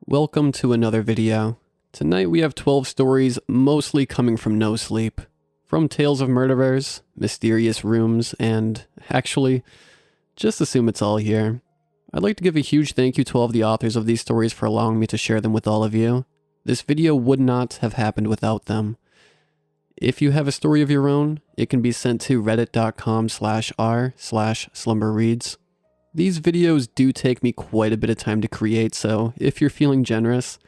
Welcome to another video. Tonight we have 12 stories, mostly coming from NoSleep. From tales of murderers, mysterious rooms, and actually, just assume it's all here. I'd like to give a huge thank you to all of the authors of these stories for allowing me to share them with all of you. This video would not have happened without them. If you have a story of your own, it can be sent to reddit.com/r/slumberreads. These videos do take me quite a bit of time to create, so if you're feeling generous,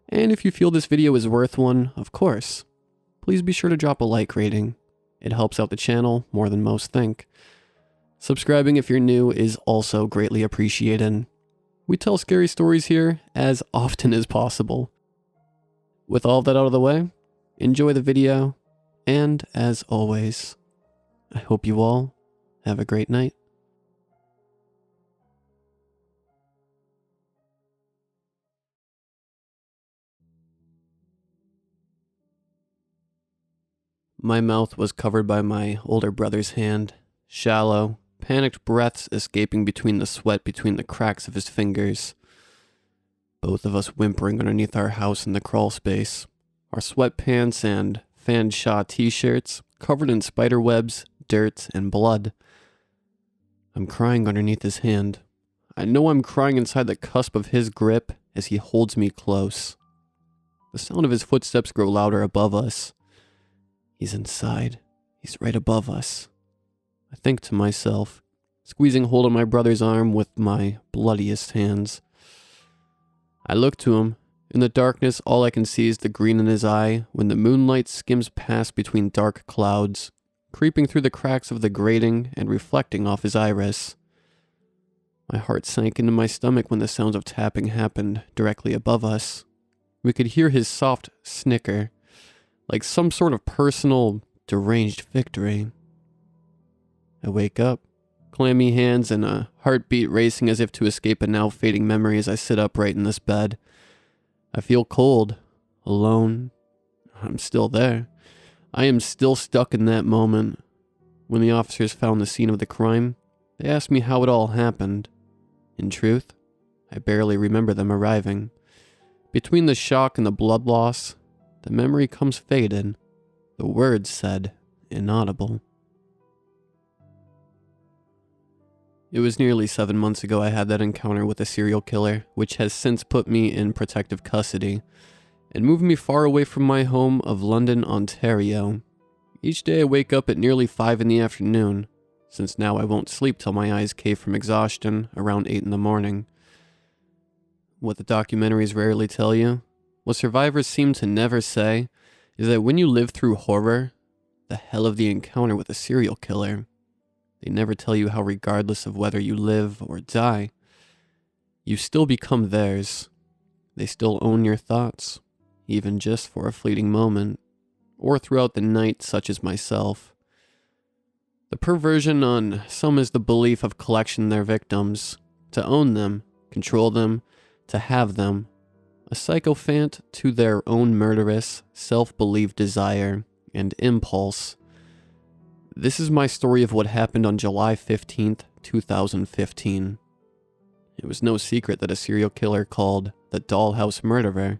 and if you feel this video is worth one, of course, please be sure to drop a like rating. It helps out the channel more than most think. Subscribing if you're new is also greatly appreciated. We tell scary stories here as often as possible. With all that out of the way, enjoy the video, and as always, I hope you all have a great night. My mouth was covered by my older brother's hand, shallow, panicked breaths escaping between the sweat between the cracks of his fingers. Both of us whimpering underneath our house in the crawl space, our sweatpants and fan-shaw t-shirts covered in spider webs, dirt, and blood. I'm crying underneath his hand. I know I'm crying inside the cusp of his grip as he holds me close. The sound of his footsteps grow louder above us. He's inside. He's right above us. I think to myself, squeezing hold of my brother's arm with my bloodiest hands. I look to him. In the darkness, all I can see is the green in his eye when the moonlight skims past between dark clouds, creeping through the cracks of the grating and reflecting off his iris. My heart sank into my stomach when the sounds of tapping happened directly above us. We could hear his soft snicker, like some sort of personal, deranged victory. I wake up, clammy hands and a heartbeat racing as if to escape a now fading memory as I sit upright in this bed. I feel cold, alone. I'm still there. I am still stuck in that moment. When the officers found the scene of the crime, they asked me how it all happened. In truth, I barely remember them arriving. Between the shock and the blood loss, the memory comes faded, the words said inaudible. It was nearly 7 months ago I had that encounter with a serial killer, which has since put me in protective custody and moved me far away from my home of London, Ontario. Each day I wake up at nearly 5 in the afternoon, since now I won't sleep till my eyes cave from exhaustion around 8 in the morning. What the documentaries rarely tell you, what survivors seem to never say, is that when you live through horror, the hell of the encounter with a serial killer, they never tell you how regardless of whether you live or die, you still become theirs. They still own your thoughts, even just for a fleeting moment, or throughout the night such as myself. The perversion on some is the belief of collecting their victims, to own them, control them, to have them, a sycophant to their own murderous, self-believed desire and impulse. This is my story of what happened on July 15th, 2015. It was no secret that a serial killer called the Dollhouse murderer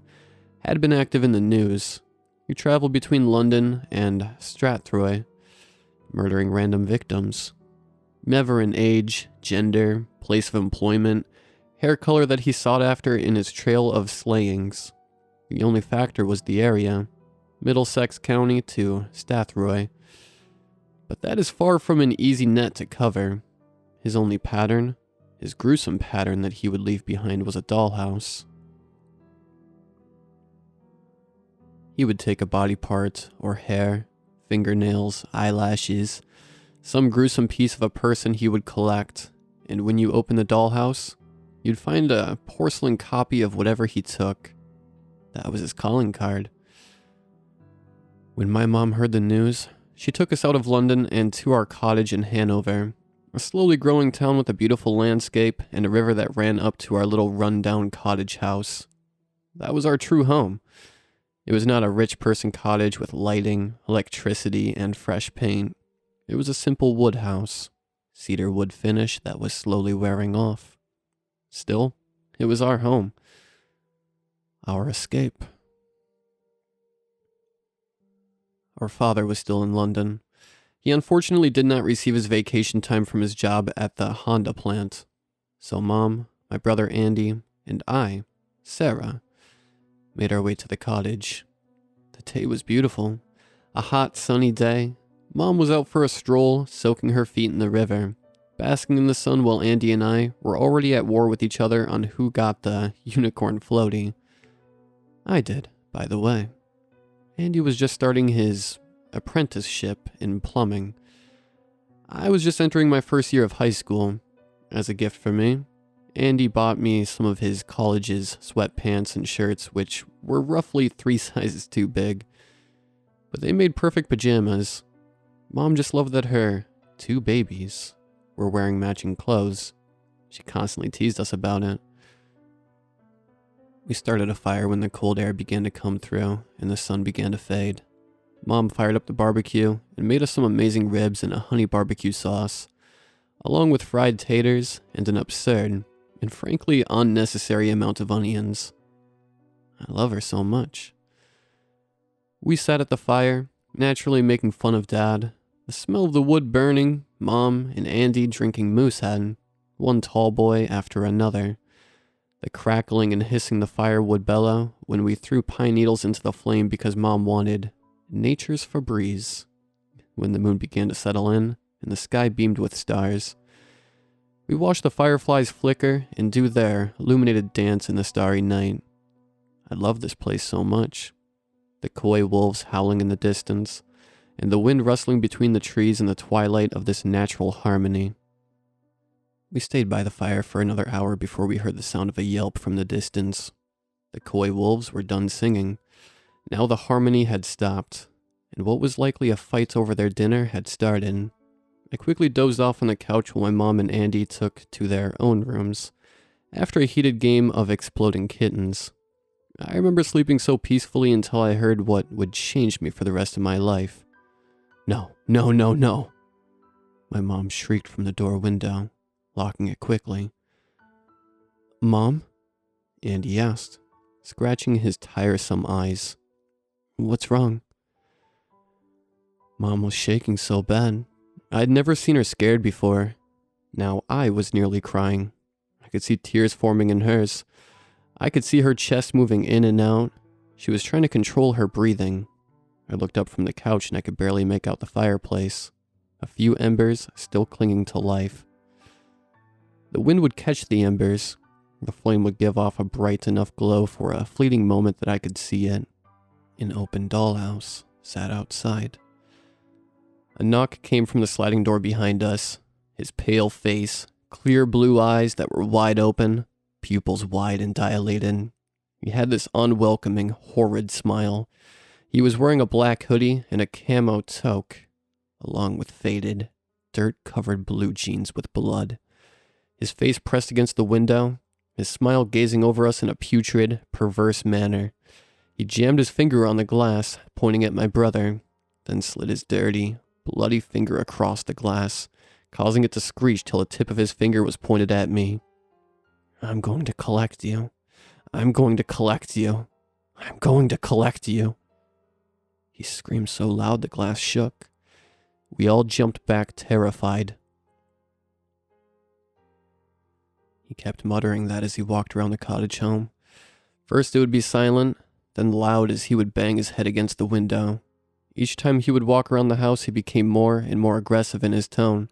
had been active in the news. He traveled between London and Strathroy, murdering random victims. Never an age, gender, place of employment, hair color that he sought after in his trail of slayings. The only factor was the area, Middlesex County to Strathroy. But that is far from an easy net to cover. His only pattern, his gruesome pattern that he would leave behind, was a dollhouse. He would take a body part, or hair, fingernails, eyelashes, some gruesome piece of a person he would collect, and when you open the dollhouse, you'd find a porcelain copy of whatever he took. That was his calling card. When my mom heard the news, she took us out of London and to our cottage in Hanover, a slowly growing town with a beautiful landscape and a river that ran up to our little run-down cottage house. That was our true home. It was not a rich person cottage with lighting, electricity, and fresh paint. It was a simple wood house, cedar wood finish that was slowly wearing off. Still, it was our home. Our escape. Our father was still in London. He unfortunately did not receive his vacation time from his job at the Honda plant. So Mom, my brother Andy, and I, Sarah, made our way to the cottage. The day was beautiful. A hot, sunny day. Mom was out for a stroll, soaking her feet in the river, basking in the sun while Andy and I were already at war with each other on who got the unicorn floaty. I did, by the way. Andy was just starting his apprenticeship in plumbing. I was just entering my first year of high school. As a gift for me, Andy bought me some of his college's sweatpants and shirts, which were roughly 3 sizes too big. But they made perfect pajamas. Mom just loved that her 2 babies were wearing matching clothes. She constantly teased us about it. We started a fire when the cold air began to come through and the sun began to fade. Mom fired up the barbecue and made us some amazing ribs and a honey barbecue sauce, along with fried taters and an absurd and frankly unnecessary amount of onions. I love her so much. We sat at the fire, naturally making fun of Dad. The smell of the wood burning, Mom and Andy drinking Moosehead, one tall boy after another. The crackling and hissing the firewood bellow when we threw pine needles into the flame because Mom wanted nature's Febreze. When the moon began to settle in and the sky beamed with stars, we watched the fireflies flicker and do their illuminated dance in the starry night. I love this place so much. The coy wolves howling in the distance, and the wind rustling between the trees in the twilight of this natural harmony. We stayed by the fire for another hour before we heard the sound of a yelp from the distance. The coy wolves were done singing. Now the harmony had stopped, and what was likely a fight over their dinner had started. I quickly dozed off on the couch while my mom and Andy took to their own rooms, after a heated game of exploding kittens. I remember sleeping so peacefully until I heard what would change me for the rest of my life. No, no, no, no. My mom shrieked from the door window, locking it quickly. Mom? Andy asked, scratching his tiresome eyes. What's wrong? Mom was shaking so bad. I'd never seen her scared before. Now I was nearly crying. I could see tears forming in hers. I could see her chest moving in and out. She was trying to control her breathing. I looked up from the couch and I could barely make out the fireplace. A few embers still clinging to life. The wind would catch the embers. The flame would give off a bright enough glow for a fleeting moment that I could see it. An open dollhouse sat outside. A knock came from the sliding door behind us. His pale face, clear blue eyes that were wide open, pupils wide and dilated. He had this unwelcoming, horrid smile. He was wearing a black hoodie and a camo toque, along with faded, dirt-covered blue jeans with blood. His face pressed against the window, his smile gazing over us in a putrid, perverse manner. He jammed his finger on the glass, pointing at my brother, then slid his dirty, bloody finger across the glass, causing it to screech till the tip of his finger was pointed at me. I'm going to collect you. I'm going to collect you. I'm going to collect you. He screamed so loud the glass shook. We all jumped back terrified. He kept muttering that as he walked around the cottage home. First it would be silent, then loud as he would bang his head against the window. Each time he would walk around the house, he became more and more aggressive in his tone.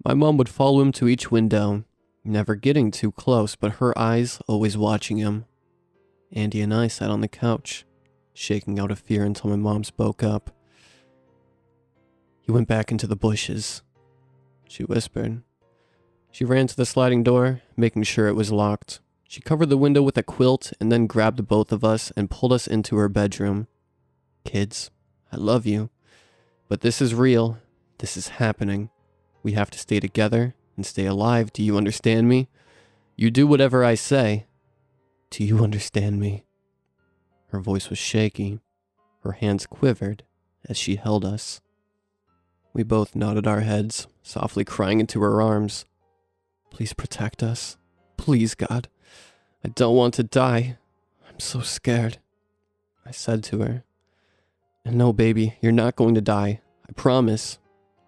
My mom would follow him to each window, never getting too close, but her eyes always watching him. Andy and I sat on the couch, shaking out of fear until my mom spoke up. He went back into the bushes, she whispered. She ran to the sliding door, making sure it was locked. She covered the window with a quilt and then grabbed both of us and pulled us into her bedroom. Kids, I love you, but this is real. This is happening. We have to stay together and stay alive. Do you understand me? You do whatever I say. Do you understand me? Her voice was shaky. Her hands quivered as she held us. We both nodded our heads, softly crying into her arms. Please protect us. Please, God. I don't want to die. I'm so scared. I said to her. And no, baby, you're not going to die. I promise.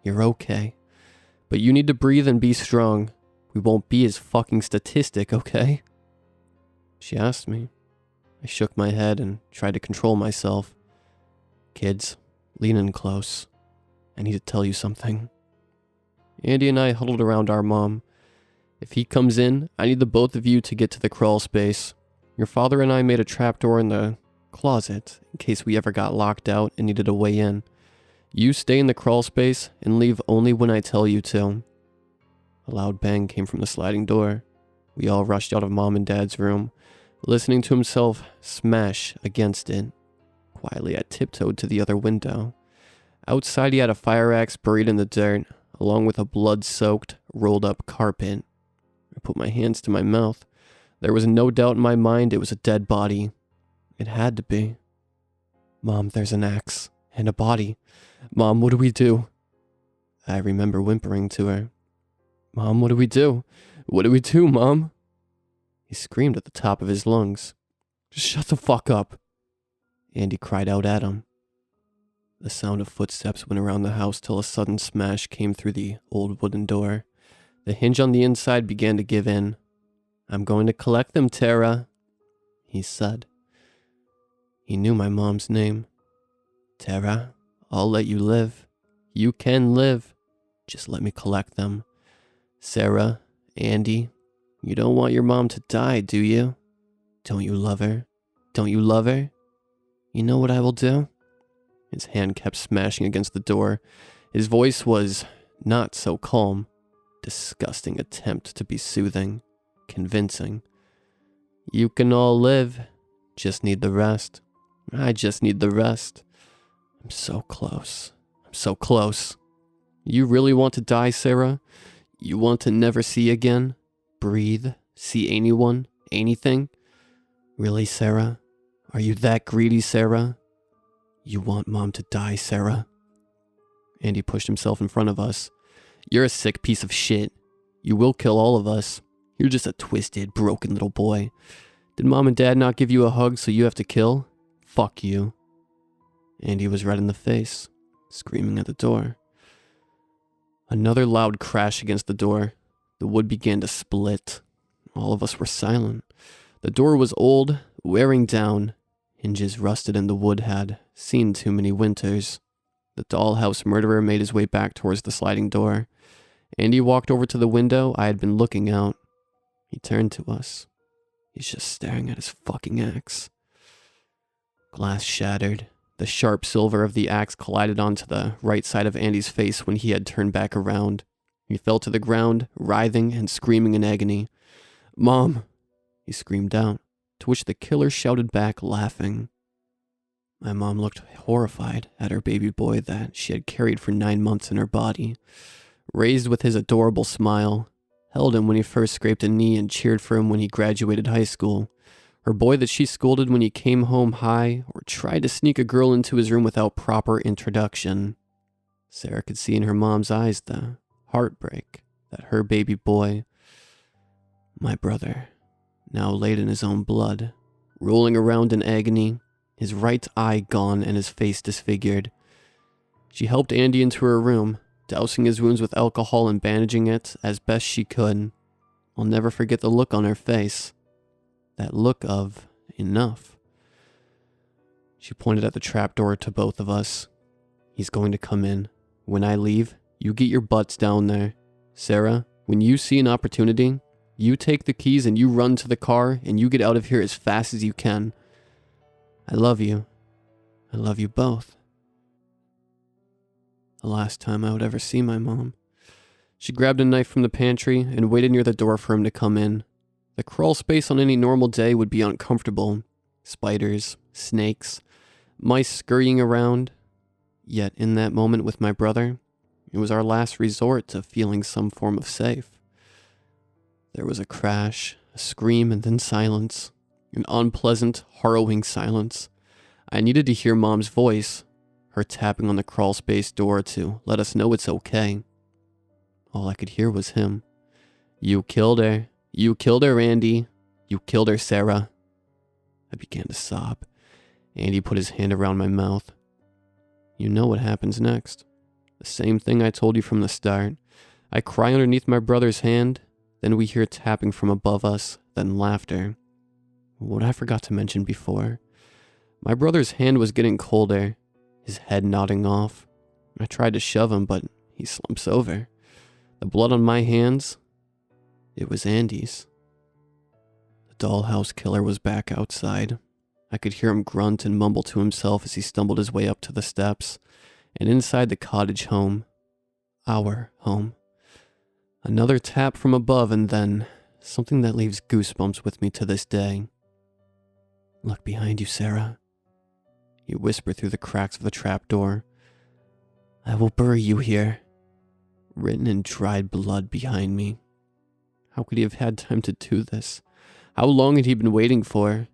You're okay. But you need to breathe and be strong. We won't be his fucking statistic, okay? She asked me. I shook my head and tried to control myself. Kids, lean in close. I need to tell you something. Andy and I huddled around our mom. If he comes in, I need the both of you to get to the crawl space. Your father and I made a trapdoor in the closet in case we ever got locked out and needed a way in. You stay in the crawl space and leave only when I tell you to. A loud bang came from the sliding door. We all rushed out of Mom and Dad's room, listening to himself smash against it. Quietly, I tiptoed to the other window. Outside, he had a fire axe buried in the dirt, along with a blood-soaked, rolled-up carpet. I put my hands to my mouth. There was no doubt in my mind it was a dead body. It had to be. Mom, there's an axe and a body. Mom, what do we do? I remember whimpering to her. Mom, what do we do? What do we do, Mom? He screamed at the top of his lungs. Just shut the fuck up. Andy cried out at him. The sound of footsteps went around the house till a sudden smash came through the old wooden door. The hinge on the inside began to give in. I'm going to collect them, Tara, he said. He knew my mom's name. Tara, I'll let you live. You can live. Just let me collect them. Sarah, Andy, you don't want your mom to die, do you? Don't you love her? Don't you love her? You know what I will do? His hand kept smashing against the door. His voice was not so calm. Disgusting attempt to be soothing, convincing. You can all live. Just need the rest. I just need the rest. I'm so close. I'm so close. You really want to die, Sarah? You want to never see again? Breathe? See anyone? Anything? Really, Sarah? Are you that greedy, Sarah? You want Mom to die, Sarah? Andy pushed himself in front of us. You're a sick piece of shit. You will kill all of us. You're just a twisted, broken little boy. Did Mom and Dad not give you a hug so you have to kill? Fuck you. Andy was red in the face, screaming at the door. Another loud crash against the door. The wood began to split. All of us were silent. The door was old, wearing down. Hinges rusted and the wood had seen too many winters. The dollhouse murderer made his way back towards the sliding door. Andy walked over to the window I had been looking out. He turned to us. He's just staring at his fucking axe. Glass shattered. The sharp silver of the axe collided onto the right side of Andy's face when he had turned back around. He fell to the ground, writhing and screaming in agony. Mom! He screamed out, to which the killer shouted back, laughing. My mom looked horrified at her baby boy that she had carried for 9 months in her body, raised with his adorable smile, held him when he first scraped a knee and cheered for him when he graduated high school, her boy that she scolded when he came home high or tried to sneak a girl into his room without proper introduction. Sarah could see in her mom's eyes the heartbreak that her baby boy, my brother, now laid in his own blood, rolling around in agony, his right eye gone and his face disfigured. She helped Andy into her room, dousing his wounds with alcohol and bandaging it as best she could. I'll never forget the look on her face. That look of enough. She pointed at the trapdoor to both of us. He's going to come in. When I leave, you get your butts down there. Sarah, when you see an opportunity, you take the keys and you run to the car and you get out of here as fast as you can. I love you. I love you both. The last time I would ever see my mom. She grabbed a knife from the pantry and waited near the door for him to come in. The crawl space on any normal day would be uncomfortable. Spiders, snakes, mice scurrying around. Yet in that moment with my brother, it was our last resort to feeling some form of safe. There was a crash, a scream, and then silence. An unpleasant, harrowing silence. I needed to hear Mom's voice, her tapping on the crawl space door to let us know it's okay. All I could hear was him. "You killed her. You killed her, Andy. You killed her, Sarah." I began to sob. Andy put his hand around my mouth. "You know what happens next. The same thing I told you from the start. I cry underneath my brother's hand, then we hear tapping from above us, then laughter. What I forgot to mention before. My brother's hand was getting colder, his head nodding off. I tried to shove him, but he slumps over. The blood on my hands, it was Andy's. The dollhouse killer was back outside. I could hear him grunt and mumble to himself as he stumbled his way up to the steps, and inside the cottage home, our home. Another tap from above, and then something that leaves goosebumps with me to this day. "Look behind you, Sarah," he whispered through the cracks of the trapdoor. "I will bury you here," written in dried blood behind me. How could he have had time to do this? How long had he been waiting for?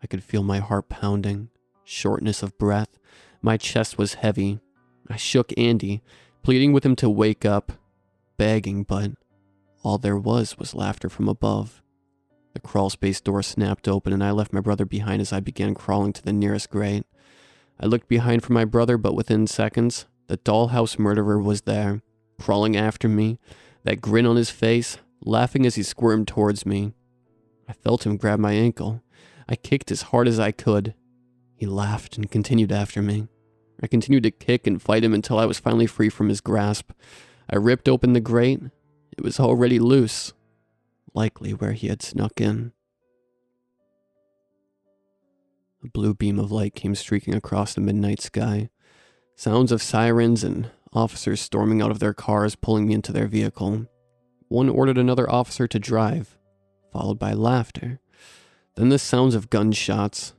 I could feel my heart pounding, shortness of breath. My chest was heavy. I shook Andy, pleading with him to wake up, begging, but all there was laughter from above. The crawl space door snapped open and I left my brother behind as I began crawling to the nearest grate. I looked behind for my brother, but within seconds, the dollhouse murderer was there, crawling after me, that grin on his face, laughing as he squirmed towards me. I felt him grab my ankle. I kicked as hard as I could. He laughed and continued after me. I continued to kick and fight him until I was finally free from his grasp. I ripped open the grate. It was already loose, likely where he had snuck in. A blue beam of light came streaking across the midnight sky. Sounds of sirens and officers storming out of their cars, pulling me into their vehicle. One ordered another officer to drive, followed by laughter. Then the sounds of gunshots.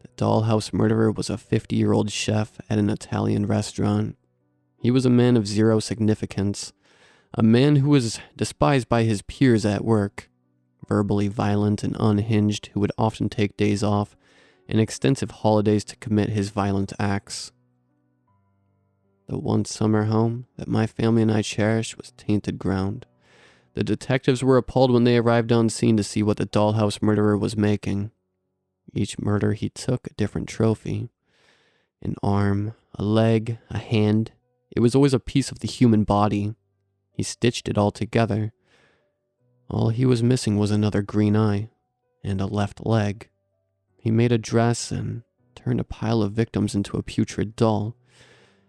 The dollhouse murderer was a 50-year-old chef at an Italian restaurant. He was a man of zero significance, a man who was despised by his peers at work, verbally violent and unhinged, who would often take days off and extensive holidays to commit his violent acts. The one summer home that my family and I cherished was tainted ground. The detectives were appalled when they arrived on scene to see what the dollhouse murderer was making. Each murder he took a different trophy. An arm, a leg, a hand. It was always a piece of the human body. He stitched it all together. All he was missing was another green eye and a left leg. He made a dress and turned a pile of victims into a putrid doll.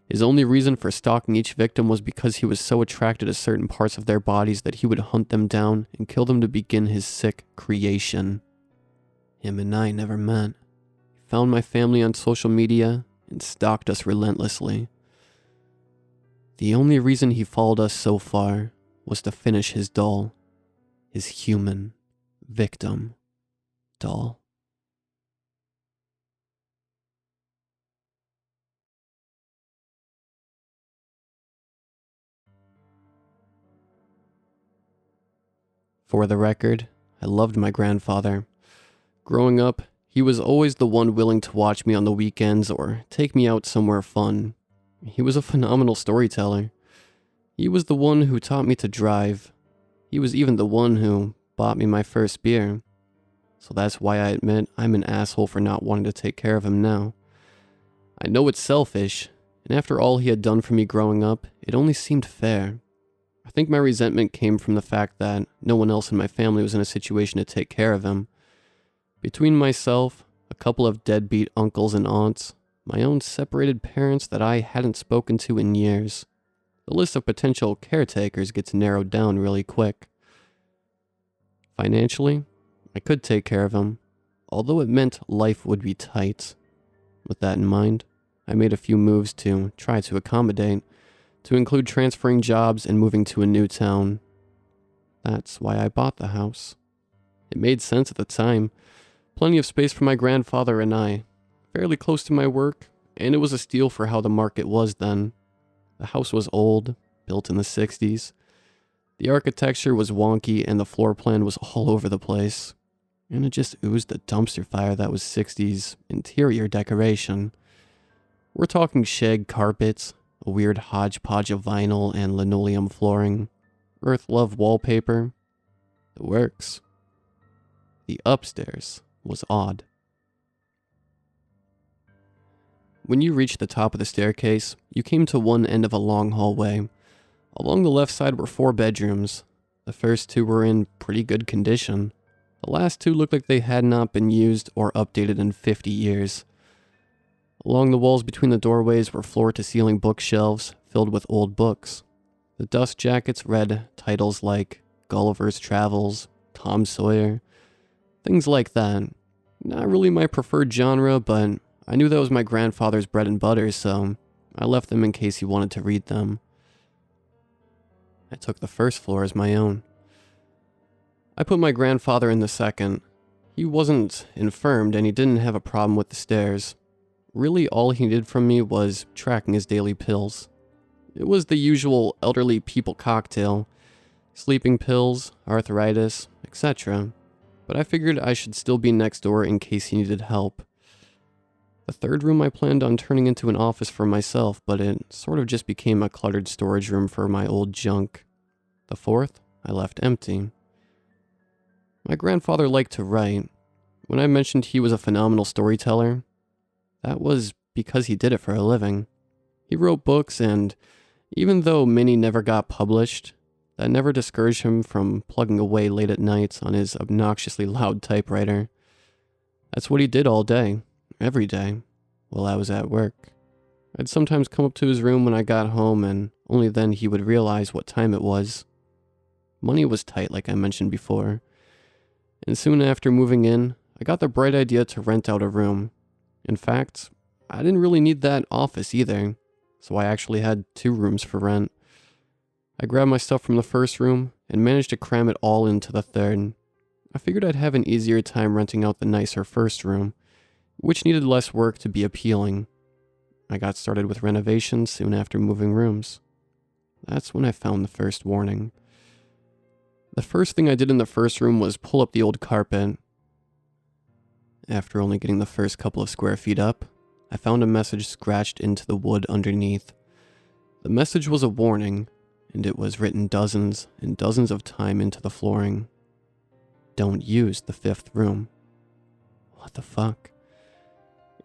His only reason for stalking each victim was because he was so attracted to certain parts of their bodies that he would hunt them down and kill them to begin his sick creation. Him and I never met. He found my family on social media and stalked us relentlessly. The only reason he followed us so far was to finish his doll, his human victim doll. For the record, I loved my grandfather. Growing up, he was always the one willing to watch me on the weekends or take me out somewhere fun. He was a phenomenal storyteller. He was the one who taught me to drive. He was even the one who bought me my first beer. So that's why I admit I'm an asshole for not wanting to take care of him now. I know it's selfish, and after all he had done for me growing up, it only seemed fair. I think my resentment came from the fact that no one else in my family was in a situation to take care of him. Between myself, a couple of deadbeat uncles and aunts, my own separated parents that I hadn't spoken to in years, the list of potential caretakers gets narrowed down really quick. Financially, I could take care of him, although it meant life would be tight. With that in mind, I made a few moves to try to accommodate, to include transferring jobs and moving to a new town. That's why I bought the house. It made sense at the time. Plenty of space for my grandfather and I, fairly close to my work, and it was a steal for how the market was then. The house was old, built in the 60s. The architecture was wonky and the floor plan was all over the place. and it just oozed the dumpster fire that was 60s interior decoration. We're talking shag carpets, a weird hodgepodge of vinyl and linoleum flooring, earth love wallpaper, the works. The upstairs was odd. When you reached the top of the staircase, you came to one end of a long hallway. Along the left side were 4 bedrooms. The first 2 were in pretty good condition. The last 2 looked like they had not been used or updated in 50 years. Along the walls between the doorways were floor-to-ceiling bookshelves filled with old books. The dust jackets read titles like Gulliver's Travels, Tom Sawyer, things like that. Not really my preferred genre, but I knew that was my grandfather's bread and butter, so I left them in case he wanted to read them. I took the first floor as my own. I put my grandfather in the second. He wasn't infirmed and he didn't have a problem with the stairs. Really, all he did from me was tracking his daily pills. It was the usual elderly people cocktail: sleeping pills, arthritis, etc. But I figured I should still be next door in case he needed help. The third room I planned on turning into an office for myself, but it sort of just became a cluttered storage room for my old junk. The fourth, I left empty. My grandfather liked to write. When I mentioned he was a phenomenal storyteller, that was because he did it for a living. He wrote books, and even though many never got published, that never discouraged him from plugging away late at night on his obnoxiously loud typewriter. That's what he did all day. Every day, while I was at work. I'd sometimes come up to his room when I got home, and only then he would realize what time it was. Money was tight, like I mentioned before, and soon after moving in, I got the bright idea to rent out a room. In fact, I didn't really need that office either, so I actually had 2 rooms for rent. I grabbed my stuff from the first room and managed to cram it all into the third. I figured I'd have an easier time renting out the nicer first room, which needed less work to be appealing. I got started with renovations soon after moving rooms. That's when I found the first warning. The first thing I did in the first room was pull up the old carpet. After only getting the first couple of square feet up, I found a message scratched into the wood underneath. The message was a warning, and it was written dozens and dozens of times into the flooring. Don't use the 5th room. What the fuck?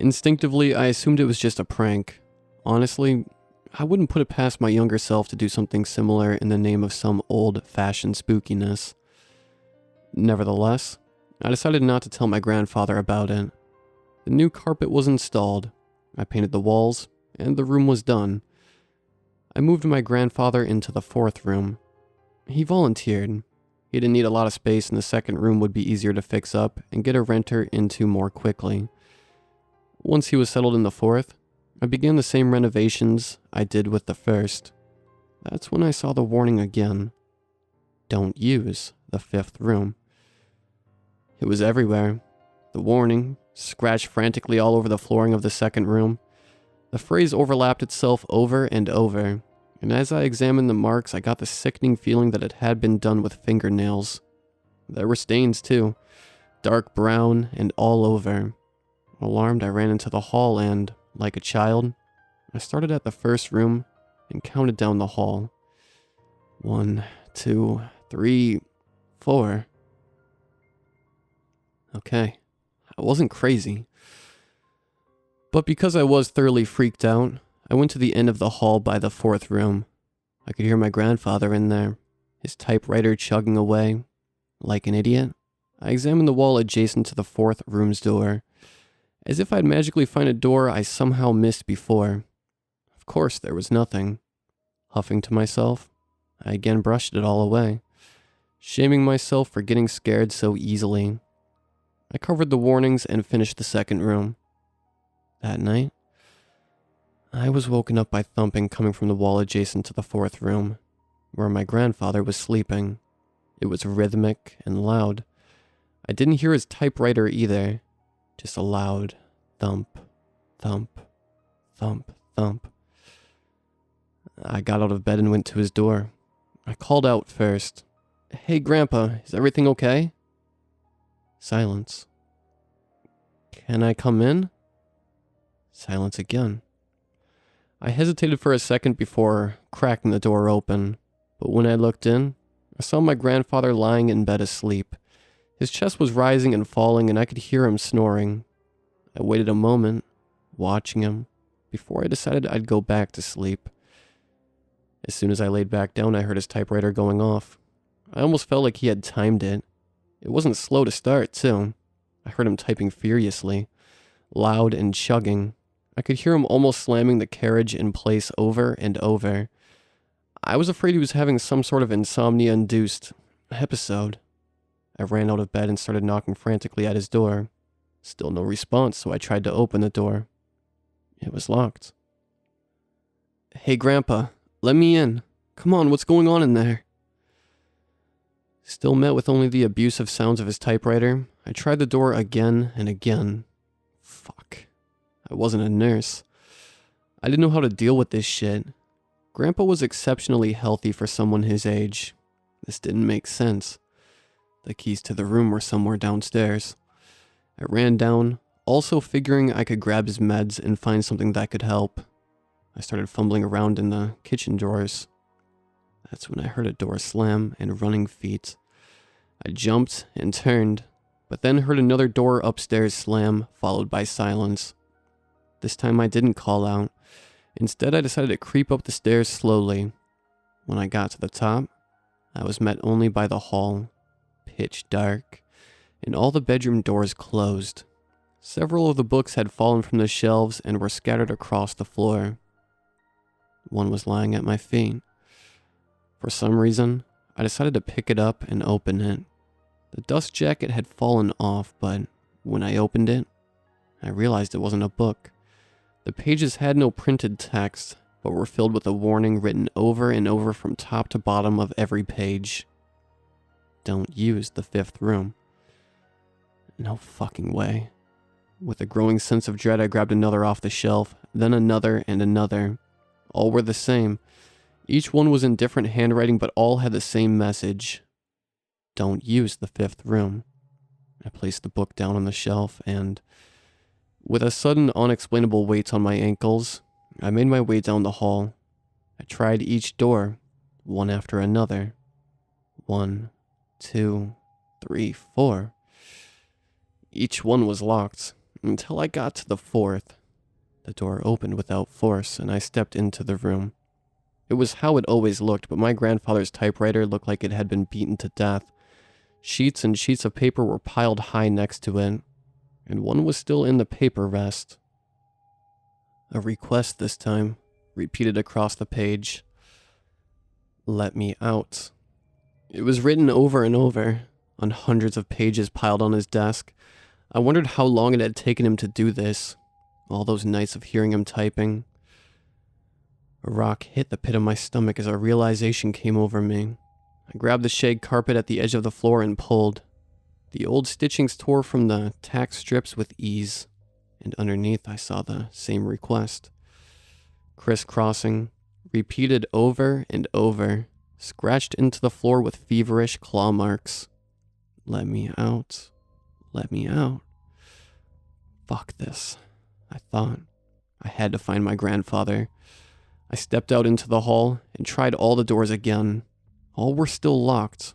Instinctively, I assumed it was just a prank. Honestly, I wouldn't put it past my younger self to do something similar in the name of some old-fashioned spookiness. Nevertheless, I decided not to tell my grandfather about it. The new carpet was installed, I painted the walls, and the room was done. I moved my grandfather into the 4th room. He volunteered. He didn't need a lot of space, and the second room would be easier to fix up and get a renter into more quickly. Once he was settled in the 4th, I began the same renovations I did with the first. That's when I saw the warning again. Don't use the 5th room. It was everywhere. The warning, scratched frantically all over the flooring of the second room. The phrase overlapped itself over and over, and as I examined the marks, I got the sickening feeling that it had been done with fingernails. There were stains too, dark brown and all over. Alarmed, I ran into the hall and, like a child, I started at the first room and counted down the hall. 1, 2, 3, 4. Okay, I wasn't crazy. But because I was thoroughly freaked out, I went to the end of the hall by the 4th room. I could hear my grandfather in there, his typewriter chugging away. Like an idiot, I examined the wall adjacent to the 4th room's door, as if I'd magically find a door I somehow missed before. Of course, there was nothing. Huffing to myself, I again brushed it all away, shaming myself for getting scared so easily. I covered the warnings and finished the second room. That night, I was woken up by thumping coming from the wall adjacent to the 4th room, where my grandfather was sleeping. It was rhythmic and loud. I didn't hear his typewriter either. Just a loud thump, thump, thump, thump. I got out of bed and went to his door. I called out first. "Hey, Grandpa, is everything okay?" Silence. Can I come in? Silence again. I hesitated for a second before cracking the door open, but when I looked in, I saw my grandfather lying in bed asleep. His chest was rising and falling, and I could hear him snoring. I waited a moment, watching him, before I decided I'd go back to sleep. As soon as I laid back down, I heard his typewriter going off. I almost felt like he had timed it. It wasn't slow to start, too. I heard him typing furiously, loud and chugging. I could hear him almost slamming the carriage in place over and over. I was afraid he was having some sort of insomnia-induced episode. I ran out of bed and started knocking frantically at his door. Still no response, so I tried to open the door. It was locked. Hey, Grandpa, let me in. Come on, what's going on in there? Still met with only the abusive sounds of his typewriter, I tried the door again and again. Fuck. I wasn't a nurse. I didn't know how to deal with this shit. Grandpa was exceptionally healthy for someone his age. This didn't make sense. The keys to the room were somewhere downstairs. I ran down, also figuring I could grab his meds and find something that could help. I started fumbling around in the kitchen drawers. That's when I heard a door slam and running feet. I jumped and turned, but then heard another door upstairs slam, followed by silence. This time I didn't call out. Instead, I decided to creep up the stairs slowly. When I got to the top, I was met only by the hall, pitch dark, and all the bedroom doors closed. Several of the books had fallen from the shelves and were scattered across the floor. One was lying at my feet. For some reason, I decided to pick it up and open it. The dust jacket had fallen off, but when I opened it, I realized it wasn't a book. The pages had no printed text, but were filled with a warning written over and over from top to bottom of every page. Don't use the fifth room. No fucking way. With a growing sense of dread, I grabbed another off the shelf, then another and another. All were the same. Each one was in different handwriting, but all had the same message. Don't use the fifth room. I placed the book down on the shelf and, with a sudden unexplainable weight on my ankles, I made my way down the hall. I tried each door, one after another. 1, 2, 3, 4. Each one was locked, until I got to the fourth. The door opened without force, and I stepped into the room. It was how it always looked, but my grandfather's typewriter looked like it had been beaten to death. Sheets and sheets of paper were piled high next to it, and one was still in the paper rest. A request this time, repeated across the page. Let me out. It was written over and over, on hundreds of pages piled on his desk. I wondered how long it had taken him to do this, all those nights of hearing him typing. A rock hit the pit of my stomach as a realization came over me. I grabbed the shag carpet at the edge of the floor and pulled. The old stitchings tore from the tack strips with ease, and underneath I saw the same request. Crisscrossing, repeated over and over, scratched into the floor with feverish claw marks. Let me out. Let me out. Fuck this, I thought. I had to find my grandfather. I stepped out into the hall and tried all the doors again. All were still locked.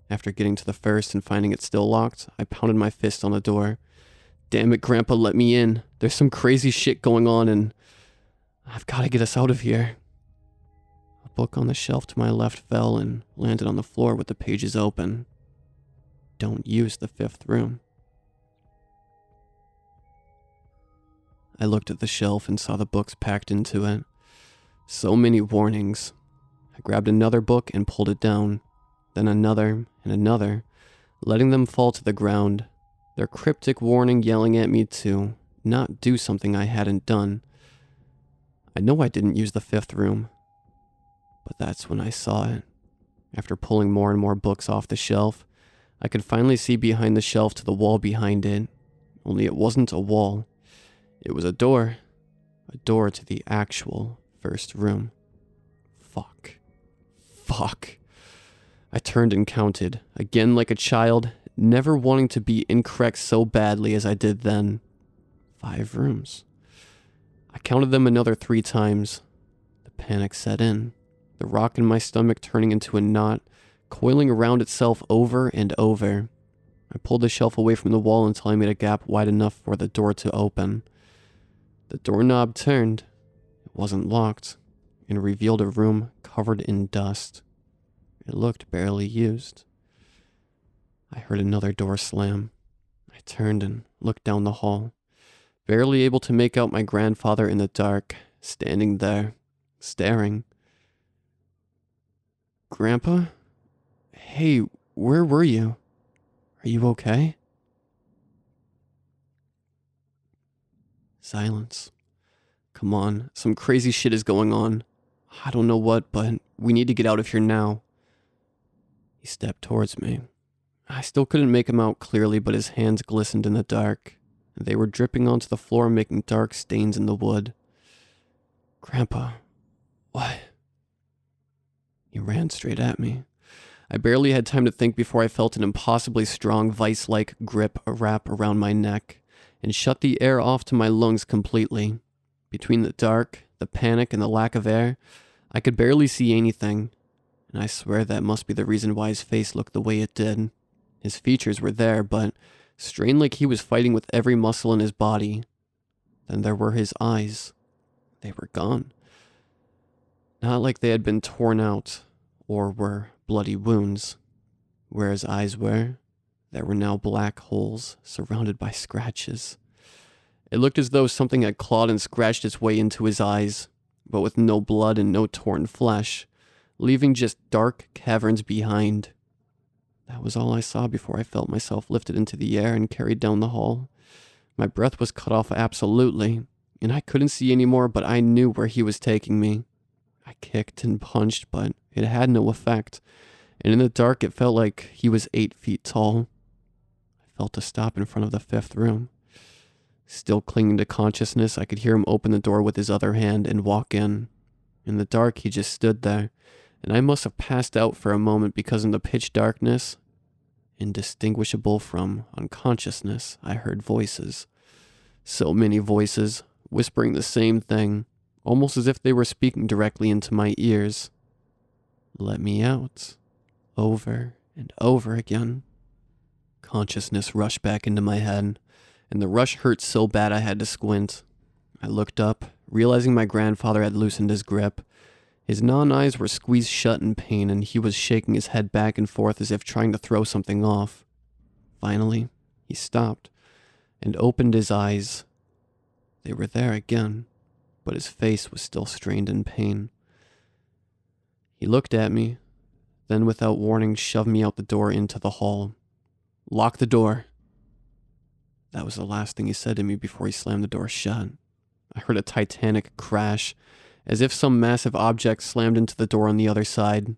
After getting to the first and finding it still locked, I pounded my fist on the door. Damn it, Grandpa, let me in. There's some crazy shit going on and I've got to get us out of here. A book on the shelf to my left fell and landed on the floor with the pages open. Don't use the fifth room. I looked at the shelf and saw the books packed into it. So many warnings. I grabbed another book and pulled it down, then another and another, letting them fall to the ground, their cryptic warning yelling at me to not do something I hadn't done. I know I didn't use the fifth room, but that's when I saw it. After pulling more and more books off the shelf, I could finally see behind the shelf to the wall behind it, only it wasn't a wall. It was a door to the actual first room. Fuck. I turned and counted, again like a child, never wanting to be incorrect so badly as I did then. 5 rooms. I counted them another 3 times. The panic set in, the rock in my stomach turning into a knot, coiling around itself over and over. I pulled the shelf away from the wall until I made a gap wide enough for the door to open. The doorknob turned. It wasn't locked, and revealed a room covered in dust. It looked barely used. I heard another door slam. I turned and looked down the hall, barely able to make out my grandfather in the dark, standing there, staring. "Grandpa? Hey, where were you? Are you okay?" Silence. "Come on, some crazy shit is going on. I don't know what, but we need to get out of here now." He stepped towards me. I still couldn't make him out clearly, but his hands glistened in the dark. They were dripping onto the floor, making dark stains in the wood. "Grandpa, what?" He ran straight at me. I barely had time to think before I felt an impossibly strong, vice-like grip wrap around my neck and shut the air off to my lungs completely. Between the dark, the panic, and the lack of air, I could barely see anything, and I swear that must be the reason why his face looked the way it did. His features were there, but strained like he was fighting with every muscle in his body. Then there were his eyes. They were gone. Not like they had been torn out, or were bloody wounds. Where his eyes were, there were now black holes surrounded by scratches. It looked as though something had clawed and scratched its way into his eyes, but with no blood and no torn flesh, leaving just dark caverns behind. That was all I saw before I felt myself lifted into the air and carried down the hall. My breath was cut off absolutely, and I couldn't see anymore, but I knew where he was taking me. I kicked and punched, but it had no effect, and in the dark it felt like he was 8 feet tall. I felt a stop in front of the 5th room. Still clinging to consciousness, I could hear him open the door with his other hand and walk in. In the dark, he just stood there, and I must have passed out for a moment because in the pitch darkness, indistinguishable from unconsciousness, I heard voices. So many voices, whispering the same thing, almost as if they were speaking directly into my ears. "Let me out," over and over again. Consciousness rushed back into my head, and the rush hurt so bad I had to squint. I looked up, realizing my grandfather had loosened his grip. His non-eyes were squeezed shut in pain, and he was shaking his head back and forth as if trying to throw something off. Finally, he stopped and opened his eyes. They were there again, but his face was still strained in pain. He looked at me, then without warning shoved me out the door into the hall. "Lock the door." That was the last thing he said to me before he slammed the door shut. I heard a titanic crash, as if some massive object slammed into the door on the other side.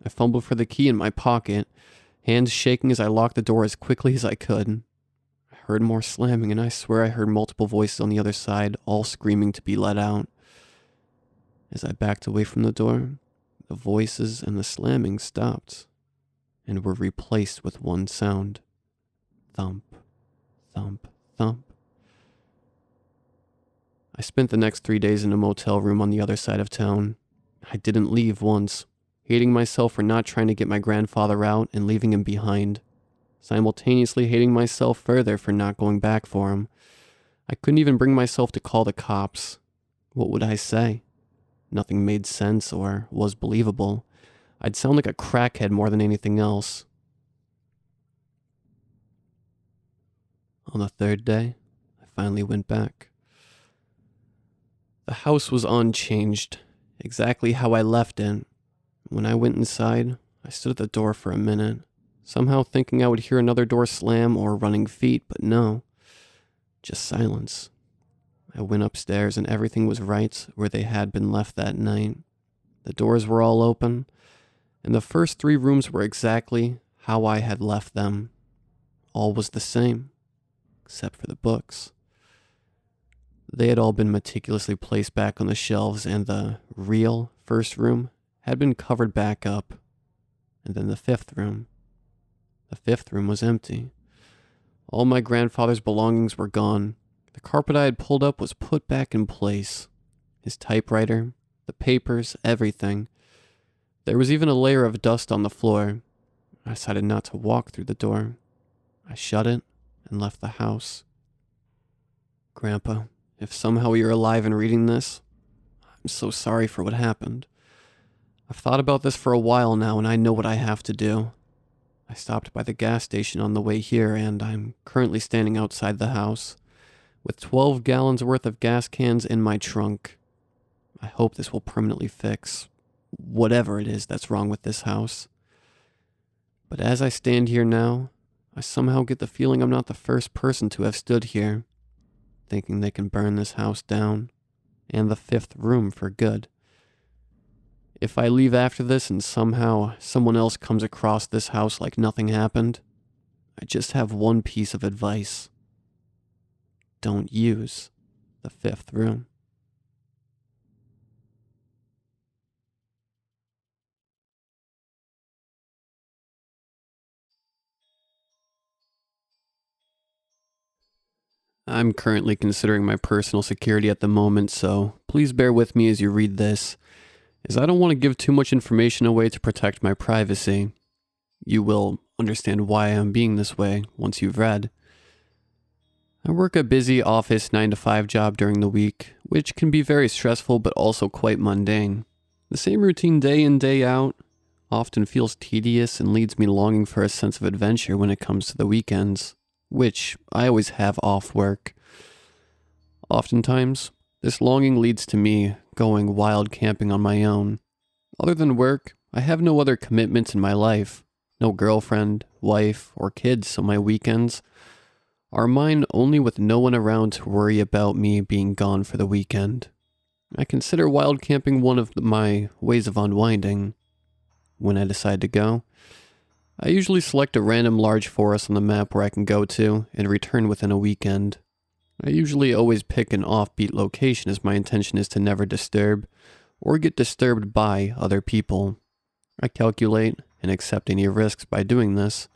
I fumbled for the key in my pocket, hands shaking as I locked the door as quickly as I could. I heard more slamming, and I swear I heard multiple voices on the other side, all screaming to be let out. As I backed away from the door, the voices and the slamming stopped, and were replaced with one sound. Thump, thump, thump. I spent the next 3 days in a motel room on the other side of town. I didn't leave once, hating myself for not trying to get my grandfather out and leaving him behind, simultaneously hating myself further for not going back for him. I couldn't even bring myself to call the cops. What would I say? Nothing made sense or was believable. I'd sound like a crackhead more than anything else. On the 3rd day, I finally went back. The house was unchanged, exactly how I left it. When I went inside, I stood at the door for a minute, somehow thinking I would hear another door slam or running feet, but no, just silence. I went upstairs and everything was right where they had been left that night. The doors were all open, and the first 3 rooms were exactly how I had left them. All was the same, except for the books. They had all been meticulously placed back on the shelves, and the real first room had been covered back up. And then the 5th room. The fifth room was empty. All my grandfather's belongings were gone. The carpet I had pulled up was put back in place. His typewriter, the papers, everything. There was even a layer of dust on the floor. I decided not to walk through the door. I shut it and left the house. Grandpa, if somehow you're alive and reading this, I'm so sorry for what happened. I've thought about this for a while now, and I know what I have to do. I stopped by the gas station on the way here, and I'm currently standing outside the house with 12 gallons worth of gas cans in my trunk. I hope this will permanently fix whatever it is that's wrong with this house. But as I stand here now, I somehow get the feeling I'm not the first person to have stood here, thinking they can burn this house down, and the fifth room for good. If I leave after this and somehow someone else comes across this house like nothing happened, I just have one piece of advice. Don't use the fifth room. I'm currently considering my personal security at the moment, so please bear with me as you read this, as I don't want to give too much information away to protect my privacy. You will understand why I'm being this way once you've read. I work a busy office 9-to-5 job during the week, which can be very stressful but also quite mundane. The same routine day in, day out often feels tedious and leaves me longing for a sense of adventure when it comes to the weekends, which I always have off work. Oftentimes, this longing leads to me going wild camping on my own. Other than work, I have no other commitments in my life. No girlfriend, wife, or kids, so my weekends are mine only with no one around to worry about me being gone for the weekend. I consider wild camping one of my ways of unwinding. When I decide to go, I usually select a random large forest on the map where I can go to and return within a weekend. I usually always pick an offbeat location as my intention is to never disturb or get disturbed by other people. I calculate and accept any risks by doing this,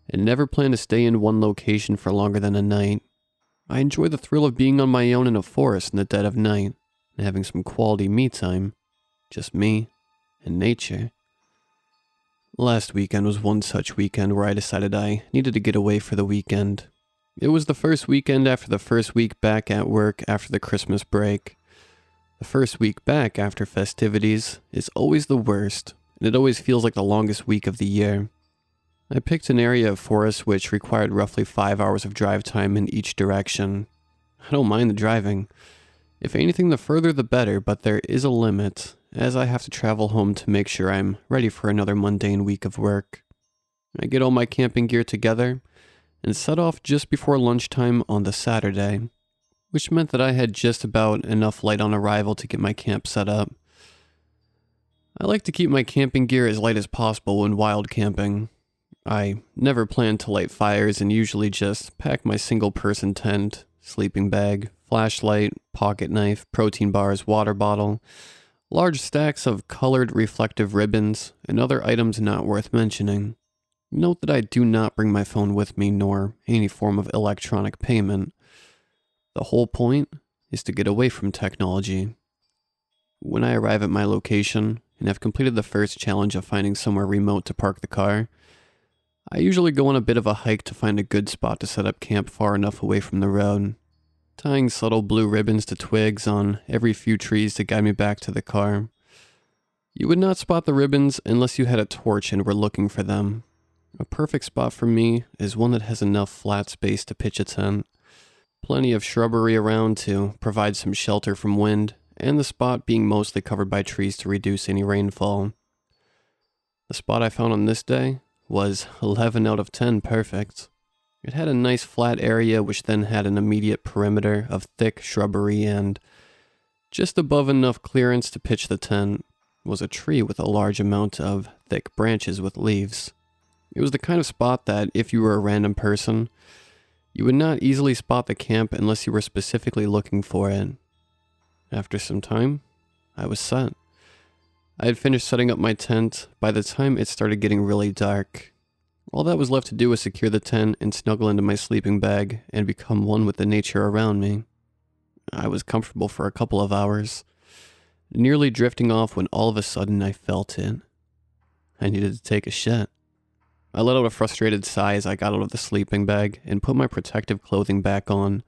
and never plan to stay in one location for longer than a night. I enjoy the thrill of being on my own in a forest in the dead of night and having some quality me time. Just me and nature. Last weekend was one such weekend where I decided I needed to get away for the weekend. It was the first weekend after the first week back at work after the Christmas break. The first week back after festivities is always the worst, and it always feels like the longest week of the year. I picked an area of forest which required roughly 5 hours of drive time in each direction. I don't mind the driving. If anything, the further the better, but there is a limit, as I have to travel home to make sure I'm ready for another mundane week of work. I get all my camping gear together and set off just before lunchtime on the Saturday, which meant that I had just about enough light on arrival to get my camp set up. I like to keep my camping gear as light as possible when wild camping. I never plan to light fires and usually just pack my single-person tent, sleeping bag, flashlight, pocket knife, protein bars, water bottle, large stacks of colored reflective ribbons, and other items not worth mentioning. Note that I do not bring my phone with me nor any form of electronic payment. The whole point is to get away from technology. When I arrive at my location and have completed the first challenge of finding somewhere remote to park the car, I usually go on a bit of a hike to find a good spot to set up camp far enough away from the road, tying subtle blue ribbons to twigs on every few trees to guide me back to the car. You would not spot the ribbons unless you had a torch and were looking for them. A perfect spot for me is one that has enough flat space to pitch a tent, plenty of shrubbery around to provide some shelter from wind, and the spot being mostly covered by trees to reduce any rainfall. The spot I found on this day was 11 out of 10 perfect. It had a nice flat area which then had an immediate perimeter of thick shrubbery, and just above enough clearance to pitch the tent was a tree with a large amount of thick branches with leaves. It was the kind of spot that, if you were a random person, you would not easily spot the camp unless you were specifically looking for it. After some time, I was set. I had finished setting up my tent by the time it started getting really dark. All that was left to do was secure the tent and snuggle into my sleeping bag and become one with the nature around me. I was comfortable for a couple of hours, nearly drifting off when all of a sudden I felt it. I needed to take a shit. I let out a frustrated sigh as I got out of the sleeping bag and put my protective clothing back on.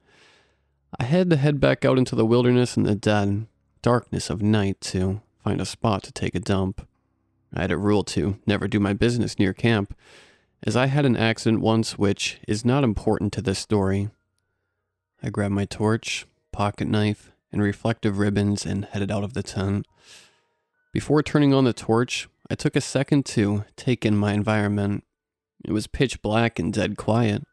I had to head back out into the wilderness in the dead darkness of night to find a spot to take a dump. I had a rule to never do my business near camp, as I had an accident once which is not important to this story. I grabbed my torch, pocket knife, and reflective ribbons and headed out of the tent. Before turning on the torch, I took a second to take in my environment. It was pitch black and dead quiet.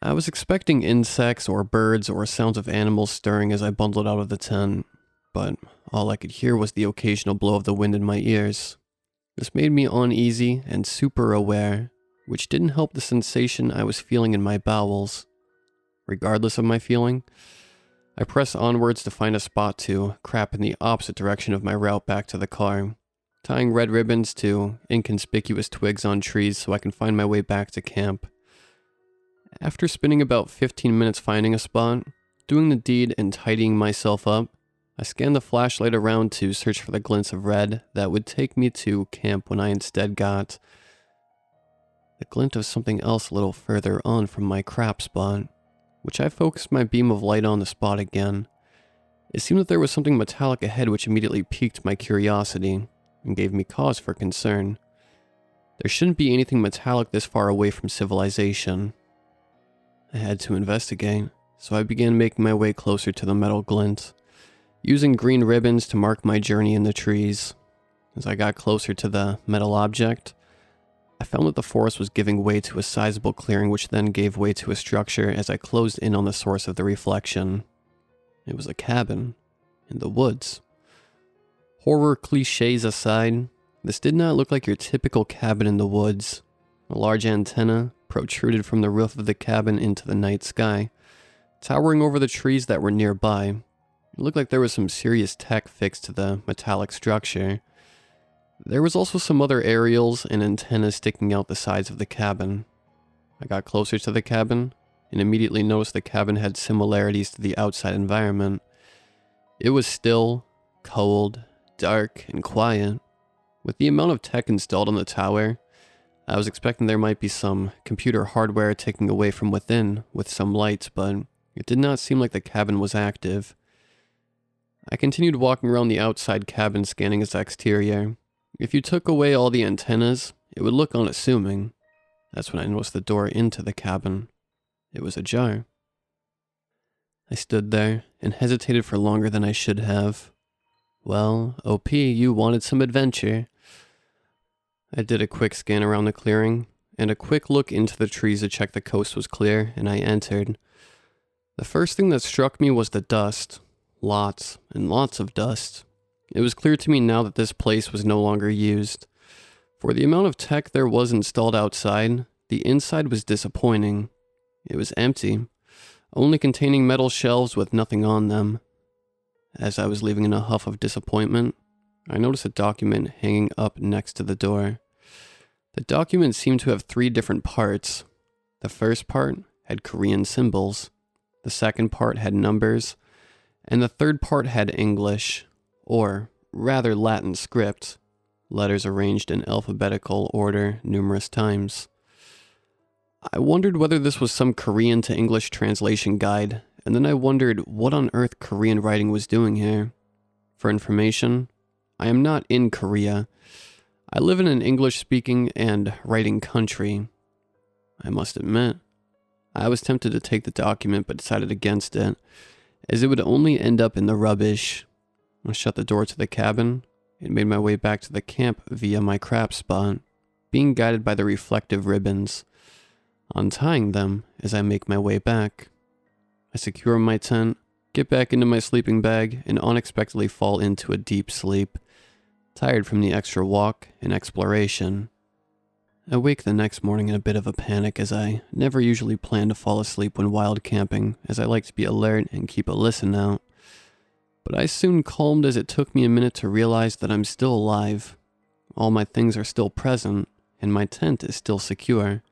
I was expecting insects or birds or sounds of animals stirring as I bundled out of the tent, but all I could hear was the occasional blow of the wind in my ears. This made me uneasy and super aware, which didn't help the sensation I was feeling in my bowels. Regardless of my feeling, I pressed onwards to find a spot to crap in the opposite direction of my route back to the car, tying red ribbons to inconspicuous twigs on trees so I can find my way back to camp. After spending about 15 minutes finding a spot, doing the deed and tidying myself up, I scanned the flashlight around to search for the glints of red that would take me to camp when I instead got the glint of something else a little further on from my crap spot, which I focused my beam of light on the spot again. It seemed that there was something metallic ahead which immediately piqued my curiosity and gave me cause for concern. There shouldn't be anything metallic this far away from civilization. I had to investigate, so I began making my way closer to the metal glint, using green ribbons to mark my journey in the trees. As I got closer to the metal object, I found that the forest was giving way to a sizable clearing which then gave way to a structure as I closed in on the source of the reflection. It was a cabin in the woods. Horror cliches aside, this did not look like your typical cabin in the woods. A large antenna protruded from the roof of the cabin into the night sky, towering over the trees that were nearby. It looked like there was some serious tech fixed to the metallic structure. There was also some other aerials and antennas sticking out the sides of the cabin. I got closer to the cabin and immediately noticed the cabin had similarities to the outside environment. It was still, cold, dark, and quiet. With the amount of tech installed on the tower, I was expecting there might be some computer hardware taking away from within with some lights, but it did not seem like the cabin was active. I continued walking around the outside cabin, scanning its exterior. If you took away all the antennas, it would look unassuming. That's when I noticed the door into the cabin. It was ajar. I stood there and hesitated for longer than I should have. Well, OP, you wanted some adventure. I did a quick scan around the clearing, and a quick look into the trees to check the coast was clear, and I entered. The first thing that struck me was the dust. Lots and lots of dust. It was clear to me now that this place was no longer used. For the amount of tech there was installed outside, the inside was disappointing. It was empty, only containing metal shelves with nothing on them. As I was leaving in a huff of disappointment, I noticed a document hanging up next to the door. The document seemed to have 3 different parts. The first part had Korean symbols, the second part had numbers, and the third part had English, or rather Latin script, letters arranged in alphabetical order numerous times. I wondered whether this was some Korean to English translation guide, and then I wondered what on earth Korean writing was doing here. For information, I am not in Korea. I live in an English-speaking and writing country. I must admit, I was tempted to take the document but decided against it, as it would only end up in the rubbish. I shut the door to the cabin and made my way back to the camp via my crap spot, being guided by the reflective ribbons, untying them as I make my way back. I secure my tent, get back into my sleeping bag, and unexpectedly fall into a deep sleep, tired from the extra walk and exploration. I wake the next morning in a bit of a panic, as I never usually plan to fall asleep when wild camping, as I like to be alert and keep a listen out. But I soon calmed, as it took me a minute to realize that I'm still alive. All my things are still present, and my tent is still secure.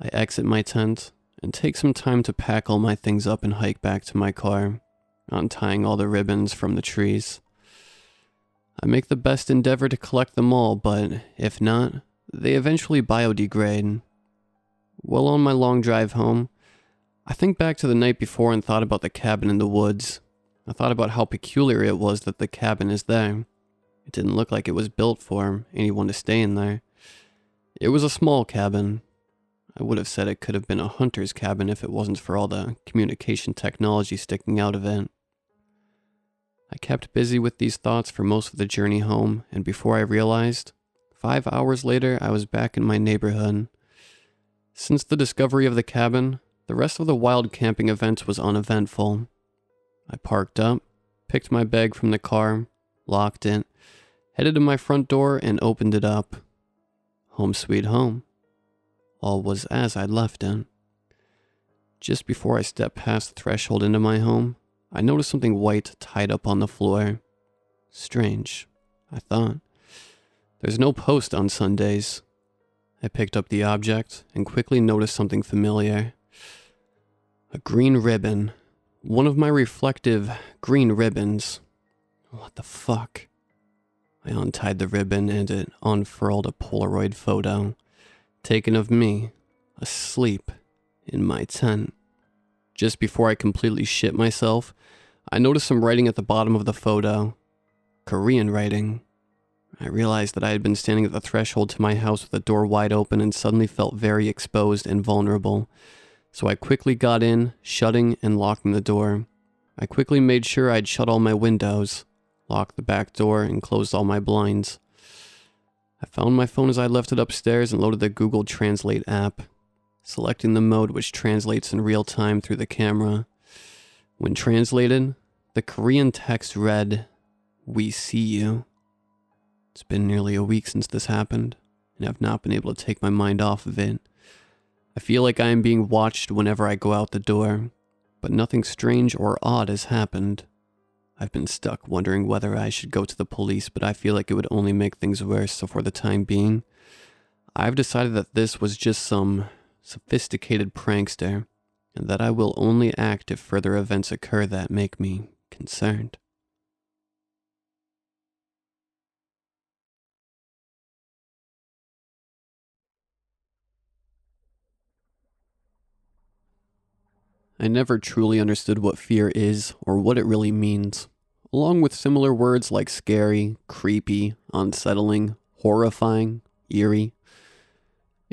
I exit my tent and take some time to pack all my things up and hike back to my car, untying all the ribbons from the trees. I make the best endeavor to collect them all, but if not, they eventually biodegrade. While on my long drive home, I think back to the night before and thought about the cabin in the woods. I thought about how peculiar it was that the cabin is there. It didn't look like it was built for anyone to stay in there. It was a small cabin. I would have said it could have been a hunter's cabin if it wasn't for all the communication technology sticking out of it. I kept busy with these thoughts for most of the journey home, and before I realized, 5 hours later I was back in my neighborhood. Since the discovery of the cabin, the rest of the wild camping event was uneventful. I parked up, picked my bag from the car, locked it, headed to my front door and opened it up. Home sweet home. All was as I'd left it. Just before I stepped past the threshold into my home, I noticed something white tied up on the floor. Strange, I thought. There's no post on Sundays. I picked up the object and quickly noticed something familiar. A green ribbon. One of my reflective green ribbons. What the fuck? I untied the ribbon and it unfurled a Polaroid photo, taken of me, asleep, in my tent. Just before I completely shit myself, I noticed some writing at the bottom of the photo. Korean writing. I realized that I had been standing at the threshold to my house with the door wide open and suddenly felt very exposed and vulnerable. So I quickly got in, shutting and locking the door. I quickly made sure I'd shut all my windows, locked the back door, and closed all my blinds. I found my phone as I left it upstairs and loaded the Google Translate app, selecting the mode which translates in real time through the camera. When translated, the Korean text read, "We see you." It's been nearly a week since this happened, and I've not been able to take my mind off of it. I feel like I am being watched whenever I go out the door, but nothing strange or odd has happened. I've been stuck wondering whether I should go to the police, but I feel like it would only make things worse, so for the time being, I've decided that this was just some sophisticated prankster, and that I will only act if further events occur that make me concerned. I never truly understood what fear is or what it really means, along with similar words like scary, creepy, unsettling, horrifying, eerie.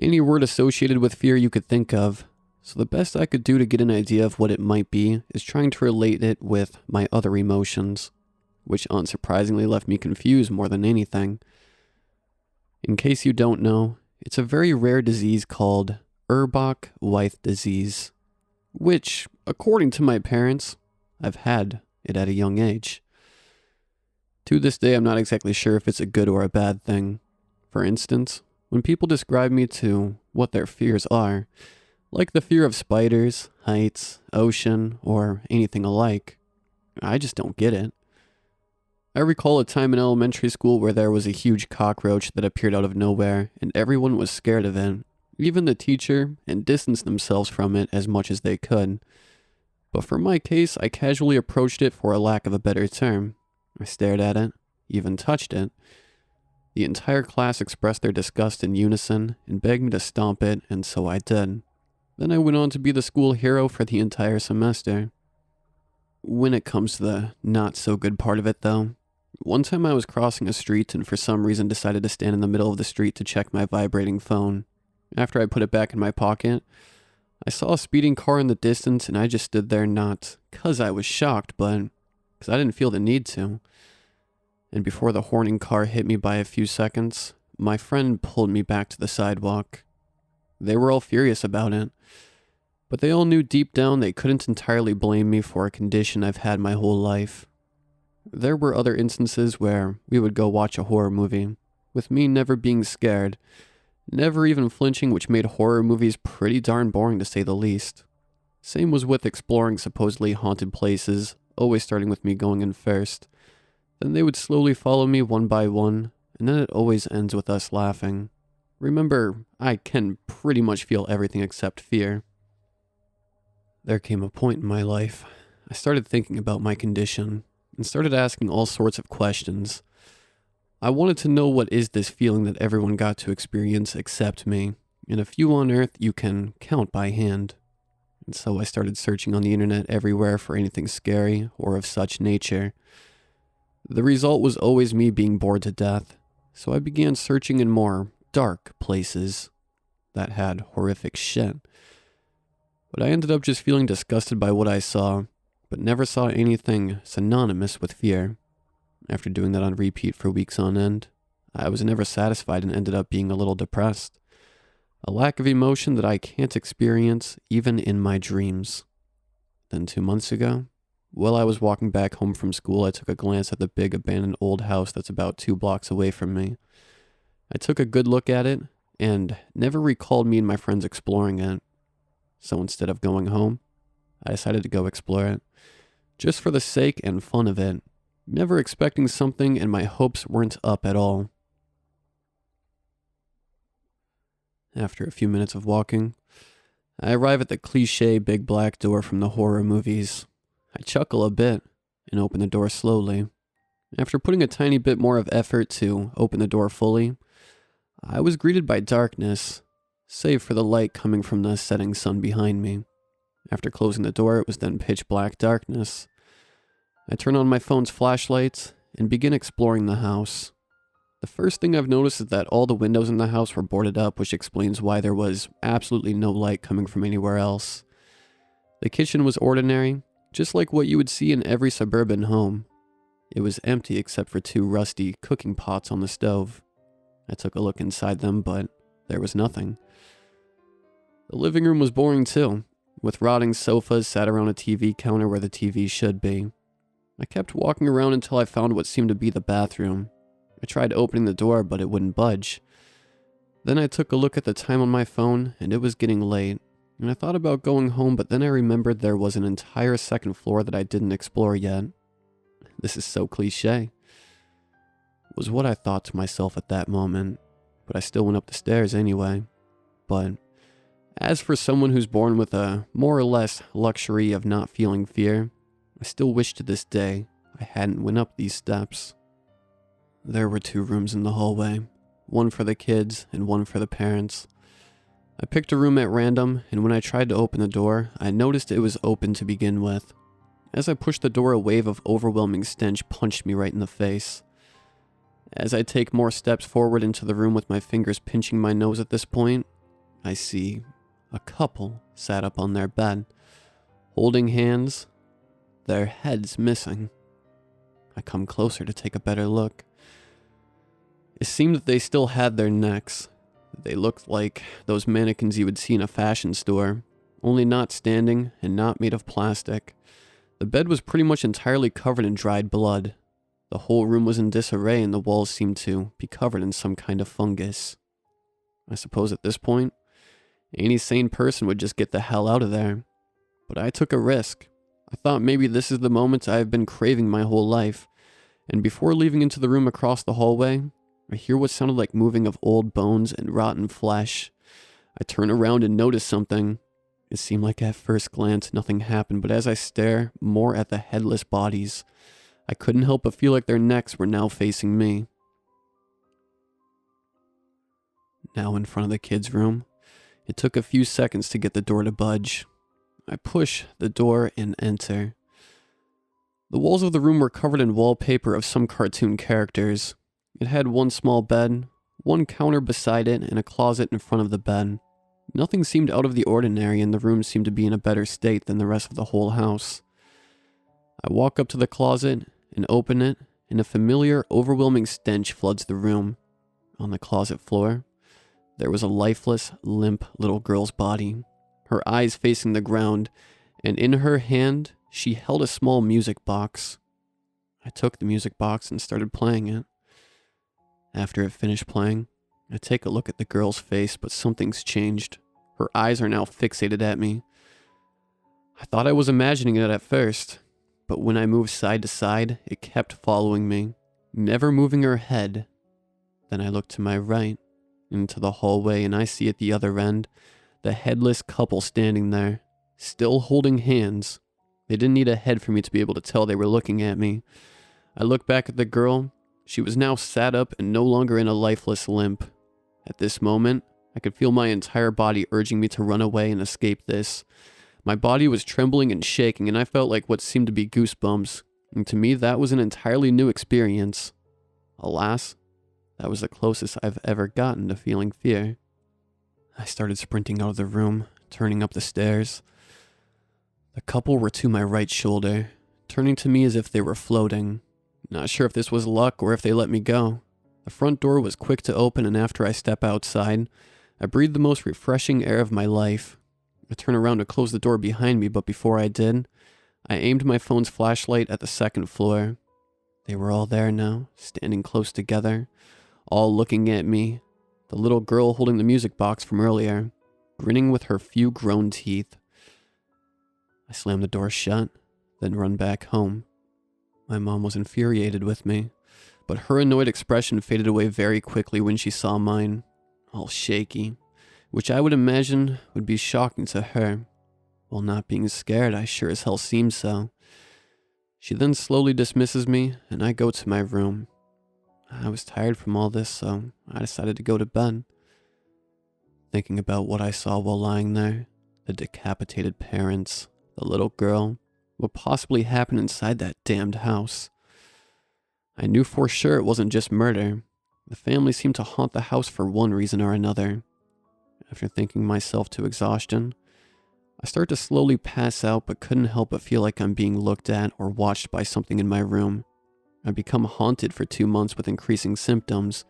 Any word associated with fear you could think of, so the best I could do to get an idea of what it might be is trying to relate it with my other emotions, which unsurprisingly left me confused more than anything. In case you don't know, it's a very rare disease called Urbach-Wiethe disease, which, according to my parents, I've had it at a young age. To this day, I'm not exactly sure if it's a good or a bad thing. For instance, when people describe me to what their fears are, like the fear of spiders, heights, ocean, or anything alike, I just don't get it. I recall a time in elementary school where there was a huge cockroach that appeared out of nowhere, and everyone was scared of it, even the teacher, and distanced themselves from it as much as they could. But for my case, I casually approached it for a lack of a better term. I stared at it, even touched it. The entire class expressed their disgust in unison and begged me to stomp it, and so I did. Then I went on to be the school hero for the entire semester. When it comes to the not-so-good part of it, though, one time I was crossing a street and for some reason decided to stand in the middle of the street to check my vibrating phone. After I put it back in my pocket, I saw a speeding car in the distance and I just stood there not 'cause I was shocked, but 'cause I didn't feel the need to. And before the horning car hit me by a few seconds, my friend pulled me back to the sidewalk. They were all furious about it, but they all knew deep down they couldn't entirely blame me for a condition I've had my whole life. There were other instances where we would go watch a horror movie, with me never being scared, never even flinching, which made horror movies pretty darn boring to say the least. Same was with exploring supposedly haunted places, always starting with me going in first. Then they would slowly follow me one by one, and then it always ends with us laughing. Remember, I can pretty much feel everything except fear. There came a point in my life. I started thinking about my condition and started asking all sorts of questions. I wanted to know, what is this feeling that everyone got to experience except me, and a few on Earth you can count by hand. And so I started searching on the internet everywhere for anything scary or of such nature. The result was always me being bored to death, so I began searching in more dark places that had horrific shit. But I ended up just feeling disgusted by what I saw, but never saw anything synonymous with fear. After doing that on repeat for weeks on end, I was never satisfied and ended up being a little depressed. A lack of emotion that I can't experience even in my dreams. Then 2 months ago, while I was walking back home from school, I took a glance at the big abandoned old house that's about 2 blocks away from me. I took a good look at it and never recalled me and my friends exploring it. So instead of going home, I decided to go explore it, just for the sake and fun of it, never expecting something, and my hopes weren't up at all. After a few minutes of walking, I arrive at the cliché big black door from the horror movies. I chuckle a bit and open the door slowly. After putting a tiny bit more of effort to open the door fully, I was greeted by darkness, save for the light coming from the setting sun behind me. After closing the door, it was then pitch black darkness. I turn on my phone's flashlights and begin exploring the house. The first thing I've noticed is that all the windows in the house were boarded up, which explains why there was absolutely no light coming from anywhere else. The kitchen was ordinary, just like what you would see in every suburban home. It was empty except for 2 rusty cooking pots on the stove. I took a look inside them, but there was nothing. The living room was boring too, with rotting sofas sat around a TV counter where the TV should be. I kept walking around until I found what seemed to be the bathroom. I tried opening the door, but it wouldn't budge. Then I took a look at the time on my phone, and it was getting late, and I thought about going home, but then I remembered there was an entire second floor that I didn't explore yet. This is so cliche, was what I thought to myself at that moment, but I still went up the stairs anyway. But as for someone who's born with a more or less luxury of not feeling fear, I still wish to this day I hadn't went up these steps. There were 2 rooms in the hallway, one for the kids and one for the parents. I picked a room at random, and when I tried to open the door, I noticed it was open to begin with. As I pushed the door, a wave of overwhelming stench punched me right in the face. As I take more steps forward into the room with my fingers pinching my nose at this point, I see a couple sat up on their bed, holding hands, their heads missing. I come closer to take a better look. It seemed that they still had their necks. They looked like those mannequins you would see in a fashion store, only not standing and not made of plastic. The bed was pretty much entirely covered in dried blood. The whole room was in disarray and the walls seemed to be covered in some kind of fungus. I suppose at this point, any sane person would just get the hell out of there. But I took a risk. I thought maybe this is the moment I have been craving my whole life. And before leaving into the room across the hallway, I hear what sounded like moving of old bones and rotten flesh. I turn around and notice something. It seemed like at first glance nothing happened, but as I stare more at the headless bodies, I couldn't help but feel like their necks were now facing me. Now in front of the kids' room, it took a few seconds to get the door to budge. I push the door and enter. The walls of the room were covered in wallpaper of some cartoon characters. It had one small bed, one counter beside it, and a closet in front of the bed. Nothing seemed out of the ordinary, and the room seemed to be in a better state than the rest of the whole house. I walk up to the closet and open it, and a familiar, overwhelming stench floods the room. On the closet floor, there was a lifeless, limp little girl's body, her eyes facing the ground, and in her hand, she held a small music box. I took the music box and started playing it. After it finished playing, I take a look at the girl's face, but something's changed. Her eyes are now fixated at me. I thought I was imagining it at first, but when I moved side to side, it kept following me, never moving her head. Then I looked to my right, into the hallway, and I see at the other end the headless couple standing there, still holding hands. They didn't need a head for me to be able to tell they were looking at me. I look back at the girl. She was now sat up and no longer in a lifeless limp. At this moment, I could feel my entire body urging me to run away and escape this. My body was trembling and shaking, and I felt like what seemed to be goosebumps. And to me, that was an entirely new experience. Alas, that was the closest I've ever gotten to feeling fear. I started sprinting out of the room, turning up the stairs. The couple were to my right shoulder, turning to me as if they were floating. Not sure if this was luck or if they let me go. The front door was quick to open, and after I step outside, I breathed the most refreshing air of my life. I turned around to close the door behind me, but before I did, I aimed my phone's flashlight at the second floor. They were all there now, standing close together, all looking at me. The little girl holding the music box from earlier, grinning with her few grown teeth. I slammed the door shut, then run back home. My mom was infuriated with me, but her annoyed expression faded away very quickly when she saw mine, all shaky, which I would imagine would be shocking to her. While not being scared, I sure as hell seemed so. She then slowly dismisses me, and I go to my room. I was tired from all this, so I decided to go to bed. Thinking about what I saw while lying there, the decapitated parents, the little girl, what possibly happened inside that damned house. I knew for sure it wasn't just murder. The family seemed to haunt the house for one reason or another. After thinking myself to exhaustion, I start to slowly pass out, but couldn't help but feel like I'm being looked at or watched by something in my room. I become haunted for 2 months with increasing symptoms,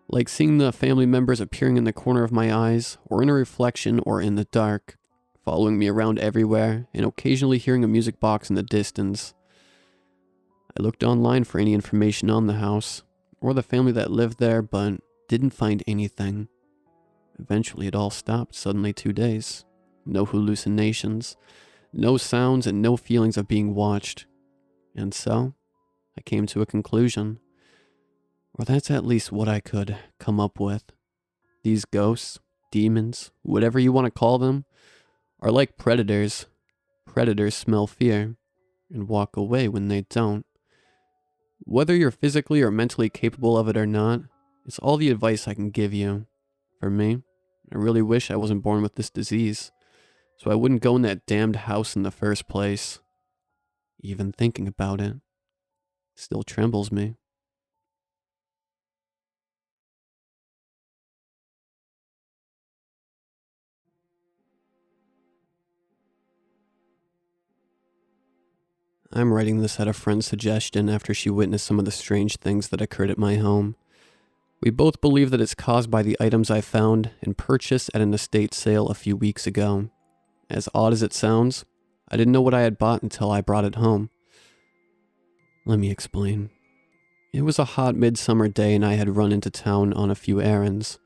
like seeing the family members appearing in the corner of my eyes, or in a reflection, or in the dark, following me around everywhere, and occasionally hearing a music box in the distance. I looked online for any information on the house, or the family that lived there, but didn't find anything. Eventually it all stopped suddenly 2 days. No hallucinations, no sounds, and no feelings of being watched. And so, I came to a conclusion. Or that's at least what I could come up with. These ghosts, demons, whatever you want to call them, are like predators. Predators smell fear and walk away when they don't. Whether you're physically or mentally capable of it or not, it's all the advice I can give you. For me, I really wish I wasn't born with this disease, so I wouldn't go in that damned house in the first place. Even thinking about it still trembles me. I'm writing this at a friend's suggestion after she witnessed some of the strange things that occurred at my home. We both believe that it's caused by the items I found and purchased at an estate sale a few weeks ago. As odd as it sounds, I didn't know what I had bought until I brought it home. Let me explain. It was a hot midsummer day and I had run into town on a few errands.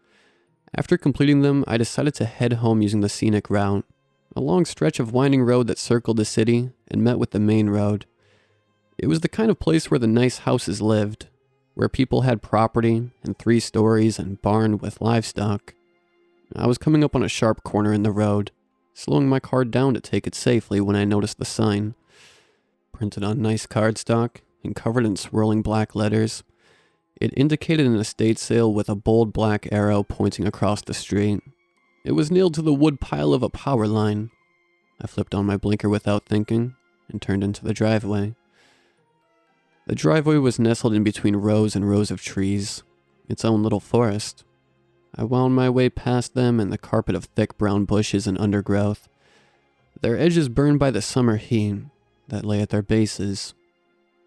After completing them, I decided to head home using the scenic route, a long stretch of winding road that circled the city and met with the main road. It was the kind of place where the nice houses lived, where people had property and 3 stories and barn with livestock. I was coming up on a sharp corner in the road, slowing my car down to take it safely when I noticed the sign. Printed on nice cardstock and covered in swirling black letters, it indicated an estate sale with a bold black arrow pointing across the street. It was nailed to the wood pile of a power line. I flipped on my blinker without thinking and turned into the driveway. The driveway was nestled in between rows and rows of trees, its own little forest. I wound my way past them and the carpet of thick brown bushes and undergrowth, their edges burned by the summer heat that lay at their bases.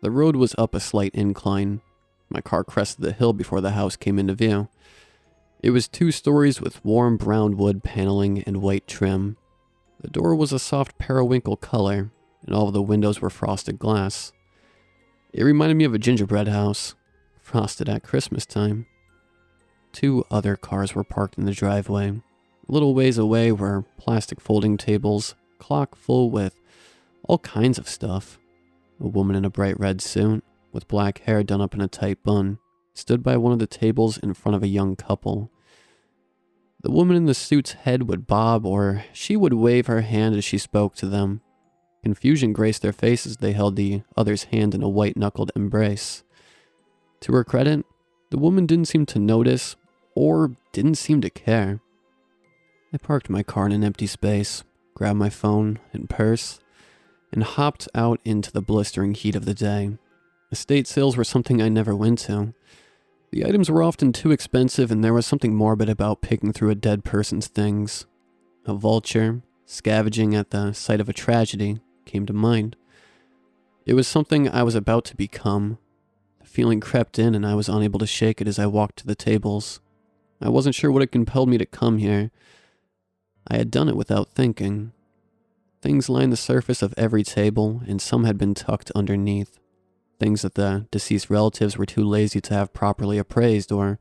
The road was up a slight incline. My car crested the hill before the house came into view. It was 2 stories with warm brown wood paneling and white trim. The door was a soft periwinkle color, and all of the windows were frosted glass. It reminded me of a gingerbread house, frosted at Christmas time. 2 other cars were parked in the driveway. A little ways away were plastic folding tables, clock full with all kinds of stuff. A woman in a bright red suit, with black hair done up in a tight bun, stood by one of the tables in front of a young couple. The woman in the suit's head would bob, or she would wave her hand as she spoke to them. Confusion graced their faces as they held the other's hand in a white-knuckled embrace. To her credit, the woman didn't seem to notice, or didn't seem to care. I parked my car in an empty space, grabbed my phone and purse, and hopped out into the blistering heat of the day. Estate sales were something I never went to. The items were often too expensive, and there was something morbid about picking through a dead person's things. A vulture, scavenging at the site of a tragedy, came to mind. It was something I was about to become. The feeling crept in, and I was unable to shake it as I walked to the tables. I wasn't sure what had compelled me to come here. I had done it without thinking. Things lined the surface of every table, and some had been tucked underneath. Things that the deceased relatives were too lazy to have properly appraised, or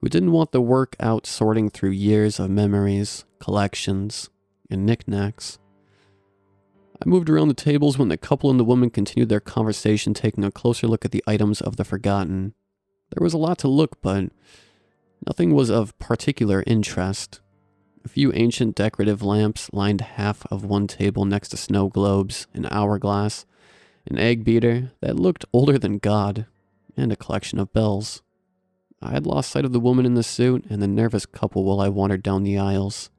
who didn't want the work out sorting through years of memories, collections, and knickknacks. I moved around the tables when the couple and the woman continued their conversation, taking a closer look at the items of the forgotten. There was a lot to look, but nothing was of particular interest. A few ancient decorative lamps lined half of one table next to snow globes, an hourglass, an egg beater that looked older than God, and a collection of bells. I had lost sight of the woman in the suit and the nervous couple while I wandered down the aisles,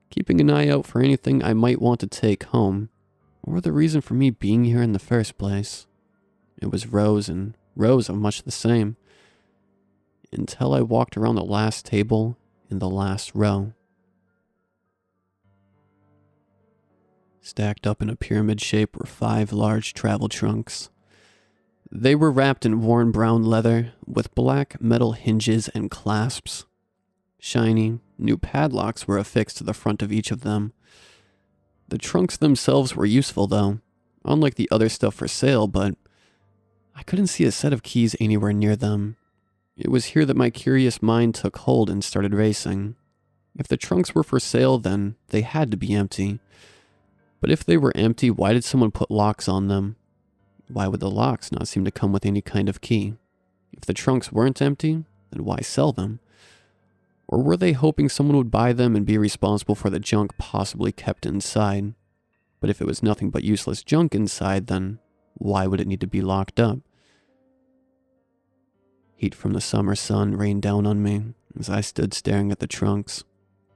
keeping an eye out for anything I might want to take home, or the reason for me being here in the first place. It was rows and rows of much the same, until I walked around the last table in the last row. Stacked up in a pyramid shape were 5 large travel trunks. They were wrapped in worn brown leather with black metal hinges and clasps. Shiny, new padlocks were affixed to the front of each of them. The trunks themselves were useful though, unlike the other stuff for sale, but I couldn't see a set of keys anywhere near them. It was here that my curious mind took hold and started racing. If the trunks were for sale, then they had to be empty. But if they were empty, why did someone put locks on them? Why would the locks not seem to come with any kind of key? If the trunks weren't empty, then why sell them? Or were they hoping someone would buy them and be responsible for the junk possibly kept inside? But if it was nothing but useless junk inside, then why would it need to be locked up? Heat from the summer sun rained down on me as I stood staring at the trunks.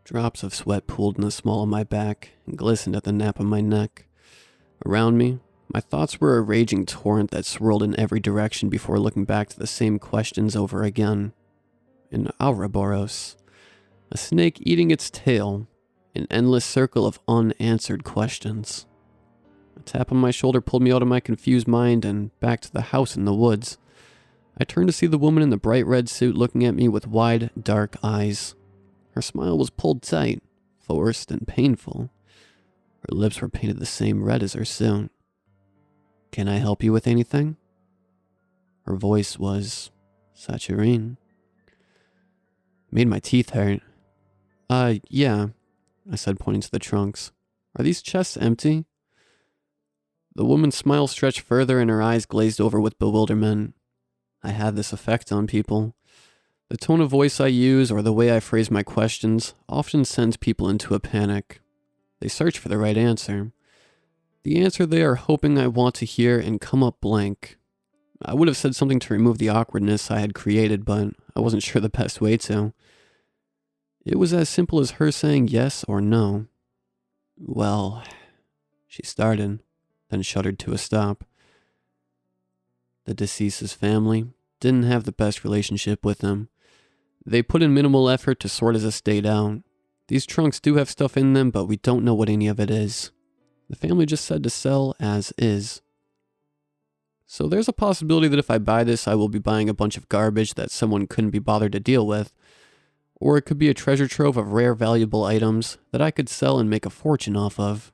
Drops of sweat pooled in the small of my back and glistened at the nape of my neck. Around me, my thoughts were a raging torrent that swirled in every direction before looking back to the same questions over again. An Ouroboros, a snake eating its tail, an endless circle of unanswered questions. A tap on my shoulder pulled me out of my confused mind and back to the house in the woods. I turned to see the woman in the bright red suit looking at me with wide, dark eyes. Her smile was pulled tight, forced and painful. Her lips were painted the same red as her suit. "Can I help you with anything?" Her voice was saccharine. Made my teeth hurt. Yeah, I said, pointing to the trunks. "Are these chests empty?" The woman's smile stretched further and her eyes glazed over with bewilderment. I had this effect on people. The tone of voice I use or the way I phrase my questions often sends people into a panic. They search for the right answer. The answer they are hoping I want to hear and come up blank. I would have said something to remove the awkwardness I had created, but I wasn't sure the best way to. It was as simple as her saying yes or no. "Well," she started, then shuddered to a stop. The deceased's family didn't have the best relationship with him. They put in minimal effort to sort his estate out. These trunks do have stuff in them, but we don't know what any of it is. The family just said to sell as is. So there's a possibility that if I buy this, I will be buying a bunch of garbage that someone couldn't be bothered to deal with. Or it could be a treasure trove of rare, valuable items that I could sell and make a fortune off of.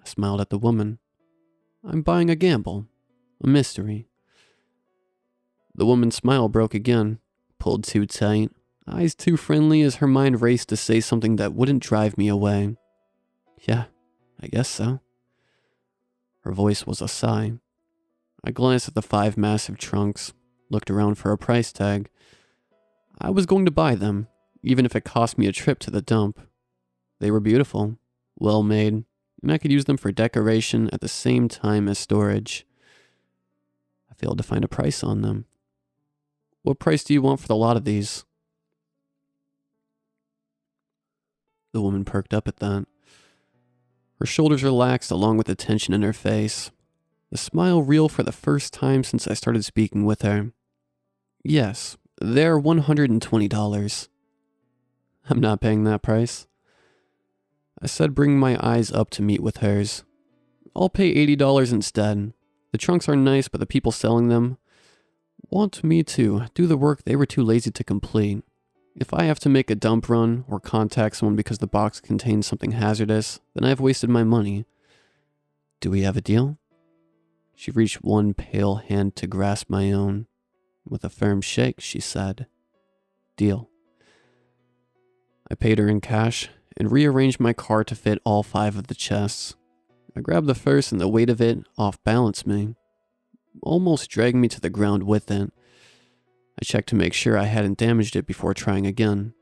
I smiled at the woman. I'm buying a gamble. A mystery. The woman's smile broke again, pulled too tight, eyes too friendly as her mind raced to say something that wouldn't drive me away. "Yeah, I guess so." Her voice was a sigh. I glanced at the 5 massive trunks, looked around for a price tag. I was going to buy them, even if it cost me a trip to the dump. They were beautiful, well made, and I could use them for decoration at the same time as storage. I failed to find a price on them. What price do you want for the lot of these? The woman perked up at that. Her shoulders relaxed along with the tension in her face. The smile real for the first time since I started speaking with her. Yes, they're $120. I'm not paying that price. I said, bringing my eyes up to meet with hers. I'll pay $80 instead. The trunks are nice, but the people selling them want me to do the work they were too lazy to complete. If I have to make a dump run or contact someone because the box contains something hazardous, then I've wasted my money. Do we have a deal? She reached one pale hand to grasp my own. With a firm shake, she said, Deal. I paid her in cash and rearranged my car to fit all 5 of the chests. I grabbed the first and the weight of it off-balanced me, almost dragged me to the ground with it. I checked to make sure I hadn't damaged it before trying again.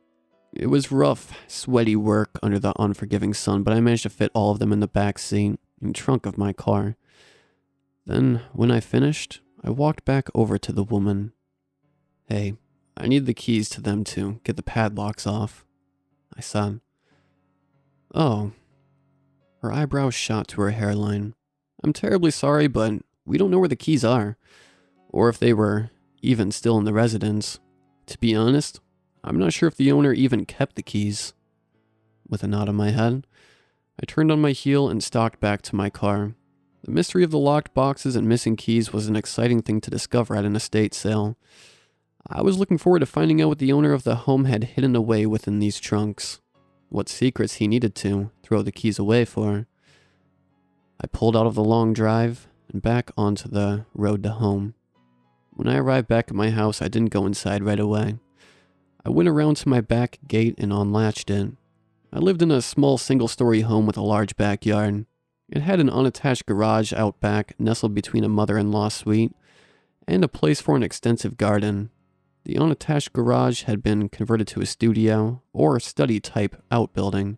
It was rough, sweaty work under the unforgiving sun, but I managed to fit all of them in the back seat and trunk of my car. Then, when I finished, I walked back over to the woman. Hey, I need the keys to them to get the padlocks off, I said. Oh. Her eyebrows shot to her hairline. I'm terribly sorry, but we don't know where the keys are, or if they were even still in the residence. To be honest, I'm not sure if the owner even kept the keys. With a nod on my head, I turned on my heel and stalked back to my car. The mystery of the locked boxes and missing keys was an exciting thing to discover at an estate sale. I was looking forward to finding out what the owner of the home had hidden away within these trunks, what secrets he needed to throw the keys away for. I pulled out of the long drive and back onto the road to home. When I arrived back at my house, I didn't go inside right away. I went around to my back gate and unlatched it. I lived in a small single-story home with a large backyard. It had an unattached garage out back nestled between a mother-in-law suite and a place for an extensive garden. The unattached garage had been converted to a studio or study-type outbuilding,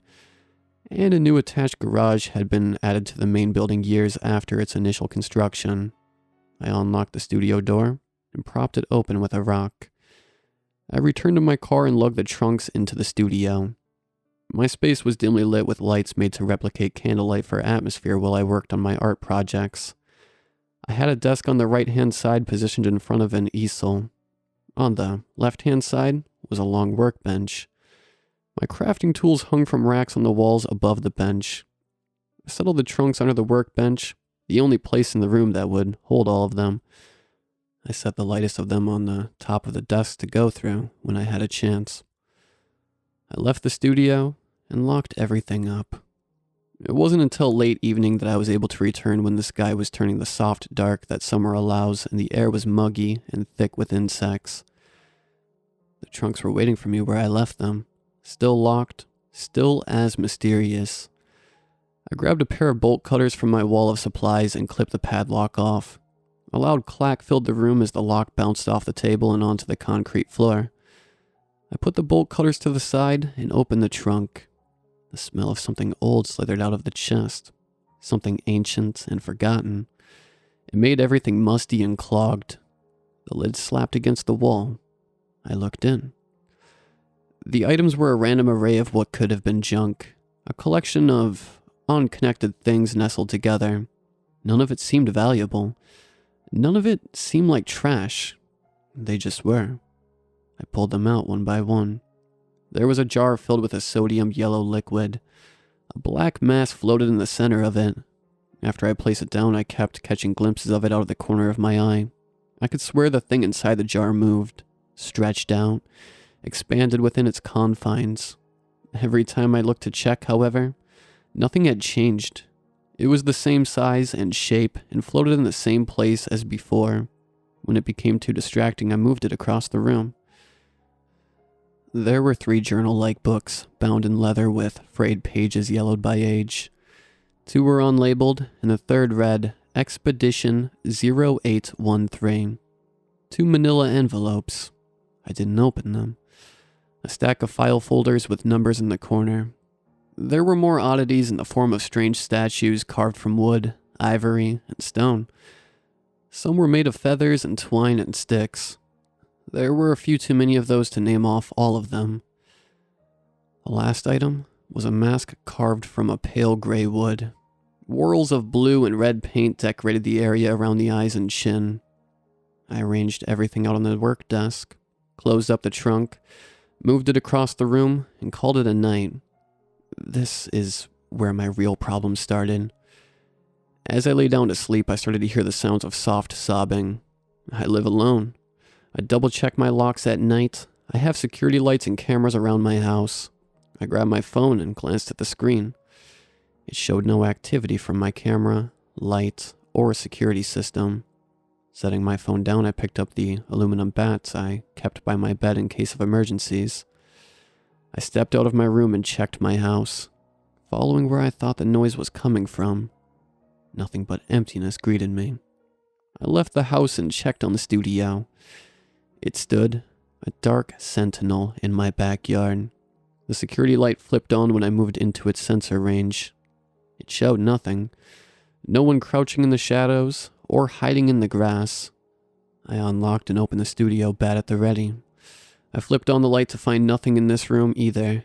and a new attached garage had been added to the main building years after its initial construction. I unlocked the studio door and propped it open with a rock. I returned to my car and lugged the trunks into the studio. My space was dimly lit with lights made to replicate candlelight for atmosphere while I worked on my art projects. I had a desk on the right-hand side positioned in front of an easel. On the left-hand side was a long workbench. My crafting tools hung from racks on the walls above the bench. I settled the trunks under the workbench, the only place in the room that would hold all of them. I set the lightest of them on the top of the desk to go through when I had a chance. I left the studio and locked everything up. It wasn't until late evening that I was able to return when the sky was turning the soft dark that summer allows and the air was muggy and thick with insects. The trunks were waiting for me where I left them, still locked, still as mysterious. I grabbed a pair of bolt cutters from my wall of supplies and clipped the padlock off. A loud clack filled the room as the lock bounced off the table and onto the concrete floor. I put the bolt cutters to the side and opened the trunk. The smell of something old slithered out of the chest, something ancient and forgotten. It made everything musty and clogged. The lid slapped against the wall. I looked in. The items were a random array of what could have been junk, a collection of unconnected things nestled together. None of it seemed valuable. None of it seemed like trash. They just were. I pulled them out one by one. There was a jar filled with a sodium yellow liquid. A black mass floated in the center of it. After I placed it down, I kept catching glimpses of it out of the corner of my eye. I could swear the thing inside the jar moved, stretched out, expanded within its confines. Every time I looked to check, however, nothing had changed. It was the same size and shape and floated in the same place as before. When it became too distracting, I moved it across the room. There were 3 journal-like books, bound in leather with frayed pages yellowed by age. 2 were unlabeled, and the third read, Expedition 0813. 2 manila envelopes. I didn't open them. a stack of file folders with numbers in the corner. There were more oddities in the form of strange statues carved from wood, ivory, and stone. Some were made of feathers and twine and sticks. There were a few too many of those to name off all of them. The last item was a mask carved from a pale gray wood. Whorls of blue and red paint decorated the area around the eyes and chin. I arranged everything out on the work desk, closed up the trunk, moved it across the room, and called it a night. This is where my real problem started. As I lay down to sleep, I started to hear the sounds of soft sobbing. I live alone. I double-check my locks at night. I have security lights and cameras around my house. I grabbed my phone and glanced at the screen. It showed no activity from my camera, light, or security system. Setting my phone down, I picked up the aluminum bats I kept by my bed in case of emergencies. I stepped out of my room and checked my house, following where I thought the noise was coming from. Nothing but emptiness greeted me. I left the house and checked on the studio. It stood, a dark sentinel in my backyard. The security light flipped on when I moved into its sensor range. It showed nothing. No one crouching in the shadows or hiding in the grass. I unlocked and opened the studio bat at the ready. I flipped on the light to find nothing in this room either.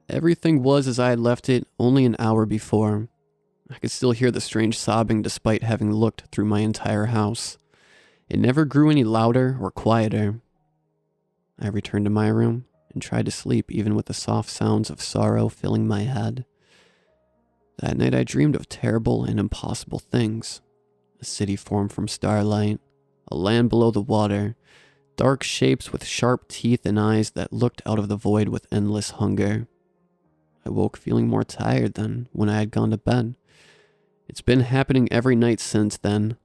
Everything was as I had left it only an hour before. I could still hear the strange sobbing despite having looked through my entire house. It never grew any louder or quieter. I returned to my room and tried to sleep even with the soft sounds of sorrow filling my head. That night I dreamed of terrible and impossible things. A city formed from starlight, a land below the water, dark shapes with sharp teeth and eyes that looked out of the void with endless hunger. I woke feeling more tired than when I had gone to bed. It's been happening every night since then.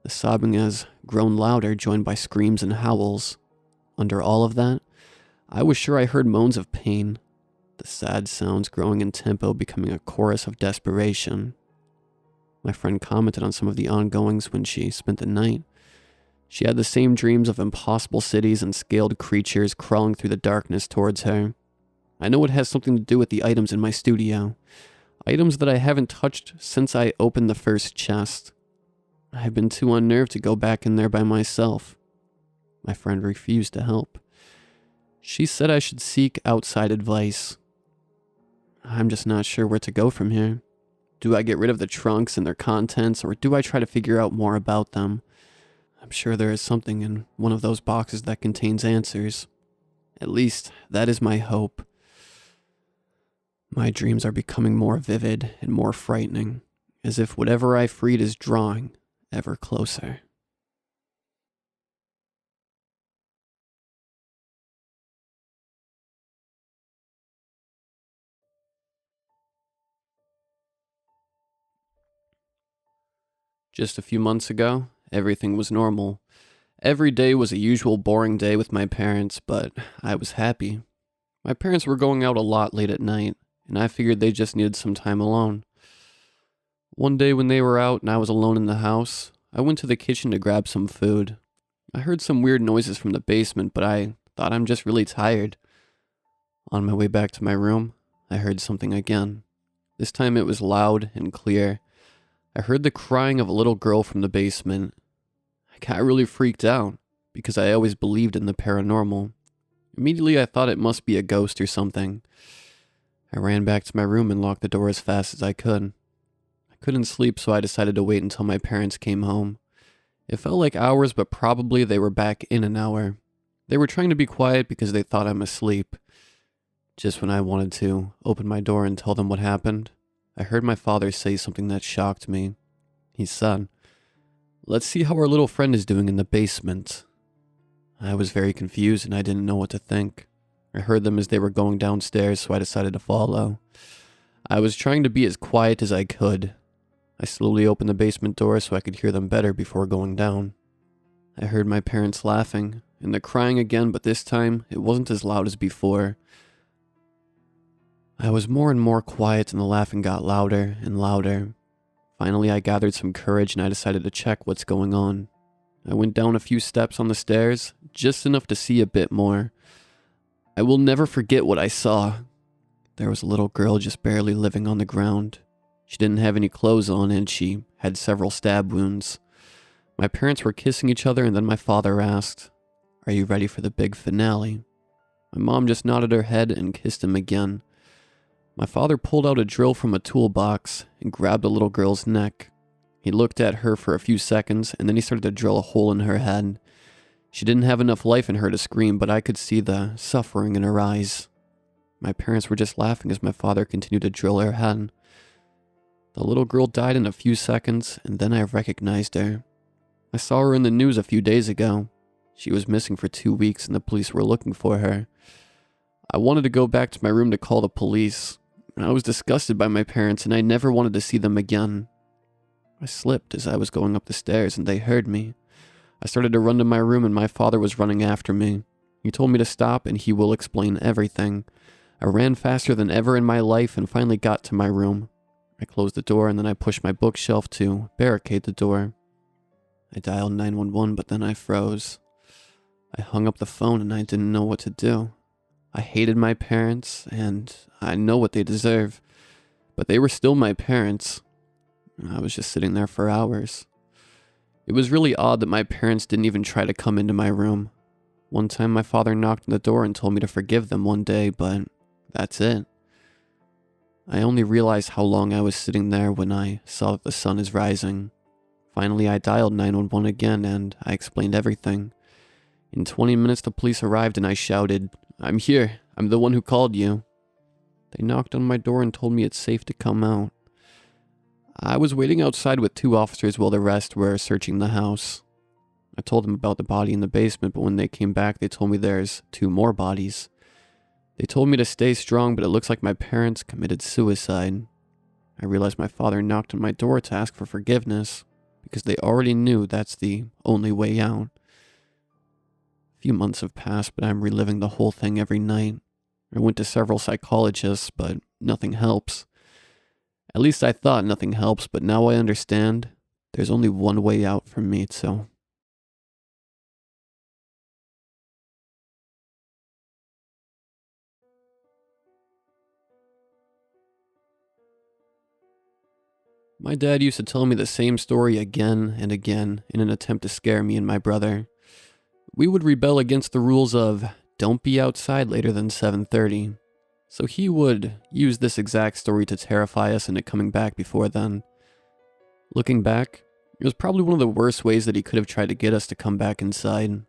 The sobbing has grown louder, joined by screams and howls. Under all of that, I was sure I heard moans of pain, the sad sounds growing in tempo, becoming a chorus of desperation. My friend commented on some of the ongoings when she spent the night. She had the same dreams of impossible cities and scaled creatures crawling through the darkness towards her. I know it has something to do with the items in my studio. Items that I haven't touched since I opened the first chest. I've been too unnerved to go back in there by myself. My friend refused to help. She said I should seek outside advice. I'm just not sure where to go from here. Do I get rid of the trunks and their contents, or do I try to figure out more about them? I'm sure there is something in one of those boxes that contains answers. At least, that is my hope. My dreams are becoming more vivid and more frightening, as if whatever I freed is drawing ever closer. Just a few months ago, everything was normal. Every day was a usual boring day with my parents, but I was happy. My parents were going out a lot late at night, and I figured they just needed some time alone. One day when they were out and I was alone in the house, I went to the kitchen to grab some food. I heard some weird noises from the basement, but I thought I'm just really tired. On my way back to my room, I heard something again. This time it was loud and clear. I heard the crying of a little girl from the basement. I got really freaked out because I always believed in the paranormal. Immediately I thought it must be a ghost or something. I ran back to my room and locked the door as fast as I could. I couldn't sleep, so I decided to wait until my parents came home. It felt like hours, but probably they were back in an hour. They were trying to be quiet because they thought I'm asleep. Just when I wanted to open my door and tell them what happened, I heard my father say something that shocked me. He said, "Let's see how our little friend is doing in the basement." I was very confused and I didn't know what to think. I heard them as they were going downstairs, so I decided to follow. I was trying to be as quiet as I could. I slowly opened the basement door so I could hear them better before going down. I heard my parents laughing and the crying again, but this time it wasn't as loud as before. I was more and more quiet and the laughing got louder and louder. Finally, I gathered some courage and I decided to check what's going on. I went down a few steps on the stairs, just enough to see a bit more. I will never forget what I saw. There was a little girl just barely living on the ground. She didn't have any clothes on and she had several stab wounds. My parents were kissing each other and then my father asked, "Are you ready for the big finale?" My mom just nodded her head and kissed him again. My father pulled out a drill from a toolbox and grabbed the little girl's neck. He looked at her for a few seconds and then he started to drill a hole in her head. She didn't have enough life in her to scream, but I could see the suffering in her eyes. My parents were just laughing as my father continued to drill her head. The little girl died in a few seconds, and then I recognized her. I saw her in the news a few days ago. She was missing for 2 weeks and the police were looking for her. I wanted to go back to my room to call the police. I was disgusted by my parents and I never wanted to see them again. I slipped as I was going up the stairs and they heard me. I started to run to my room and my father was running after me. He told me to stop and he will explain everything. I ran faster than ever in my life and finally got to my room. I closed the door and then I pushed my bookshelf to barricade the door. I dialed 911 but then I froze. I hung up the phone and I didn't know what to do. I hated my parents and I know what they deserve, but they were still my parents. I was just sitting there for hours. It was really odd that my parents didn't even try to come into my room. One time my father knocked on the door and told me to forgive them one day, but that's it. I only realized how long I was sitting there when I saw that the sun is rising. Finally, I dialed 911 again and I explained everything. In 20 minutes, the police arrived and I shouted, "I'm here. I'm the one who called you." They knocked on my door and told me it's safe to come out. I was waiting outside with 2 officers while the rest were searching the house. I told them about the body in the basement, but when they came back, they told me there's 2 more bodies. They told me to stay strong, but it looks like my parents committed suicide. I realized my father knocked on my door to ask for forgiveness, because they already knew that's the only way out. A few months have passed, but I'm reliving the whole thing every night. I went to several psychologists, but nothing helps. At least I thought nothing helps, but now I understand there's only one way out for me, so. My dad used to tell me the same story again and again in an attempt to scare me and my brother. We would rebel against the rules of don't be outside later than 7:30. So he would use this exact story to terrify us into coming back before then. Looking back, it was probably one of the worst ways that he could have tried to get us to come back inside.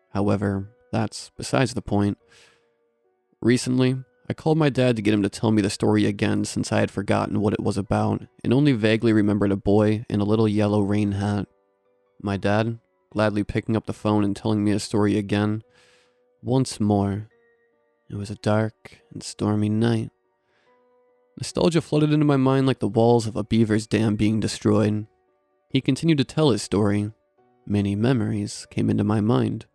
However, that's besides the point. Recently, I called my dad to get him to tell me the story again since I had forgotten what it was about and only vaguely remembered a boy in a little yellow rain hat. My dad, gladly picking up the phone and telling me a story again, once more. It was a dark and stormy night. Nostalgia flooded into my mind like the walls of a beaver's dam being destroyed. He continued to tell his story. Many memories came into my mind.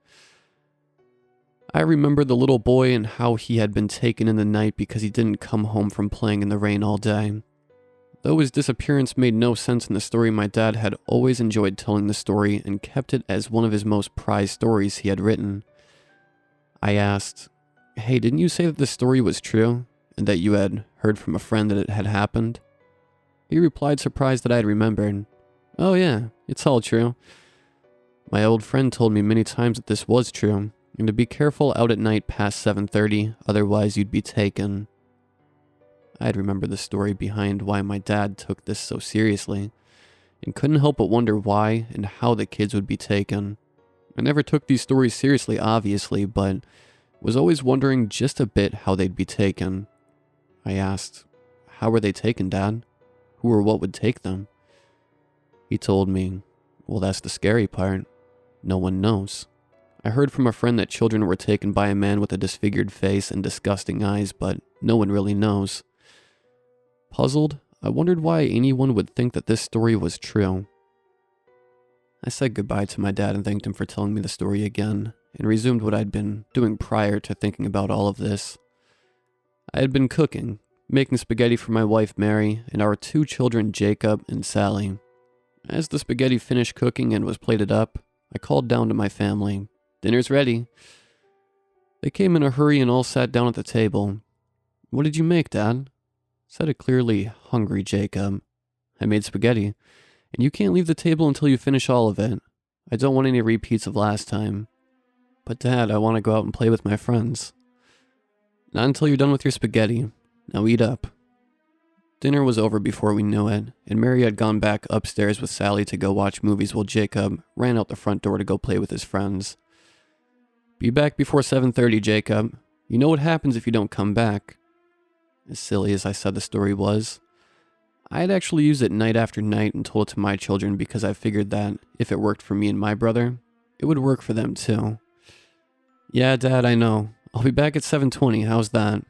I remembered the little boy and how he had been taken in the night because he didn't come home from playing in the rain all day. Though his disappearance made no sense in the story, my dad had always enjoyed telling the story and kept it as one of his most prized stories he had written. I asked, "Hey, didn't you say that this story was true, and that you had heard from a friend that it had happened?" He replied, surprised that I had remembered. "Oh yeah, it's all true. My old friend told me many times that this was true, and to be careful out at night past 7:30, otherwise you'd be taken." I had remembered the story behind why my dad took this so seriously, and couldn't help but wonder why and how the kids would be taken. I never took these stories seriously, obviously, but was always wondering just a bit how they'd be taken. I asked, "How were they taken, Dad? Who or what would take them?" He told me, "Well, that's the scary part. No one knows. I heard from a friend that children were taken by a man with a disfigured face and disgusting eyes, but no one really knows." Puzzled, I wondered why anyone would think that this story was true. I said goodbye to my dad and thanked him for telling me the story again, and resumed what I'd been doing prior to thinking about all of this. I had been cooking, making spaghetti for my wife Mary and our 2 children Jacob and Sally. As the spaghetti finished cooking and was plated up, I called down to my family. "Dinner's ready." They came in a hurry and all sat down at the table. "What did you make, Dad?" said a clearly hungry Jacob. "I made spaghetti, and you can't leave the table until you finish all of it. I don't want any repeats of last time." "But Dad, I want to go out and play with my friends." "Not until you're done with your spaghetti. Now eat up." Dinner was over before we knew it, and Mary had gone back upstairs with Sally to go watch movies while Jacob ran out the front door to go play with his friends. "Be back before 7:30, Jacob. You know what happens if you don't come back." As silly as I said the story was, I had actually used it night after night and told it to my children because I figured that if it worked for me and my brother, it would work for them too. "Yeah, Dad, I know. I'll be back at 7:20. How's that?"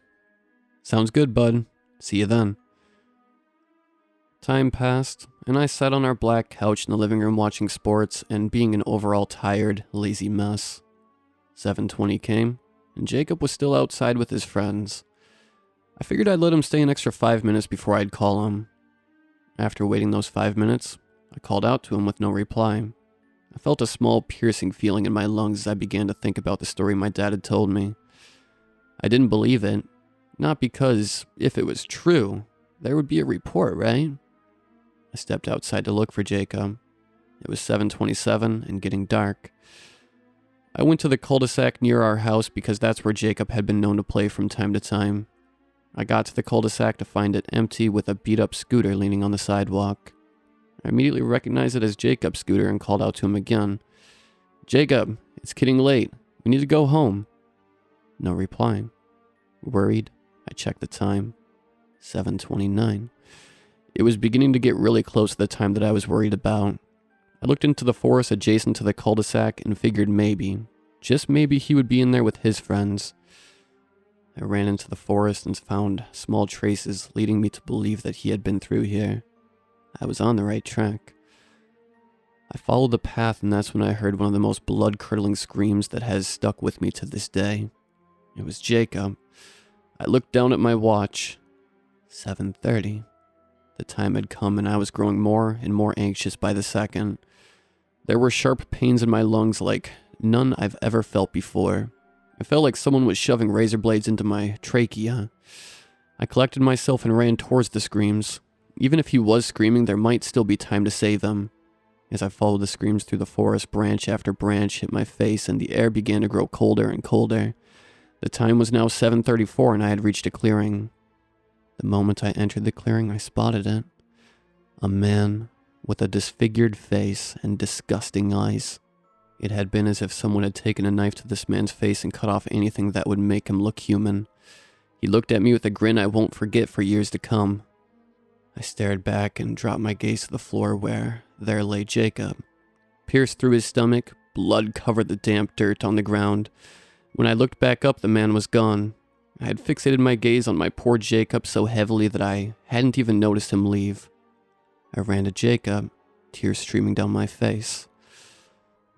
"Sounds good, bud. See you then." Time passed, and I sat on our black couch in the living room watching sports and being an overall tired, lazy mess. 7:20 came, and Jacob was still outside with his friends. I figured I'd let him stay an extra 5 minutes before I'd call him. After waiting those 5 minutes, I called out to him with no reply. I felt a small piercing feeling in my lungs as I began to think about the story my dad had told me. I didn't believe it, not because, if it was true, there would be a report, right? I stepped outside to look for Jacob. It was 7:27 and getting dark. I went to the cul-de-sac near our house because that's where Jacob had been known to play from time to time. I got to the cul-de-sac to find it empty with a beat-up scooter leaning on the sidewalk. I immediately recognized it as Jacob's scooter and called out to him again. "Jacob, it's getting late. We need to go home." No reply. Worried, I checked the time. 7:29. It was beginning to get really close to the time that I was worried about. I looked into the forest adjacent to the cul-de-sac and figured maybe, just maybe, he would be in there with his friends. I ran into the forest and found small traces leading me to believe that he had been through here. I was on the right track. I followed the path, and that's when I heard one of the most blood-curdling screams that has stuck with me to this day. It was Jacob. I looked down at my watch. 7:30. The time had come, and I was growing more and more anxious by the second. There were sharp pains in my lungs like none I've ever felt before. I felt like someone was shoving razor blades into my trachea. I collected myself and ran towards the screams. Even if he was screaming, there might still be time to save him. As I followed the screams through the forest, branch after branch hit my face, and the air began to grow colder and colder. The time was now 7:34, and I had reached a clearing. The moment I entered the clearing, I spotted it. A man with a disfigured face and disgusting eyes. It had been as if someone had taken a knife to this man's face and cut off anything that would make him look human. He looked at me with a grin I won't forget for years to come. I stared back and dropped my gaze to the floor where there lay Jacob. Pierced through his stomach, blood covered the damp dirt on the ground. When I looked back up, the man was gone. I had fixated my gaze on my poor Jacob so heavily that I hadn't even noticed him leave. I ran to Jacob, tears streaming down my face.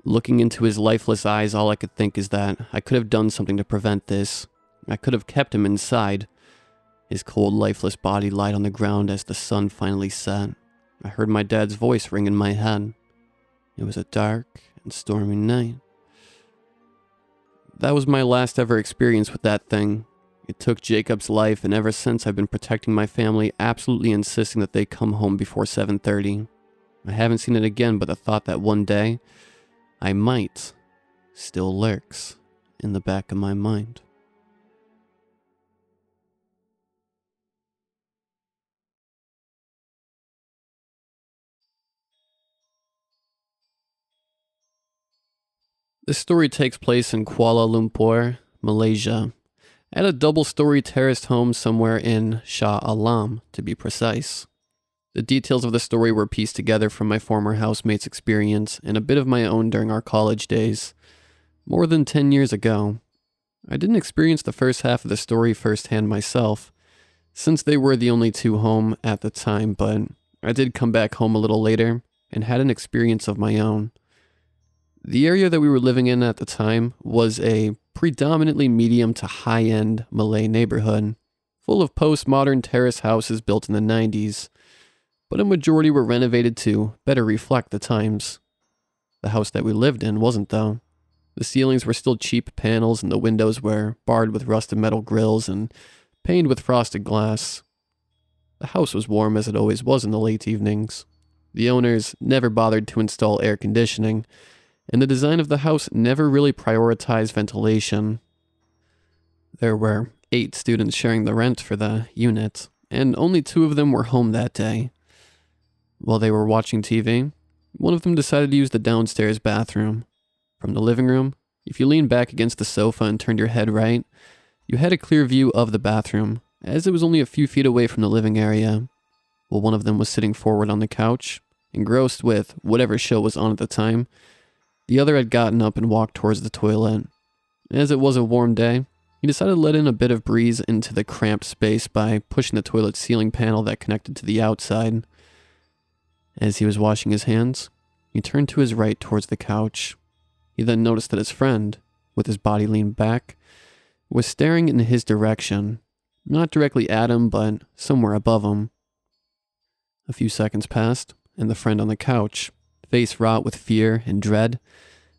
Looking into his lifeless eyes, all I could think is that I could have done something to prevent this. I could have kept him inside. His cold, lifeless body lied on the ground as the sun finally set. I heard my dad's voice ring in my head. It was a dark and stormy night. That was my last ever experience with that thing. It took Jacob's life, and ever since I've been protecting my family, absolutely insisting that they come home before 7:30. I haven't seen it again, but the thought that one day I might still lurks in the back of my mind. This story takes place in Kuala Lumpur, Malaysia, at a double-story terraced home somewhere in Shah Alam, to be precise. The details of the story were pieced together from my former housemate's experience and a bit of my own during our college days. More than 10 years ago. I didn't experience the first half of the story firsthand myself, since they were the only two home at the time, but I did come back home a little later and had an experience of my own. The area that we were living in at the time was a predominantly medium to high-end Malay neighborhood, full of postmodern terrace houses built in the 90s, but a majority were renovated to better reflect the times. The house that we lived in wasn't, though. The ceilings were still cheap panels and the windows were barred with rusted metal grills and paned with frosted glass. The house was warm as it always was in the late evenings. The owners never bothered to install air conditioning, and the design of the house never really prioritized ventilation. There were 8 students sharing the rent for the unit, and only 2 of them were home that day. While they were watching TV, one of them decided to use the downstairs bathroom. From the living room, if you leaned back against the sofa and turned your head right, you had a clear view of the bathroom, as it was only a few feet away from the living area. While one of them was sitting forward on the couch, engrossed with whatever show was on at the time, the other had gotten up and walked towards the toilet. As it was a warm day, he decided to let in a bit of breeze into the cramped space by pushing the toilet ceiling panel that connected to the outside. As he was washing his hands, he turned to his right towards the couch. He then noticed that his friend, with his body leaned back, was staring in his direction, not directly at him, but somewhere above him. A few seconds passed, and the friend on the couch, face wrought with fear and dread,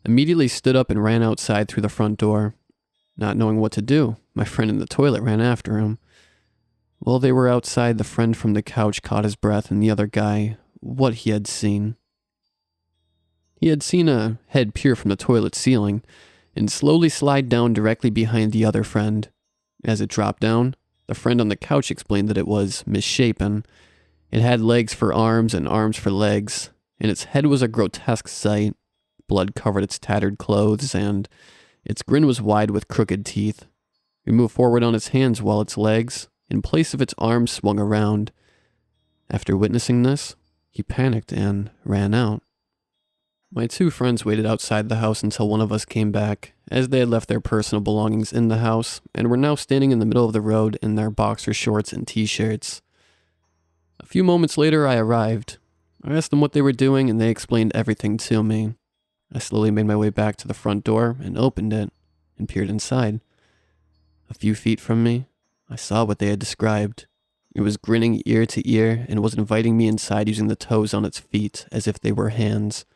immediately stood up and ran outside through the front door. Not knowing what to do, my friend in the toilet ran after him. While they were outside, the friend from the couch caught his breath and the other guy what he had seen. He had seen a head peer from the toilet ceiling and slowly slide down directly behind the other friend. As it dropped down, the friend on the couch explained that it was misshapen. It had legs for arms and arms for legs, and its head was a grotesque sight. Blood covered its tattered clothes, and its grin was wide with crooked teeth. It moved forward on its hands while its legs, in place of its arms, swung around. After witnessing this, he panicked and ran out. My 2 friends waited outside the house until one of us came back, as they had left their personal belongings in the house and were now standing in the middle of the road in their boxer shorts and t-shirts. A few moments later, I arrived. I asked them what they were doing, and they explained everything to me. I slowly made my way back to the front door and opened it and peered inside. A few feet from me, I saw what they had described. It was grinning ear to ear and was inviting me inside using the toes on its feet as if they were hands.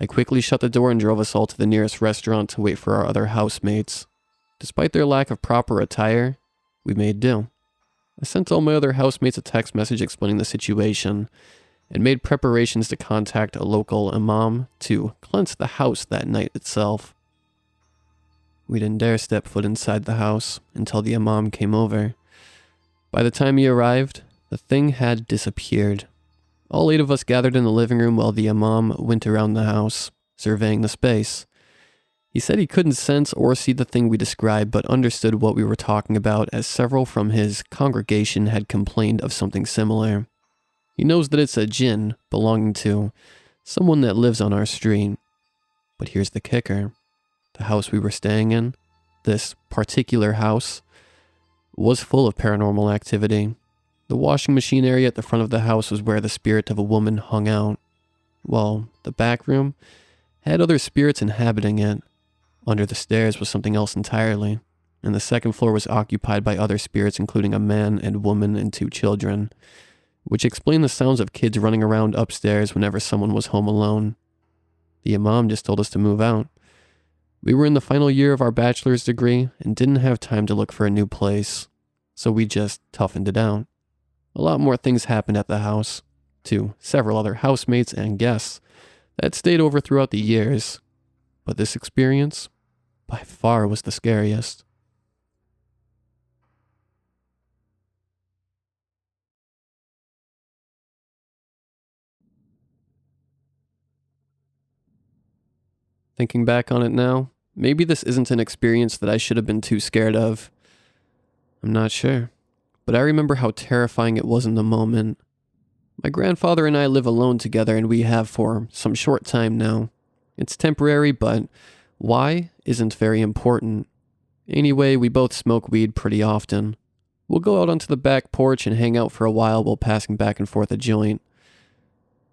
I quickly shut the door and drove us all to the nearest restaurant to wait for our other housemates. Despite their lack of proper attire, we made do. I sent all my other housemates a text message explaining the situation and made preparations to contact a local imam to cleanse the house that night itself. We didn't dare step foot inside the house until the imam came over. By the time he arrived, the thing had disappeared. All 8 of us gathered in the living room while the imam went around the house, surveying the space. He said he couldn't sense or see the thing we described, but understood what we were talking about, as several from his congregation had complained of something similar. He knows that it's a jinn belonging to someone that lives on our street. But here's the kicker. The house we were staying in, this particular house, was full of paranormal activity. The washing machine area at the front of the house was where the spirit of a woman hung out, while the back room had other spirits inhabiting it. Under the stairs was something else entirely, and the second floor was occupied by other spirits, including a man and woman and 2 children, which explained the sounds of kids running around upstairs whenever someone was home alone. The imam just told us to move out. We were in the final year of our bachelor's degree and didn't have time to look for a new place, so we just toughened it out. A lot more things happened at the house, to several other housemates and guests that stayed over throughout the years, but this experience, by far, was the scariest. Thinking back on it now, maybe this isn't an experience that I should have been too scared of. I'm not sure, but I remember how terrifying it was in the moment. My grandfather and I live alone together, and we have for some short time now. It's temporary, but why isn't very important. Anyway, we both smoke weed pretty often. We'll go out onto the back porch and hang out for a while passing back and forth a joint.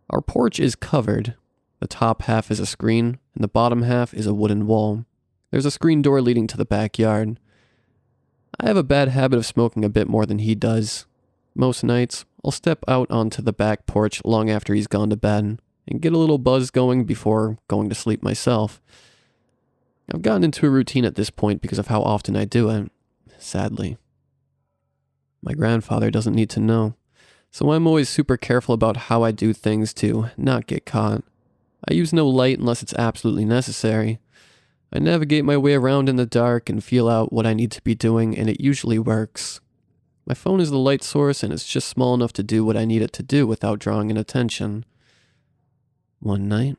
Our porch is covered. The top half is a screen, and the bottom half is a wooden wall. There's a screen door leading to the backyard. I have a bad habit of smoking a bit more than he does. Most nights, I'll step out onto the back porch long after he's gone to bed and get a little buzz going before going to sleep myself. I've gotten into a routine at this point because of how often I do it, sadly. My grandfather doesn't need to know, so I'm always super careful about how I do things to not get caught. I use no light unless it's absolutely necessary. I navigate my way around in the dark and feel out what I need to be doing, and it usually works. My phone is the light source, and it's just small enough to do what I need it to do without drawing in attention. One night,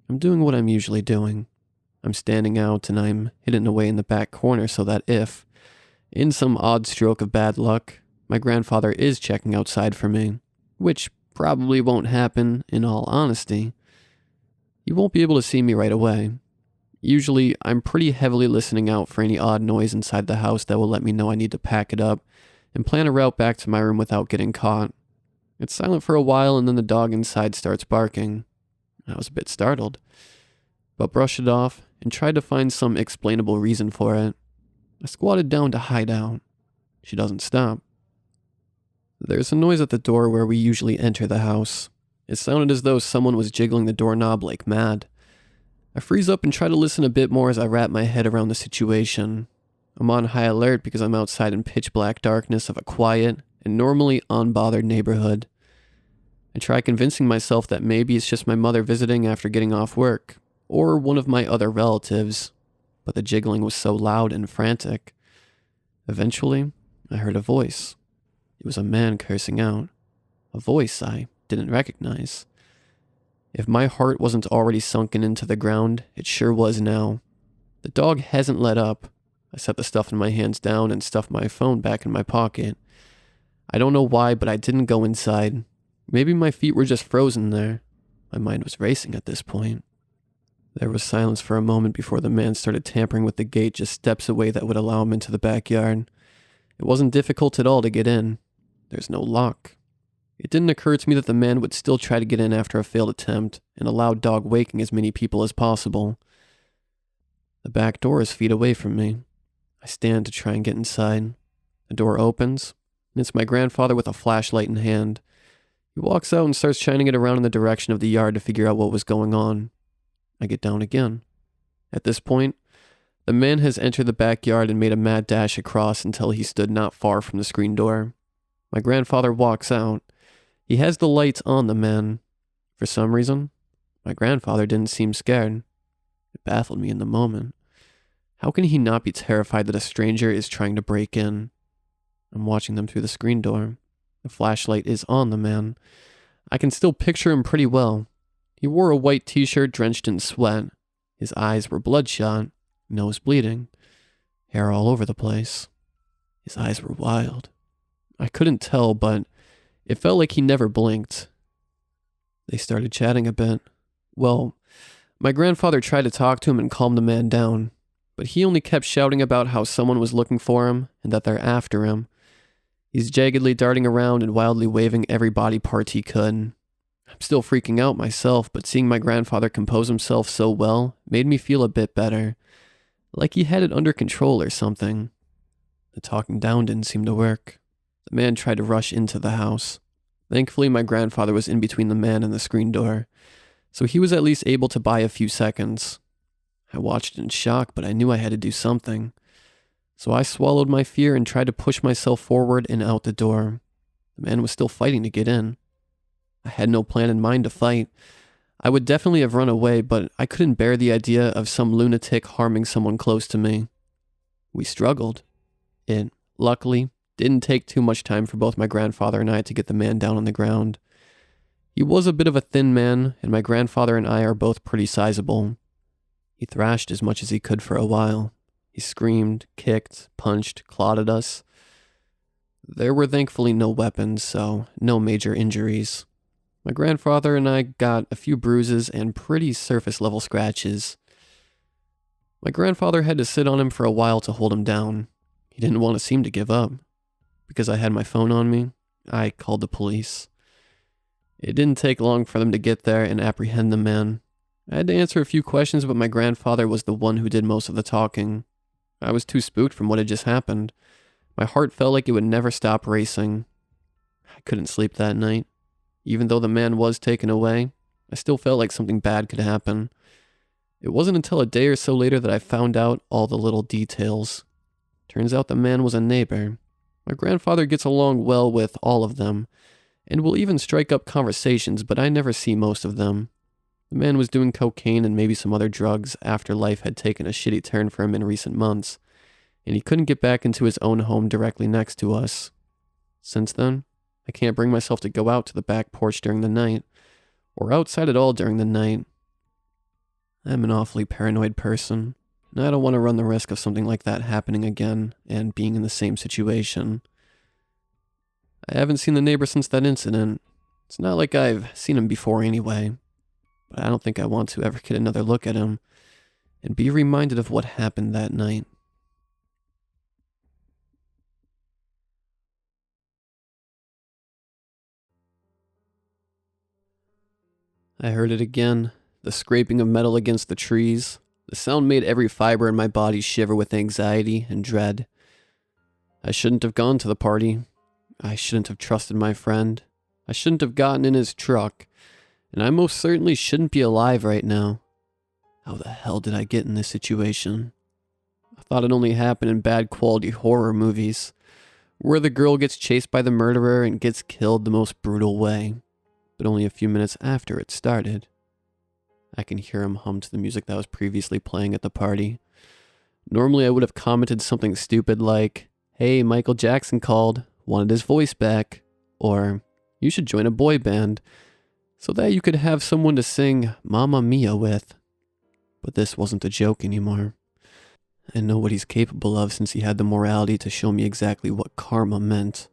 I'm doing what I'm usually doing. I'm standing out and I'm hidden away in the back corner so that if, in some odd stroke of bad luck, my grandfather is checking outside for me, which probably won't happen in all honesty, he won't be able to see me right away. Usually, I'm pretty heavily listening out for any odd noise inside the house that will let me know I need to pack it up and plan a route back to my room without getting caught. It's silent for a while and then the dog inside starts barking. I was a bit startled, but brushed it off and tried to find some explainable reason for it. I squatted down to hide out. She doesn't stop. There's a noise at the door where we usually enter the house. It sounded as though someone was jiggling the doorknob like mad. I freeze up and try to listen a bit more as I wrap my head around the situation. I'm on high alert because I'm outside in pitch black darkness of a quiet and normally unbothered neighborhood. I try convincing myself that maybe it's just my mother visiting after getting off work, or one of my other relatives, but the jiggling was so loud and frantic. Eventually, I heard a voice. It was a man cursing out. A voice I didn't recognize. If my heart wasn't already sunken into the ground, it sure was now. The dog hasn't let up. I set the stuff in my hands down and stuffed my phone back in my pocket. I don't know why, but I didn't go inside. Maybe my feet were just frozen there. My mind was racing at this point. There was silence for a moment before the man started tampering with the gate just steps away that would allow him into the backyard. It wasn't difficult at all to get in. There's no lock. It didn't occur to me that the man would still try to get in after a failed attempt and allow dog waking as many people as possible. The back door is feet away from me. I stand to try and get inside. The door opens, and it's my grandfather with a flashlight in hand. He walks out and starts shining it around in the direction of the yard to figure out what was going on. I get down again. At this point, the man has entered the backyard and made a mad dash across until he stood not far from the screen door. My grandfather walks out. He has the lights on the man. For some reason, my grandfather didn't seem scared. It baffled me in the moment. How can he not be terrified that a stranger is trying to break in? I'm watching them through the screen door. The flashlight is on the man. I can still picture him pretty well. He wore a white t-shirt drenched in sweat. His eyes were bloodshot, nose bleeding, hair all over the place. His eyes were wild. I couldn't tell, but it felt like he never blinked. They started chatting a bit. Well, my grandfather tried to talk to him and calm the man down, but he only kept shouting about how someone was looking for him and that they're after him. He's jaggedly darting around and wildly waving every body part he could. I'm still freaking out myself, but seeing my grandfather compose himself so well made me feel a bit better. Like he had it under control or something. The talking down didn't seem to work. The man tried to rush into the house. Thankfully, my grandfather was in between the man and the screen door, so he was at least able to buy a few seconds. I watched in shock, but I knew I had to do something. So I swallowed my fear and tried to push myself forward and out the door. The man was still fighting to get in. I had no plan in mind to fight. I would definitely have run away, but I couldn't bear the idea of some lunatic harming someone close to me. We struggled. It, luckily, didn't take too much time for both my grandfather and I to get the man down on the ground. He was a bit of a thin man, and my grandfather and I are both pretty sizable. He thrashed as much as he could for a while. He screamed, kicked, punched, clawed at us. There were thankfully no weapons, so no major injuries. My grandfather and I got a few bruises and pretty surface-level scratches. My grandfather had to sit on him for a while to hold him down. He didn't want to seem to give up. Because I had my phone on me, I called the police. It didn't take long for them to get there and apprehend the man. I had to answer a few questions, but my grandfather was the one who did most of the talking. I was too spooked from what had just happened. My heart felt like it would never stop racing. I couldn't sleep that night. Even though the man was taken away, I still felt like something bad could happen. It wasn't until a day or so later that I found out all the little details. Turns out the man was a neighbor. My grandfather gets along well with all of them, and will even strike up conversations, but I never see most of them. The man was doing cocaine and maybe some other drugs after life had taken a shitty turn for him in recent months, and he couldn't get back into his own home directly next to us. Since then, I can't bring myself to go out to the back porch during the night, or outside at all during the night. I'm an awfully paranoid person, and I don't want to run the risk of something like that happening again and being in the same situation. I haven't seen the neighbor since that incident. It's not like I've seen him before anyway, but I don't think I want to ever get another look at him and be reminded of what happened that night. I heard it again, the scraping of metal against the trees. The sound made every fiber in my body shiver with anxiety and dread. I shouldn't have gone to the party. I shouldn't have trusted my friend. I shouldn't have gotten in his truck. And I most certainly shouldn't be alive right now. How the hell did I get in this situation? I thought it only happened in bad quality horror movies, where the girl gets chased by the murderer and gets killed the most brutal way. But only a few minutes after it started. I can hear him hum to the music that was previously playing at the party. Normally I would have commented something stupid like, "Hey, Michael Jackson called, wanted his voice back," or "You should join a boy band, so that you could have someone to sing Mamma Mia with." But this wasn't a joke anymore. I know what he's capable of since he had the morality to show me exactly what karma meant.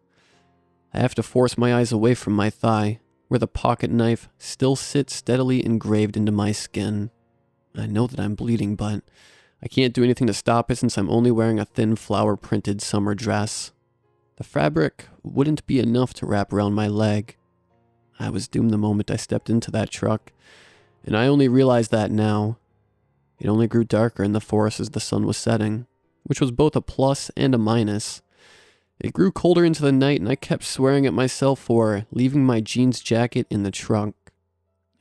I have to force my eyes away from my thigh, where the pocket knife still sits steadily engraved into my skin. I know that I'm bleeding, but I can't do anything to stop it since I'm only wearing a thin flower-printed summer dress. The fabric wouldn't be enough to wrap around my leg. I was doomed the moment I stepped into that truck, and I only realized that now. It only grew darker in the forest as the sun was setting, which was both a plus and a minus. It grew colder into the night, and I kept swearing at myself for leaving my jeans jacket in the trunk.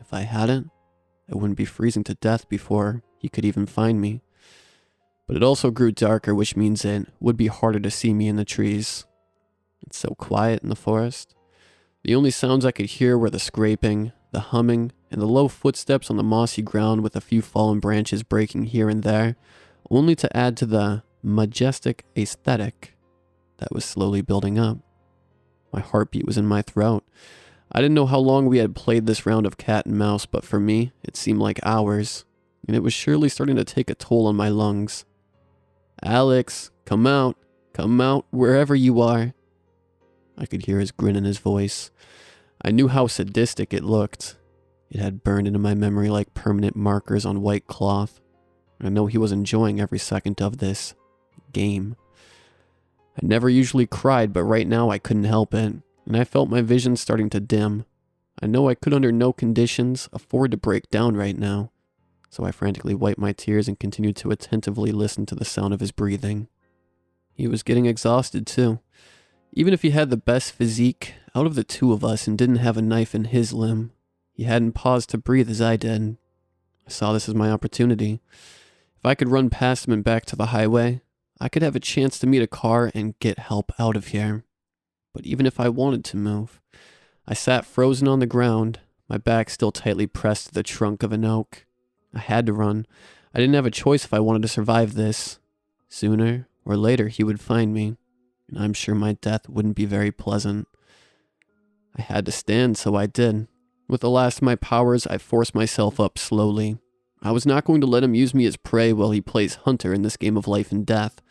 If I hadn't, I wouldn't be freezing to death before he could even find me. But it also grew darker, which means it would be harder to see me in the trees. It's so quiet in the forest. The only sounds I could hear were the scraping, the humming, and the low footsteps on the mossy ground with a few fallen branches breaking here and there, only to add to the majestic aesthetic that was slowly building up. My heartbeat was in my throat. I didn't know how long we had played this round of cat and mouse, but for me, it seemed like hours, and it was surely starting to take a toll on my lungs. "Alex, come out, wherever you are." I could hear his grin in his voice. I knew how sadistic it looked. It had burned into my memory like permanent markers on white cloth. I know he was enjoying every second of this game. I never usually cried, but right now I couldn't help it, and I felt my vision starting to dim. I know I could under no conditions afford to break down right now, so I frantically wiped my tears and continued to attentively listen to the sound of his breathing. He was getting exhausted too. Even if he had the best physique out of the two of us and didn't have a knife in his limb, he hadn't paused to breathe as I did. I saw this as my opportunity. If I could run past him and back to the highway, I could have a chance to meet a car and get help out of here. But even if I wanted to move, I sat frozen on the ground, my back still tightly pressed to the trunk of an oak. I had to run. I didn't have a choice if I wanted to survive this. Sooner or later he would find me, and I'm sure my death wouldn't be very pleasant. I had to stand, so I did. With the last of my powers, I forced myself up slowly. I was not going to let him use me as prey while he plays hunter in this game of life and death.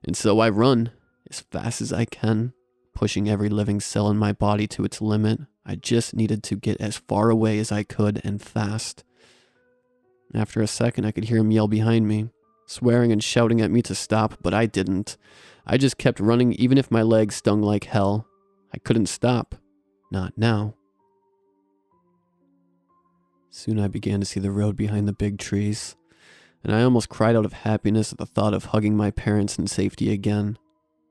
And so I run, as fast as I can, pushing every living cell in my body to its limit. I just needed to get as far away as I could and fast. After a second, I could hear him yell behind me, swearing and shouting at me to stop, but I didn't. I just kept running even if my legs stung like hell. I couldn't stop. Not now. Soon I began to see the road behind the big trees, and I almost cried out of happiness at the thought of hugging my parents in safety again.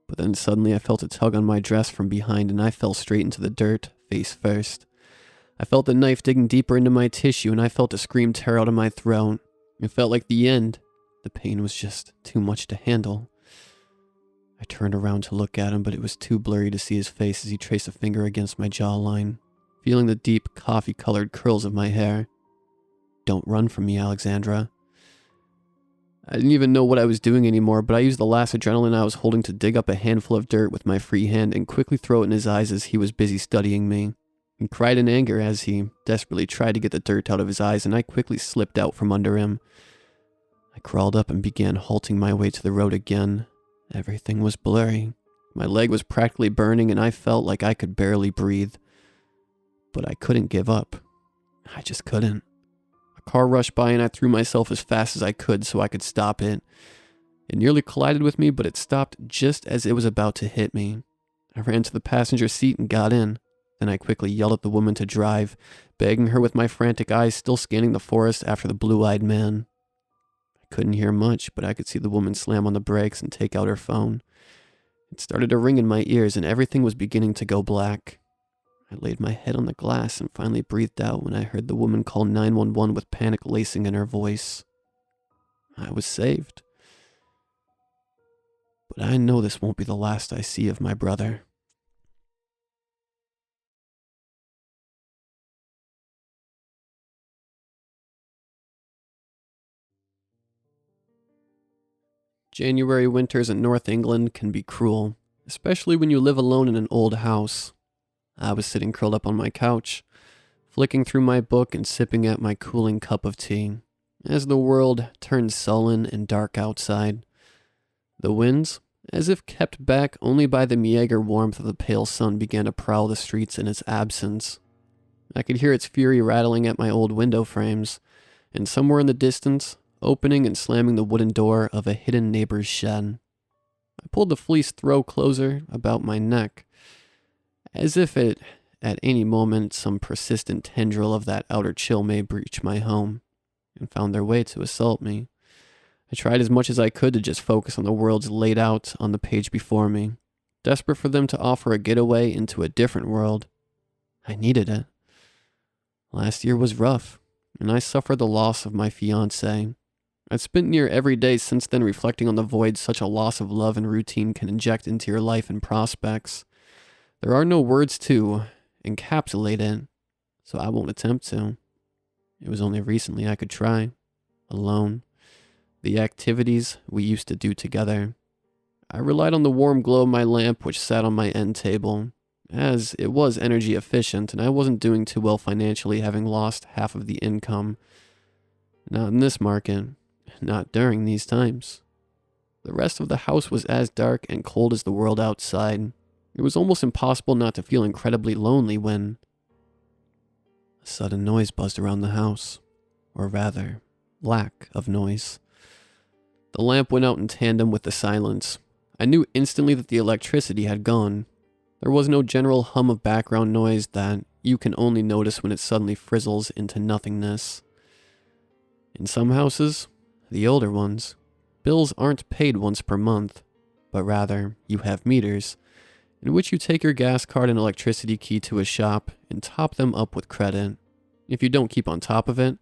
But then suddenly I felt a tug on my dress from behind and I fell straight into the dirt, face first. I felt the knife digging deeper into my tissue and I felt a scream tear out of my throat. It felt like the end. The pain was just too much to handle. I turned around to look at him, but it was too blurry to see his face as he traced a finger against my jawline, feeling the deep, coffee-colored curls of my hair. "Don't run from me, Alexandra." I didn't even know what I was doing anymore, but I used the last adrenaline I was holding to dig up a handful of dirt with my free hand and quickly throw it in his eyes as he was busy studying me. He cried in anger as he desperately tried to get the dirt out of his eyes, and I quickly slipped out from under him. I crawled up and began halting my way to the road again. Everything was blurry. My leg was practically burning, and I felt like I could barely breathe. But I couldn't give up. I just couldn't. A car rushed by and I threw myself as fast as I could so I could stop it. It nearly collided with me, but it stopped just as it was about to hit me. I ran to the passenger seat and got in. Then I quickly yelled at the woman to drive, begging her with my frantic eyes still scanning the forest after the blue-eyed man. I couldn't hear much, but I could see the woman slam on the brakes and take out her phone. It started to ring in my ears and everything was beginning to go black. I laid my head on the glass and finally breathed out when I heard the woman call 911 with panic lacing in her voice. I was saved. But I know this won't be the last I see of my brother. January winters in North England can be cruel, especially when you live alone in an old house. I was sitting curled up on my couch, flicking through my book and sipping at my cooling cup of tea, as the world turned sullen and dark outside. The winds, as if kept back only by the meager warmth of the pale sun, began to prowl the streets in its absence. I could hear its fury rattling at my old window frames, and somewhere in the distance, opening and slamming the wooden door of a hidden neighbor's shed. I pulled the fleece throw closer about my neck, as if at any moment some persistent tendril of that outer chill may breach my home, and found their way to assault me. I tried as much as I could to just focus on the worlds laid out on the page before me, desperate for them to offer a getaway into a different world. I needed it. Last year was rough, and I suffered the loss of my fiance. I've spent near every day since then reflecting on the void such a loss of love and routine can inject into your life and prospects. There are no words to encapsulate it, so I won't attempt to. It was only recently I could try, alone, the activities we used to do together. I relied on the warm glow of my lamp which sat on my end table, as it was energy efficient and I wasn't doing too well financially, having lost half of the income. Not in this market. Not during these times. The rest of the house was as dark and cold as the world outside. It was almost impossible not to feel incredibly lonely when a sudden noise buzzed around the house, or rather, lack of noise. The lamp went out in tandem with the silence. I knew instantly that the electricity had gone. There was no general hum of background noise that you can only notice when it suddenly frizzles into nothingness. In some houses, the older ones, bills aren't paid once per month, but rather you have meters, in which you take your gas card and electricity key to a shop and top them up with credit. If you don't keep on top of it,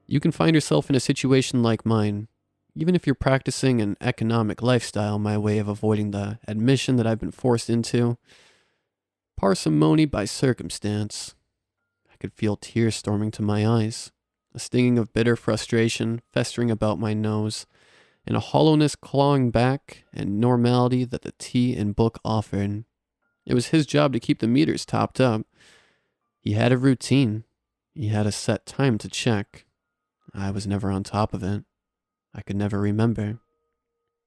you can find yourself in a situation like mine, even if you're practicing an economic lifestyle, my way of avoiding the admission that I've been forced into. Parsimony by circumstance. I could feel tears storming to my eyes. A stinging of bitter frustration festering about my nose, and a hollowness clawing back and normality that the tea and book offered. It was his job to keep the meters topped up. He had a routine. He had a set time to check. I was never on top of it. I could never remember.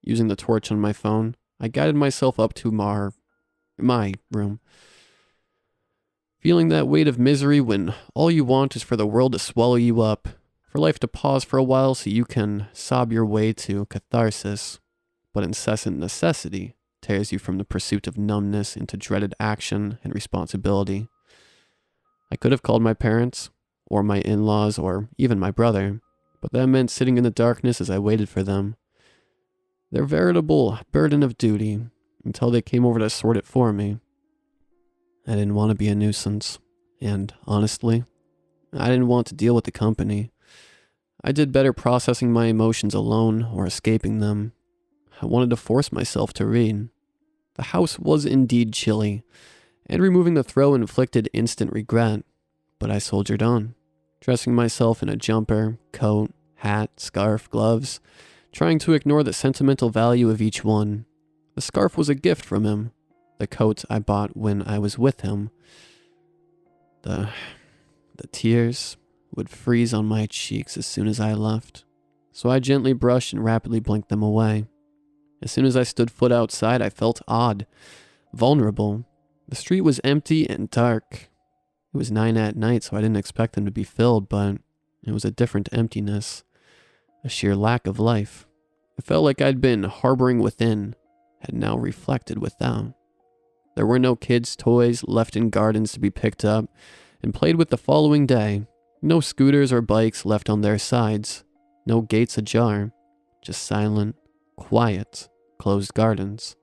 Using the torch on my phone, I guided myself up to my room. Feeling that weight of misery when all you want is for the world to swallow you up, for life to pause for a while so you can sob your way to catharsis, but incessant necessity tears you from the pursuit of numbness into dreaded action and responsibility. I could have called my parents, or my in-laws, or even my brother, but that meant sitting in the darkness as I waited for them. Their veritable burden of duty, until they came over to sort it for me. I didn't want to be a nuisance, and honestly, I didn't want to deal with the company. I did better processing my emotions alone or escaping them. I wanted to force myself to read. The house was indeed chilly, and removing the throw inflicted instant regret, but I soldiered on, dressing myself in a jumper, coat, hat, scarf, gloves, trying to ignore the sentimental value of each one. The scarf was a gift from him. The coat I bought when I was with him. The tears would freeze on my cheeks as soon as I left, so I gently brushed and rapidly blinked them away. As soon as I stood foot outside, I felt odd, vulnerable. The street was empty and dark. It was 9 at night, so I didn't expect them to be filled, but it was a different emptiness, a sheer lack of life. It felt like I'd been harboring within, had now reflected without. There were no kids' toys left in gardens to be picked up and played with the following day. No scooters or bikes left on their sides. No gates ajar. Just silent, quiet, closed gardens.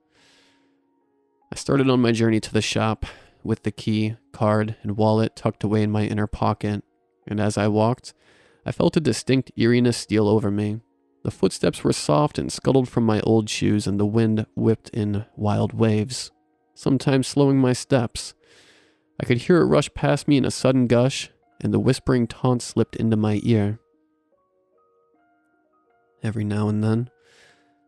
I started on my journey to the shop with the key, card, and wallet tucked away in my inner pocket, and as I walked, I felt a distinct eeriness steal over me. The footsteps were soft and scuttled from my old shoes, and the wind whipped in wild waves, sometimes slowing my steps. I could hear it rush past me in a sudden gush, and the whispering taunt slipped into my ear. Every now and then,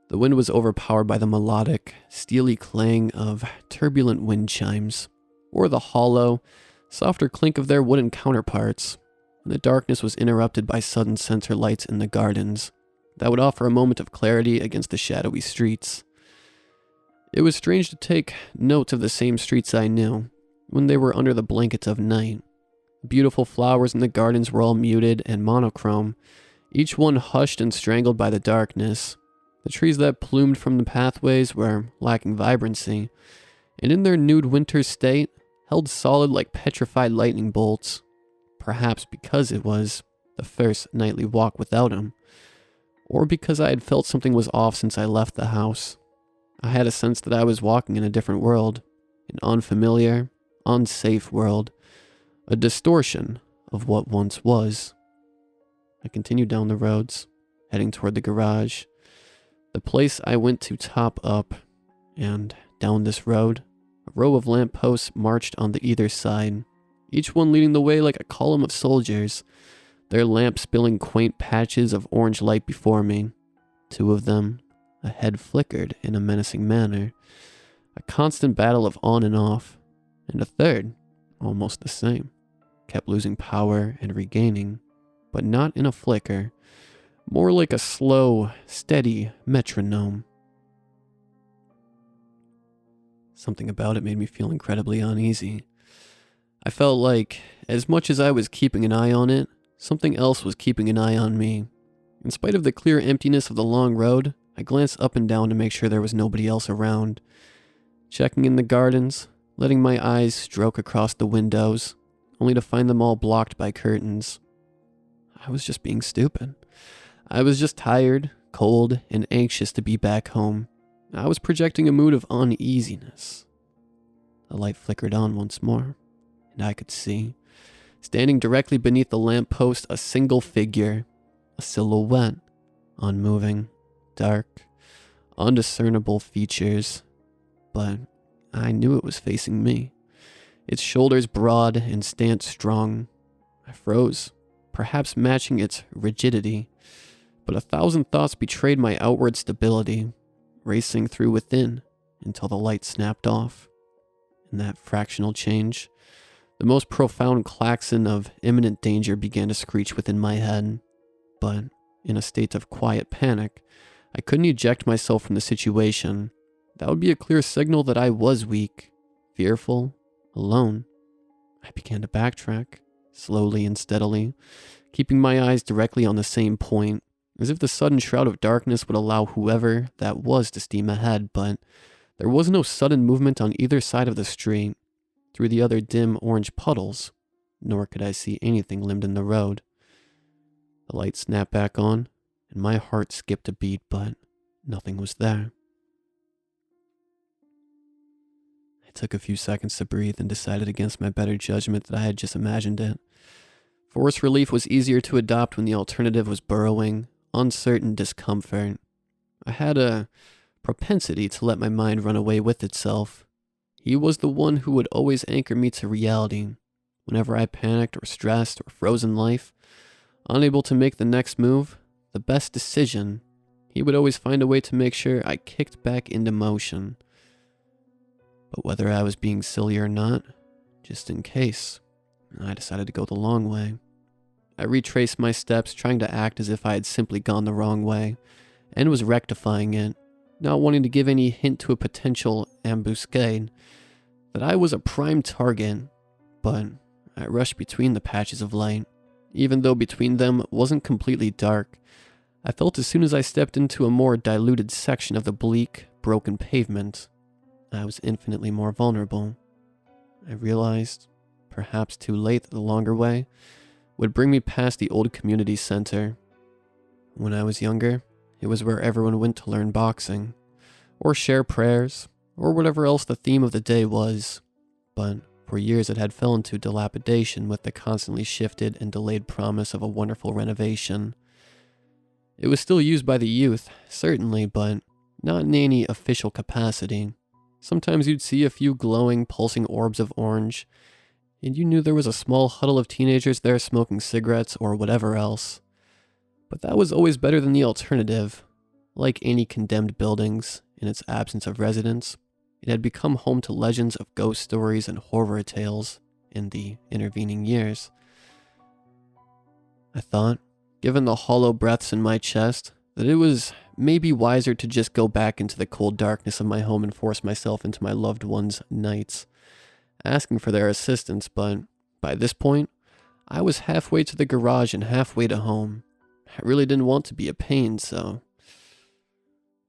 the wind was overpowered by the melodic, steely clang of turbulent wind chimes, or the hollow, softer clink of their wooden counterparts, and the darkness was interrupted by sudden center lights in the gardens that would offer a moment of clarity against the shadowy streets. It was strange to take note of the same streets I knew, when they were under the blanket of night. The beautiful flowers in the gardens were all muted and monochrome, each one hushed and strangled by the darkness. The trees that plumed from the pathways were lacking vibrancy, and in their nude winter state, held solid like petrified lightning bolts, perhaps because it was the first nightly walk without him, or because I had felt something was off since I left the house. I had a sense that I was walking in a different world, an unfamiliar, unsafe world, a distortion of what once was. I continued down the roads, heading toward the garage, the place I went to top up, and down this road, a row of lampposts marched on the either side, each one leading the way like a column of soldiers, their lamps spilling quaint patches of orange light before me. 2 of them, a head flickered in a menacing manner, a constant battle of on and off, and a third, almost the same, kept losing power and regaining, but not in a flicker, more like a slow, steady metronome. Something about it made me feel incredibly uneasy. I felt like, as much as I was keeping an eye on it, something else was keeping an eye on me. In spite of the clear emptiness of the long road, I glanced up and down to make sure there was nobody else around. Checking in the gardens, letting my eyes stroke across the windows, only to find them all blocked by curtains. I was just being stupid. I was just tired, cold, and anxious to be back home. I was projecting a mood of uneasiness. The light flickered on once more, and I could see, standing directly beneath the lamppost, a single figure, a silhouette, unmoving, dark, undiscernible features, but I knew it was facing me. Its shoulders broad and stance strong. I froze, perhaps matching its rigidity, but 1,000 thoughts betrayed my outward stability, racing through within until the light snapped off. In that fractional change, the most profound klaxon of imminent danger began to screech within my head, but in a state of quiet panic, I couldn't eject myself from the situation. That would be a clear signal that I was weak, fearful, alone. I began to backtrack, slowly and steadily, keeping my eyes directly on the same point, as if the sudden shroud of darkness would allow whoever that was to steam ahead, but there was no sudden movement on either side of the street, through the other dim orange puddles, nor could I see anything limned in the road. The light snapped back on, and my heart skipped a beat, but nothing was there. I took a few seconds to breathe and decided against my better judgment that I had just imagined it. Forced relief was easier to adopt when the alternative was burrowing, uncertain discomfort. I had a propensity to let my mind run away with itself. He was the one who would always anchor me to reality. Whenever I panicked or stressed or froze in life, unable to make the next move, the best decision, he would always find a way to make sure I kicked back into motion. But whether I was being silly or not, just in case, I decided to go the long way. I retraced my steps, trying to act as if I had simply gone the wrong way, and was rectifying it, not wanting to give any hint to a potential ambuscade that I was a prime target, but I rushed between the patches of light. Even though between them wasn't completely dark, I felt as soon as I stepped into a more diluted section of the bleak, broken pavement, I was infinitely more vulnerable. I realized, perhaps too late, that the longer way would bring me past the old community center. When I was younger, it was where everyone went to learn boxing, or share prayers, or whatever else the theme of the day was. But for years it had fell into dilapidation with the constantly shifted and delayed promise of a wonderful renovation. It was still used by the youth, certainly, but not in any official capacity. Sometimes you'd see a few glowing, pulsing orbs of orange, and you knew there was a small huddle of teenagers there smoking cigarettes or whatever else. But that was always better than the alternative. Like any condemned buildings, in its absence of residents, it had become home to legends of ghost stories and horror tales in the intervening years. I thought, given the hollow breaths in my chest, that it was maybe wiser to just go back into the cold darkness of my home and force myself into my loved ones' nights, asking for their assistance, but by this point, I was halfway to the garage and halfway to home. I really didn't want to be a pain, so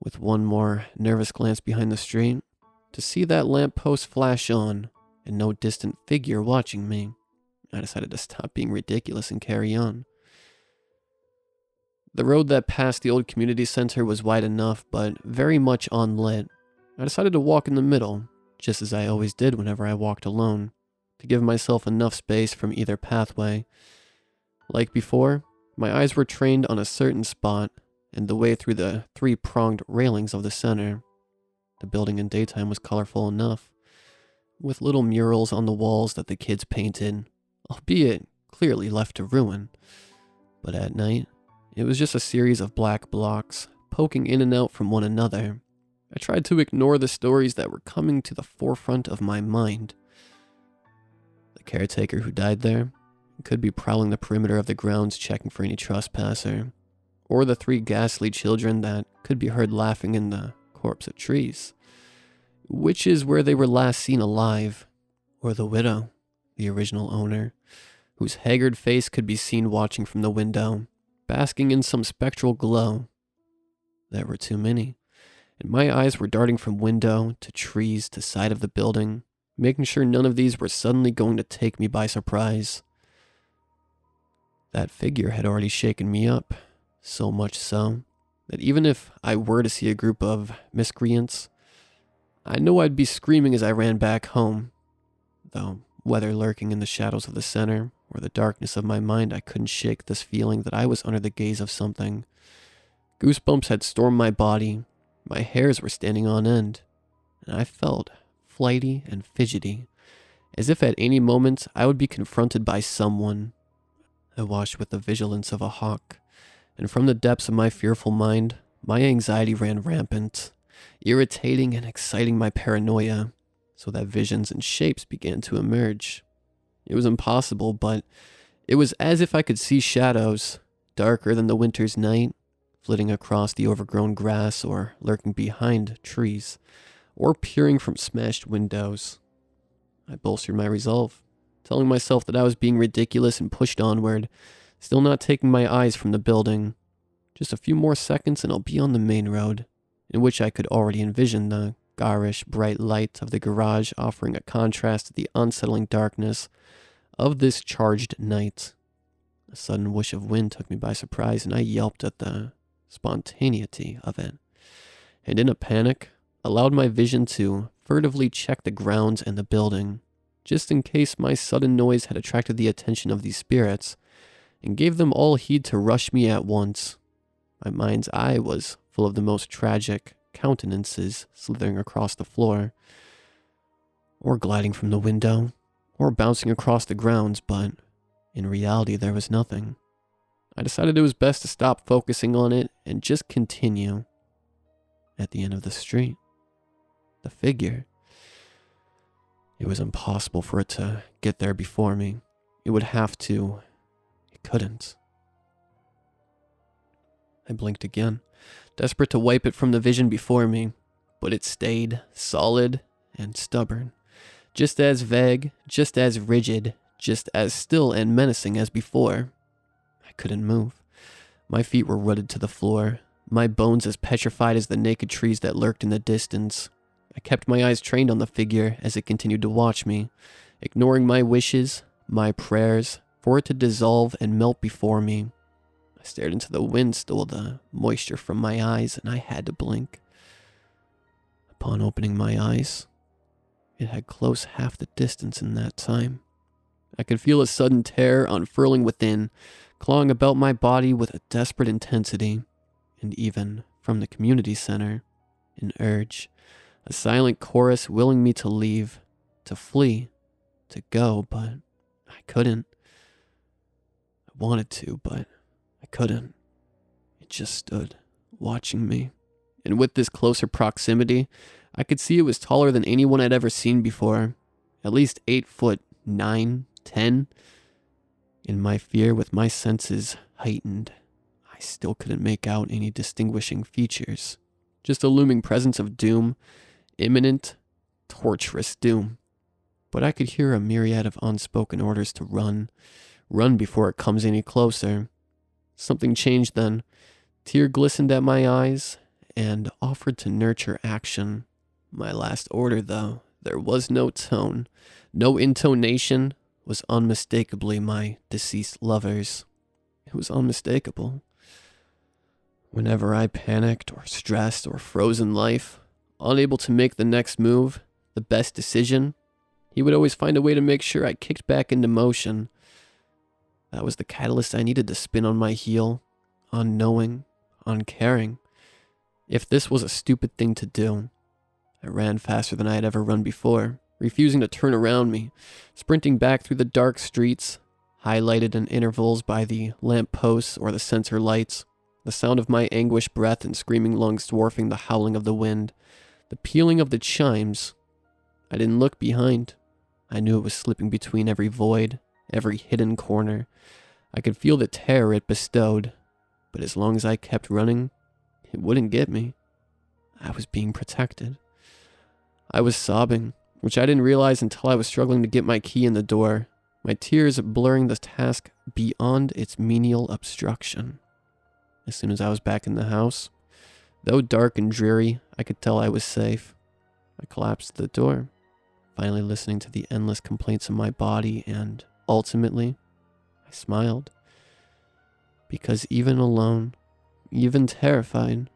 with one more nervous glance behind the street, to see that lamppost flash on and no distant figure watching me, I decided to stop being ridiculous and carry on. The road that passed the old community center was wide enough, but very much unlit. I decided to walk in the middle, just as I always did whenever I walked alone, to give myself enough space from either pathway. Like before, my eyes were trained on a certain spot, and the way through the three-pronged railings of the center. The building in daytime was colorful enough, with little murals on the walls that the kids painted, albeit clearly left to ruin. But at night, it was just a series of black blocks, poking in and out from one another. I tried to ignore the stories that were coming to the forefront of my mind. The caretaker who died there could be prowling the perimeter of the grounds checking for any trespasser, or the three ghastly children that could be heard laughing in the corpse of trees, which is where they were last seen alive, or the widow, the original owner, whose haggard face could be seen watching from the window, basking in some spectral glow. There were too many, and my eyes were darting from window to trees to side of the building, making sure none of these were suddenly going to take me by surprise. That figure had already shaken me up, so much so that even if I were to see a group of miscreants, I know I'd be screaming as I ran back home, though whether lurking in the shadows of the center or the darkness of my mind, I couldn't shake this feeling that I was under the gaze of something. Goosebumps had stormed my body, my hairs were standing on end, and I felt flighty and fidgety, as if at any moment I would be confronted by someone. I watched with the vigilance of a hawk, and from the depths of my fearful mind, my anxiety ran rampant, irritating and exciting my paranoia, so that visions and shapes began to emerge. It was impossible, but it was as if I could see shadows, darker than the winter's night, flitting across the overgrown grass or lurking behind trees, or peering from smashed windows. I bolstered my resolve, telling myself that I was being ridiculous and pushed onward, still not taking my eyes from the building. Just a few more seconds and I'll be on the main road, in which I could already envision the garish bright light of the garage offering a contrast to the unsettling darkness of this charged night. A sudden whoosh of wind took me by surprise, and I yelped at the spontaneity of it, and in a panic, allowed my vision to furtively check the grounds and the building, just in case my sudden noise had attracted the attention of these spirits, and gave them all heed to rush me at once. My mind's eye was full of the most tragic countenances slithering across the floor, or gliding from the window, or bouncing across the grounds, but in reality there was nothing. I decided it was best to stop focusing on it and just continue. At the end of the street, the figure. It was impossible for it to get there before me. It would have to. It couldn't. I blinked again, desperate to wipe it from the vision before me, but it stayed solid and stubborn, just as vague, just as rigid, just as still and menacing as before. I couldn't move. My feet were rooted to the floor, my bones as petrified as the naked trees that lurked in the distance. I kept my eyes trained on the figure as it continued to watch me, ignoring my wishes, my prayers, for it to dissolve and melt before me. I stared into the wind, stole the moisture from my eyes, and I had to blink. Upon opening my eyes, it had closed half the distance in that time. I could feel a sudden terror unfurling within, clawing about my body with a desperate intensity, and even from the community center, an urge, a silent chorus willing me to leave, to flee, to go, but I couldn't. I wanted to, but I couldn't. It just stood, watching me, and with this closer proximity, I could see it was taller than anyone I'd ever seen before, at least 8 foot 9, 10. In my fear, with my senses heightened, I still couldn't make out any distinguishing features. Just a looming presence of doom, imminent, torturous doom. But I could hear a myriad of unspoken orders to run before it comes any closer. Something changed then. Tear glistened at my eyes and offered to nurture action. My last order, though, there was no tone, no intonation, was unmistakably my deceased lover's. It was unmistakable. Whenever I panicked or stressed or froze in life, unable to make the next move, the best decision, he would always find a way to make sure I kicked back into motion. That was the catalyst I needed to spin on my heel, unknowing, uncaring. If this was a stupid thing to do, I ran faster than I had ever run before, refusing to turn around me, sprinting back through the dark streets, highlighted in intervals by the lamp posts or the sensor lights, the sound of my anguished breath and screaming lungs dwarfing the howling of the wind, the pealing of the chimes. I didn't look behind. I knew it was slipping between every void, every hidden corner. I could feel the terror it bestowed, but as long as I kept running, it wouldn't get me. I was being protected. I was sobbing, which I didn't realize until I was struggling to get my key in the door, my tears blurring the task beyond its menial obstruction. As soon as I was back in the house, though dark and dreary, I could tell I was safe. I collapsed the door, finally listening to the endless complaints of my body, and ultimately, I smiled. Because even alone, even terrified,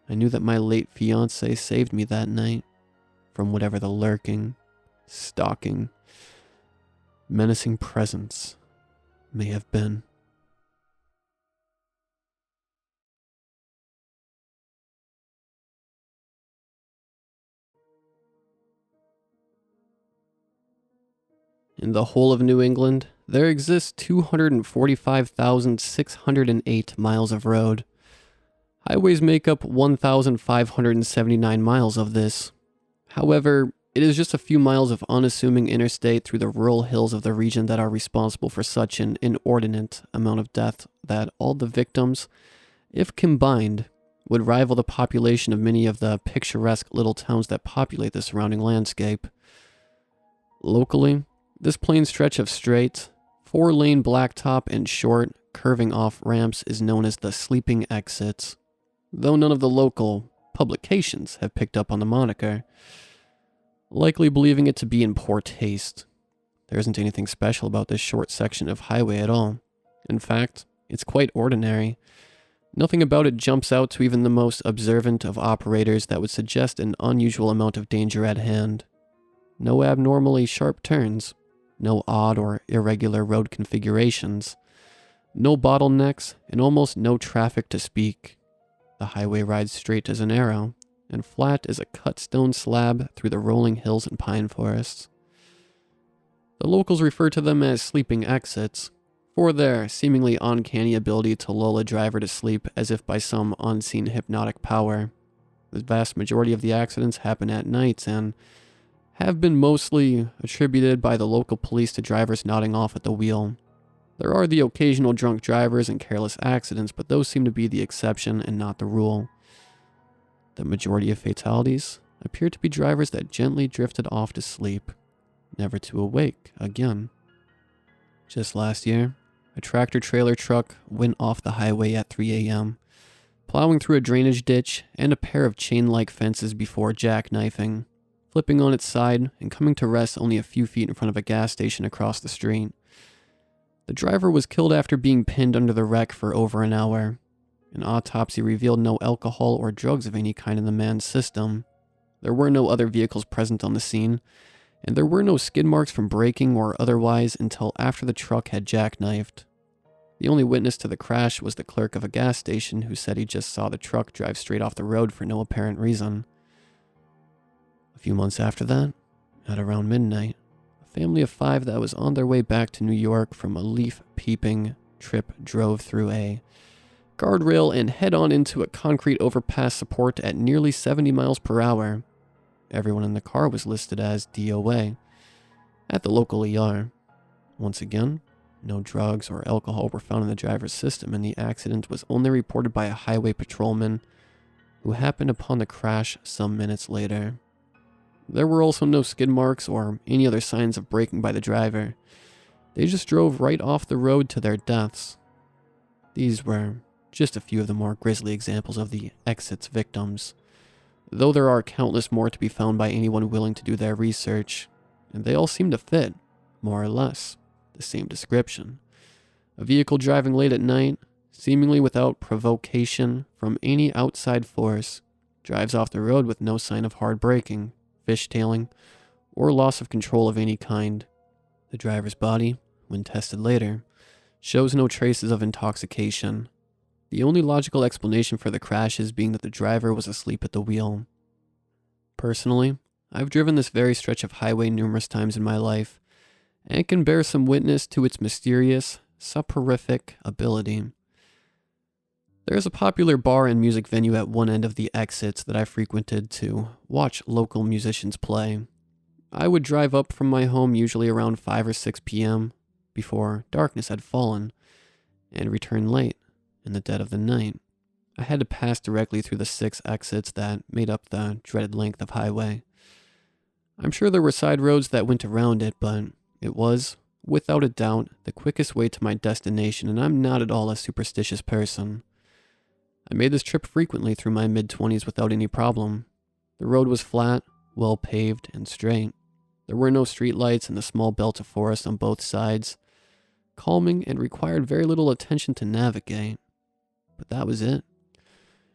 I knew that my late fiance saved me that night from whatever the lurking, stalking, menacing presence may have been. In the whole of New England, there exists 245,608 miles of road. Highways make up 1,579 miles of this. However, it is just a few miles of unassuming interstate through the rural hills of the region that are responsible for such an inordinate amount of death that all the victims, if combined, would rival the population of many of the picturesque little towns that populate the surrounding landscape. Locally, this plain stretch of straight, 4-lane blacktop and short, curving off ramps is known as the sleeping exits, though none of the local publications have picked up on the moniker, likely believing it to be in poor taste. There isn't anything special about this short section of highway at all. In fact, it's quite ordinary. Nothing about it jumps out to even the most observant of operators that would suggest an unusual amount of danger at hand. No abnormally sharp turns, no odd or irregular road configurations, No bottlenecks and almost no traffic to speak. The highway rides straight as an arrow and flat as a cut stone slab through the rolling hills and pine forests. The locals refer to them as sleeping exits, for their seemingly uncanny ability to lull a driver to sleep as if by some unseen hypnotic power. The vast majority of the accidents happen at nights and have been mostly attributed by the local police to drivers nodding off at the wheel. There are the occasional drunk drivers and careless accidents, but those seem to be the exception and not the rule. The majority of fatalities appear to be drivers that gently drifted off to sleep, never to awake again. Just last year, a tractor-trailer truck went off the highway at 3 a.m., plowing through a drainage ditch and a pair of chain-like fences before jackknifing, flipping on its side and coming to rest only a few feet in front of a gas station across the street. The driver was killed after being pinned under the wreck for over an hour. An autopsy revealed no alcohol or drugs of any kind in the man's system. There were no other vehicles present on the scene, and there were no skid marks from braking or otherwise until after the truck had jackknifed. The only witness to the crash was the clerk of a gas station who said he just saw the truck drive straight off the road for no apparent reason. A few months after that, at around midnight, a family of 5 that was on their way back to New York from a leaf-peeping trip drove through a guardrail and head-on into a concrete overpass support at nearly 70 miles per hour. Everyone in the car was listed as DOA at the local ER. Once again, no drugs or alcohol were found in the driver's system, and the accident was only reported by a highway patrolman who happened upon the crash some minutes later. There were also no skid marks or any other signs of braking by the driver. They just drove right off the road to their deaths. These were just a few of the more grisly examples of the exit's victims, though there are countless more to be found by anyone willing to do their research, and they all seem to fit, more or less, the same description. A vehicle driving late at night, seemingly without provocation from any outside force, drives off the road with no sign of hard braking, fishtailing, or loss of control of any kind. The driver's body, when tested later, shows no traces of intoxication. The only logical explanation for the crashes being that the driver was asleep at the wheel. Personally, I've driven this very stretch of highway numerous times in my life, and can bear some witness to its mysterious, soporific ability. There is a popular bar and music venue at one end of the exits that I frequented to watch local musicians play. I would drive up from my home usually around 5 or 6 p.m. before darkness had fallen, and return late in the dead of the night. I had to pass directly through the 6 exits that made up the dreaded length of highway. I'm sure there were side roads that went around it, but it was, without a doubt, the quickest way to my destination, and I'm not at all a superstitious person. I made this trip frequently through my mid-20s without any problem. The road was flat, well paved, and straight. There were no streetlights and a small belt of forest on both sides, calming and required very little attention to navigate. But that was it.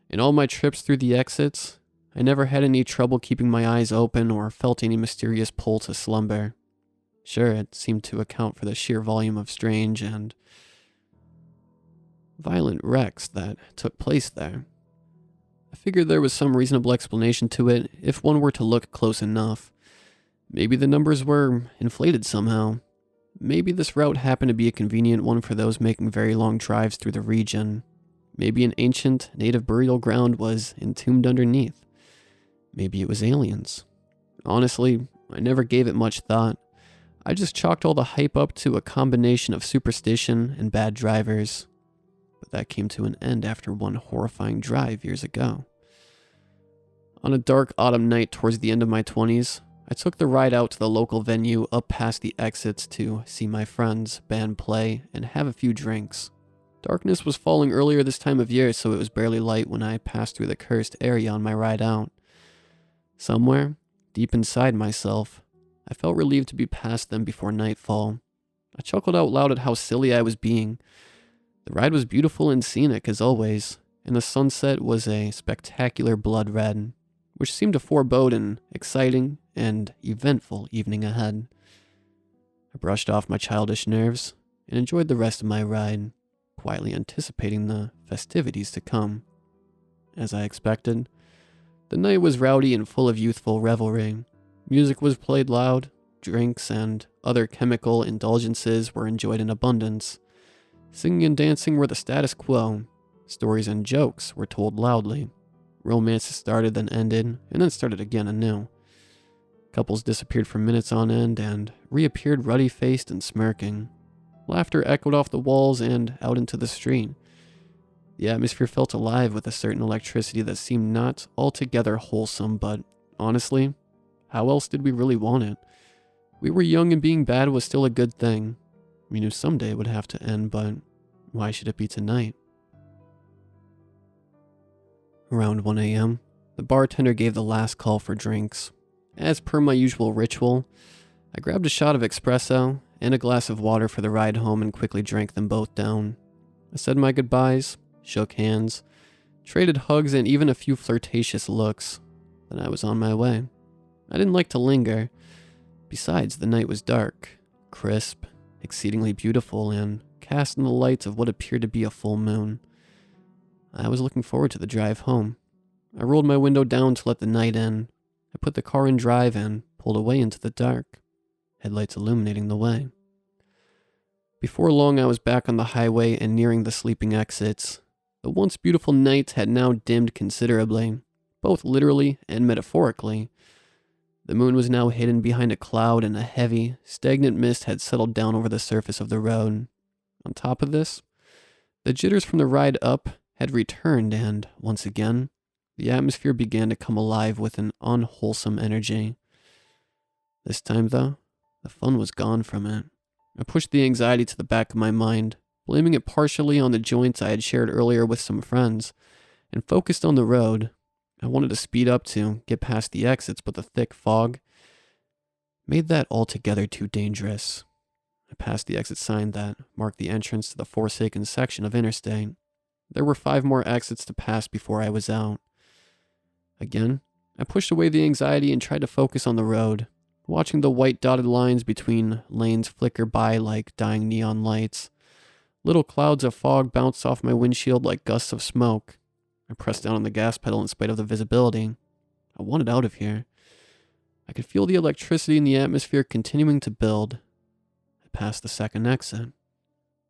In all my trips through the exits, I never had any trouble keeping my eyes open or felt any mysterious pull to slumber. Sure, it seemed to account for the sheer volume of strange and violent wrecks that took place there. I figured there was some reasonable explanation to it if one were to look close enough. Maybe the numbers were inflated somehow. Maybe this route happened to be a convenient one for those making very long drives through the region. Maybe an ancient native burial ground was entombed underneath. Maybe it was aliens. Honestly, I never gave it much thought. I just chalked all the hype up to a combination of superstition and bad drivers. But that came to an end after one horrifying drive years ago. On a dark autumn night towards the end of my 20s, I took the ride out to the local venue up past the exits to see my friends, band play, and have a few drinks. Darkness was falling earlier this time of year, so it was barely light when I passed through the cursed area on my ride out. Somewhere, deep inside myself, I felt relieved to be past them before nightfall. I chuckled out loud at how silly I was being. The ride was beautiful and scenic as always, and the sunset was a spectacular blood red, which seemed to forebode an exciting and eventful evening ahead. I brushed off my childish nerves and enjoyed the rest of my ride, quietly anticipating the festivities to come. As I expected, the night was rowdy and full of youthful revelry. Music was played loud, drinks and other chemical indulgences were enjoyed in abundance. Singing and dancing were the status quo. Stories and jokes were told loudly. Romances started, then ended, and then started again anew. Couples disappeared for minutes on end and reappeared ruddy-faced and smirking. Laughter echoed off the walls and out into the street. The atmosphere felt alive with a certain electricity that seemed not altogether wholesome, but honestly, how else did we really want it? We were young and being bad was still a good thing. We knew someday it would have to end, but why should it be tonight? Around 1 a.m., the bartender gave the last call for drinks. As per my usual ritual, I grabbed a shot of espresso and a glass of water for the ride home and quickly drank them both down. I said my goodbyes, shook hands, traded hugs and even a few flirtatious looks. Then I was on my way. I didn't like to linger. Besides, the night was dark, crisp, exceedingly beautiful, and cast in the light of what appeared to be a full moon. I was looking forward to the drive home. I rolled my window down to let the night in. I put the car in drive and pulled away into the dark, headlights illuminating the way. Before long, I was back on the highway and nearing the sleeping exits. The once beautiful night had now dimmed considerably, both literally and metaphorically. The moon was now hidden behind a cloud and a heavy, stagnant mist had settled down over the surface of the road. On top of this, the jitters from the ride up had returned and, once again, the atmosphere began to come alive with an unwholesome energy. This time, though, the fun was gone from it. I pushed the anxiety to the back of my mind, blaming it partially on the joints I had shared earlier with some friends, and focused on the road. I wanted to speed up to get past the exits, but the thick fog made that altogether too dangerous. I passed the exit sign that marked the entrance to the forsaken section of interstate. There were 5 more exits to pass before I was out. Again, I pushed away the anxiety and tried to focus on the road, watching the white dotted lines between lanes flicker by like dying neon lights. Little clouds of fog bounced off my windshield like gusts of smoke. I pressed down on the gas pedal in spite of the visibility. I wanted out of here. I could feel the electricity in the atmosphere continuing to build. I passed the second exit.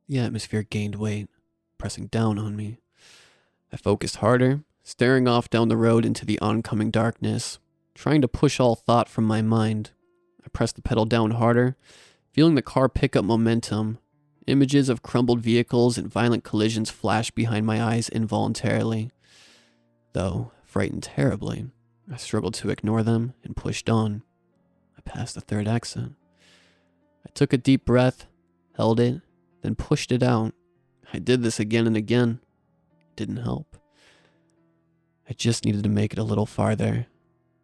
The atmosphere gained weight, pressing down on me. I focused harder, staring off down the road into the oncoming darkness, trying to push all thought from my mind. I pressed the pedal down harder, feeling the car pick up momentum. Images of crumbled vehicles and violent collisions flashed behind my eyes involuntarily. Though, frightened terribly, I struggled to ignore them and pushed on. I passed the third exit. I took a deep breath, held it, then pushed it out. I did this again and again. It didn't help. I just needed to make it a little farther.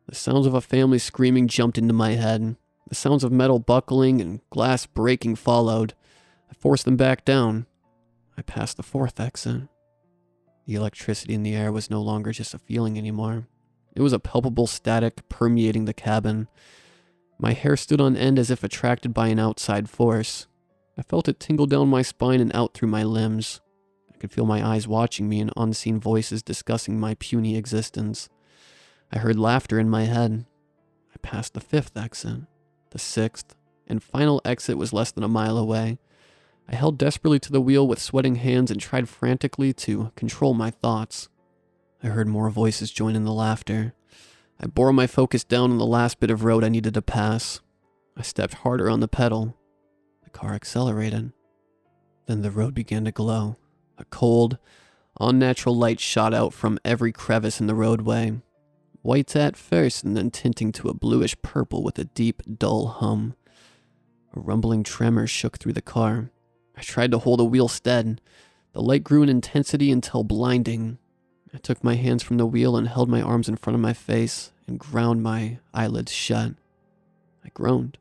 The sounds of a family screaming jumped into my head. The sounds of metal buckling and glass breaking followed. I forced them back down. I passed the fourth exit. The electricity in the air was no longer just a feeling anymore. It was a palpable static permeating the cabin. My hair stood on end as if attracted by an outside force. I felt it tingle down my spine and out through my limbs. I could feel my eyes watching me and unseen voices discussing my puny existence. I heard laughter in my head. I passed the fifth exit. The sixth and final exit was less than a mile away. I held desperately to the wheel with sweating hands and tried frantically to control my thoughts. I heard more voices join in the laughter. I bore my focus down on the last bit of road I needed to pass. I stepped harder on the pedal. The car accelerated. Then the road began to glow. A cold, unnatural light shot out from every crevice in the roadway. White at first and then tinting to a bluish purple with a deep, dull hum. A rumbling tremor shook through the car. I tried to hold the wheel steady. The light grew in intensity until blinding. I took my hands from the wheel and held my arms in front of my face and ground my eyelids shut. I groaned.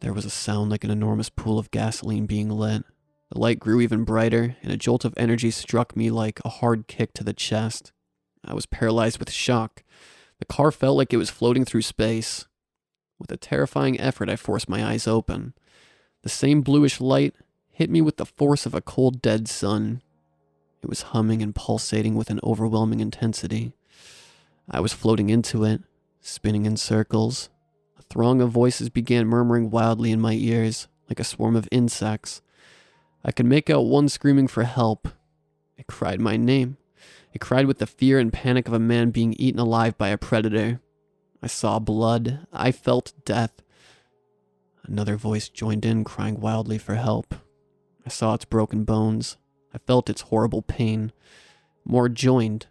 There was a sound like an enormous pool of gasoline being lit. The light grew even brighter, and a jolt of energy struck me like a hard kick to the chest. I was paralyzed with shock. The car felt like it was floating through space. With a terrifying effort, I forced my eyes open. The same bluish light hit me with the force of a cold, dead sun. It was humming and pulsating with an overwhelming intensity. I was floating into it, spinning in circles. A throng of voices began murmuring wildly in my ears, like a swarm of insects. I could make out one screaming for help. It cried my name. It cried with the fear and panic of a man being eaten alive by a predator. I saw blood. I felt death. Another voice joined in, crying wildly for help. I saw its broken bones. I felt its horrible pain. More joined.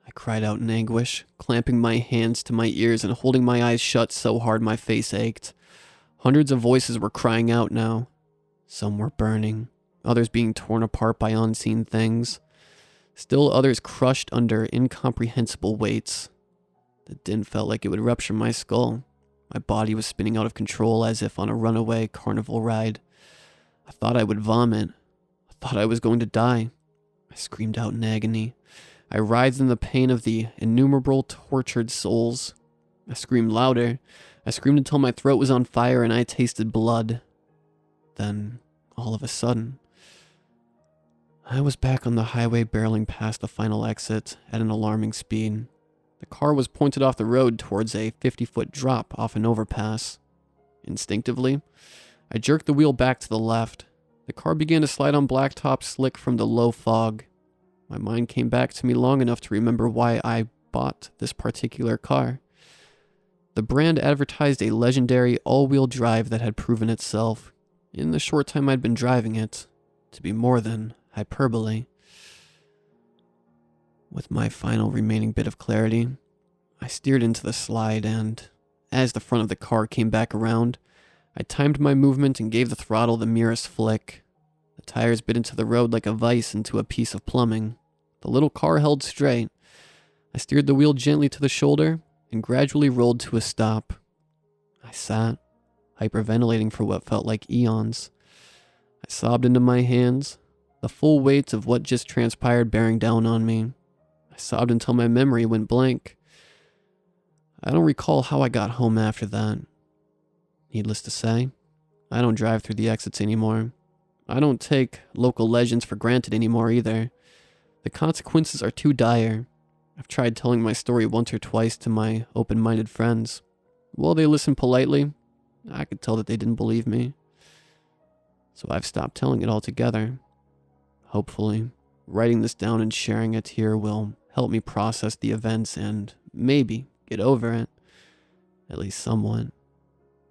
I cried out in anguish, clamping my hands to my ears and holding my eyes shut so hard my face ached. Hundreds of voices were crying out now. Some were burning, others being torn apart by unseen things. Still others crushed under incomprehensible weights. The din felt like it would rupture my skull. My body was spinning out of control as if on a runaway carnival ride. I thought I would vomit. I thought I was going to die. I screamed out in agony. I writhed in the pain of the innumerable tortured souls. I screamed louder. I screamed until my throat was on fire and I tasted blood. Then, all of a sudden, I was back on the highway barreling past the final exit at an alarming speed. The car was pointed off the road towards a 50-foot drop off an overpass. Instinctively, I jerked the wheel back to the left. The car began to slide on blacktop slick from the low fog. My mind came back to me long enough to remember why I bought this particular car. The brand advertised a legendary all-wheel drive that had proven itself, in the short time I'd been driving it, to be more than hyperbole. With my final remaining bit of clarity, I steered into the slide and, as the front of the car came back around, I timed my movement and gave the throttle the merest flick. The tires bit into the road like a vise into a piece of plumbing. The little car held straight. I steered the wheel gently to the shoulder and gradually rolled to a stop. I sat, hyperventilating for what felt like eons. I sobbed into my hands, the full weight of what just transpired bearing down on me. I sobbed until my memory went blank. I don't recall how I got home after that. Needless to say, I don't drive through the exits anymore. I don't take local legends for granted anymore either. The consequences are too dire. I've tried telling my story once or twice to my open-minded friends. While they listened politely, I could tell that they didn't believe me. So I've stopped telling it altogether. Hopefully, writing this down and sharing it here will help me process the events and maybe get over it. At least somewhat.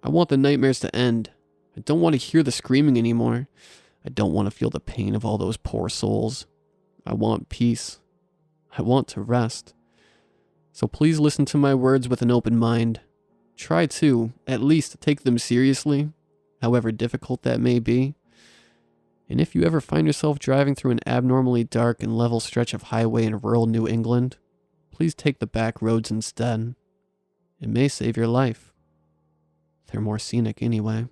I want the nightmares to end. I don't want to hear the screaming anymore. I don't want to feel the pain of all those poor souls. I want peace. I want to rest. So please listen to my words with an open mind. Try to, at least, take them seriously, however difficult that may be. And if you ever find yourself driving through an abnormally dark and level stretch of highway in rural New England, please take the back roads instead. It may save your life. They're more scenic anyway.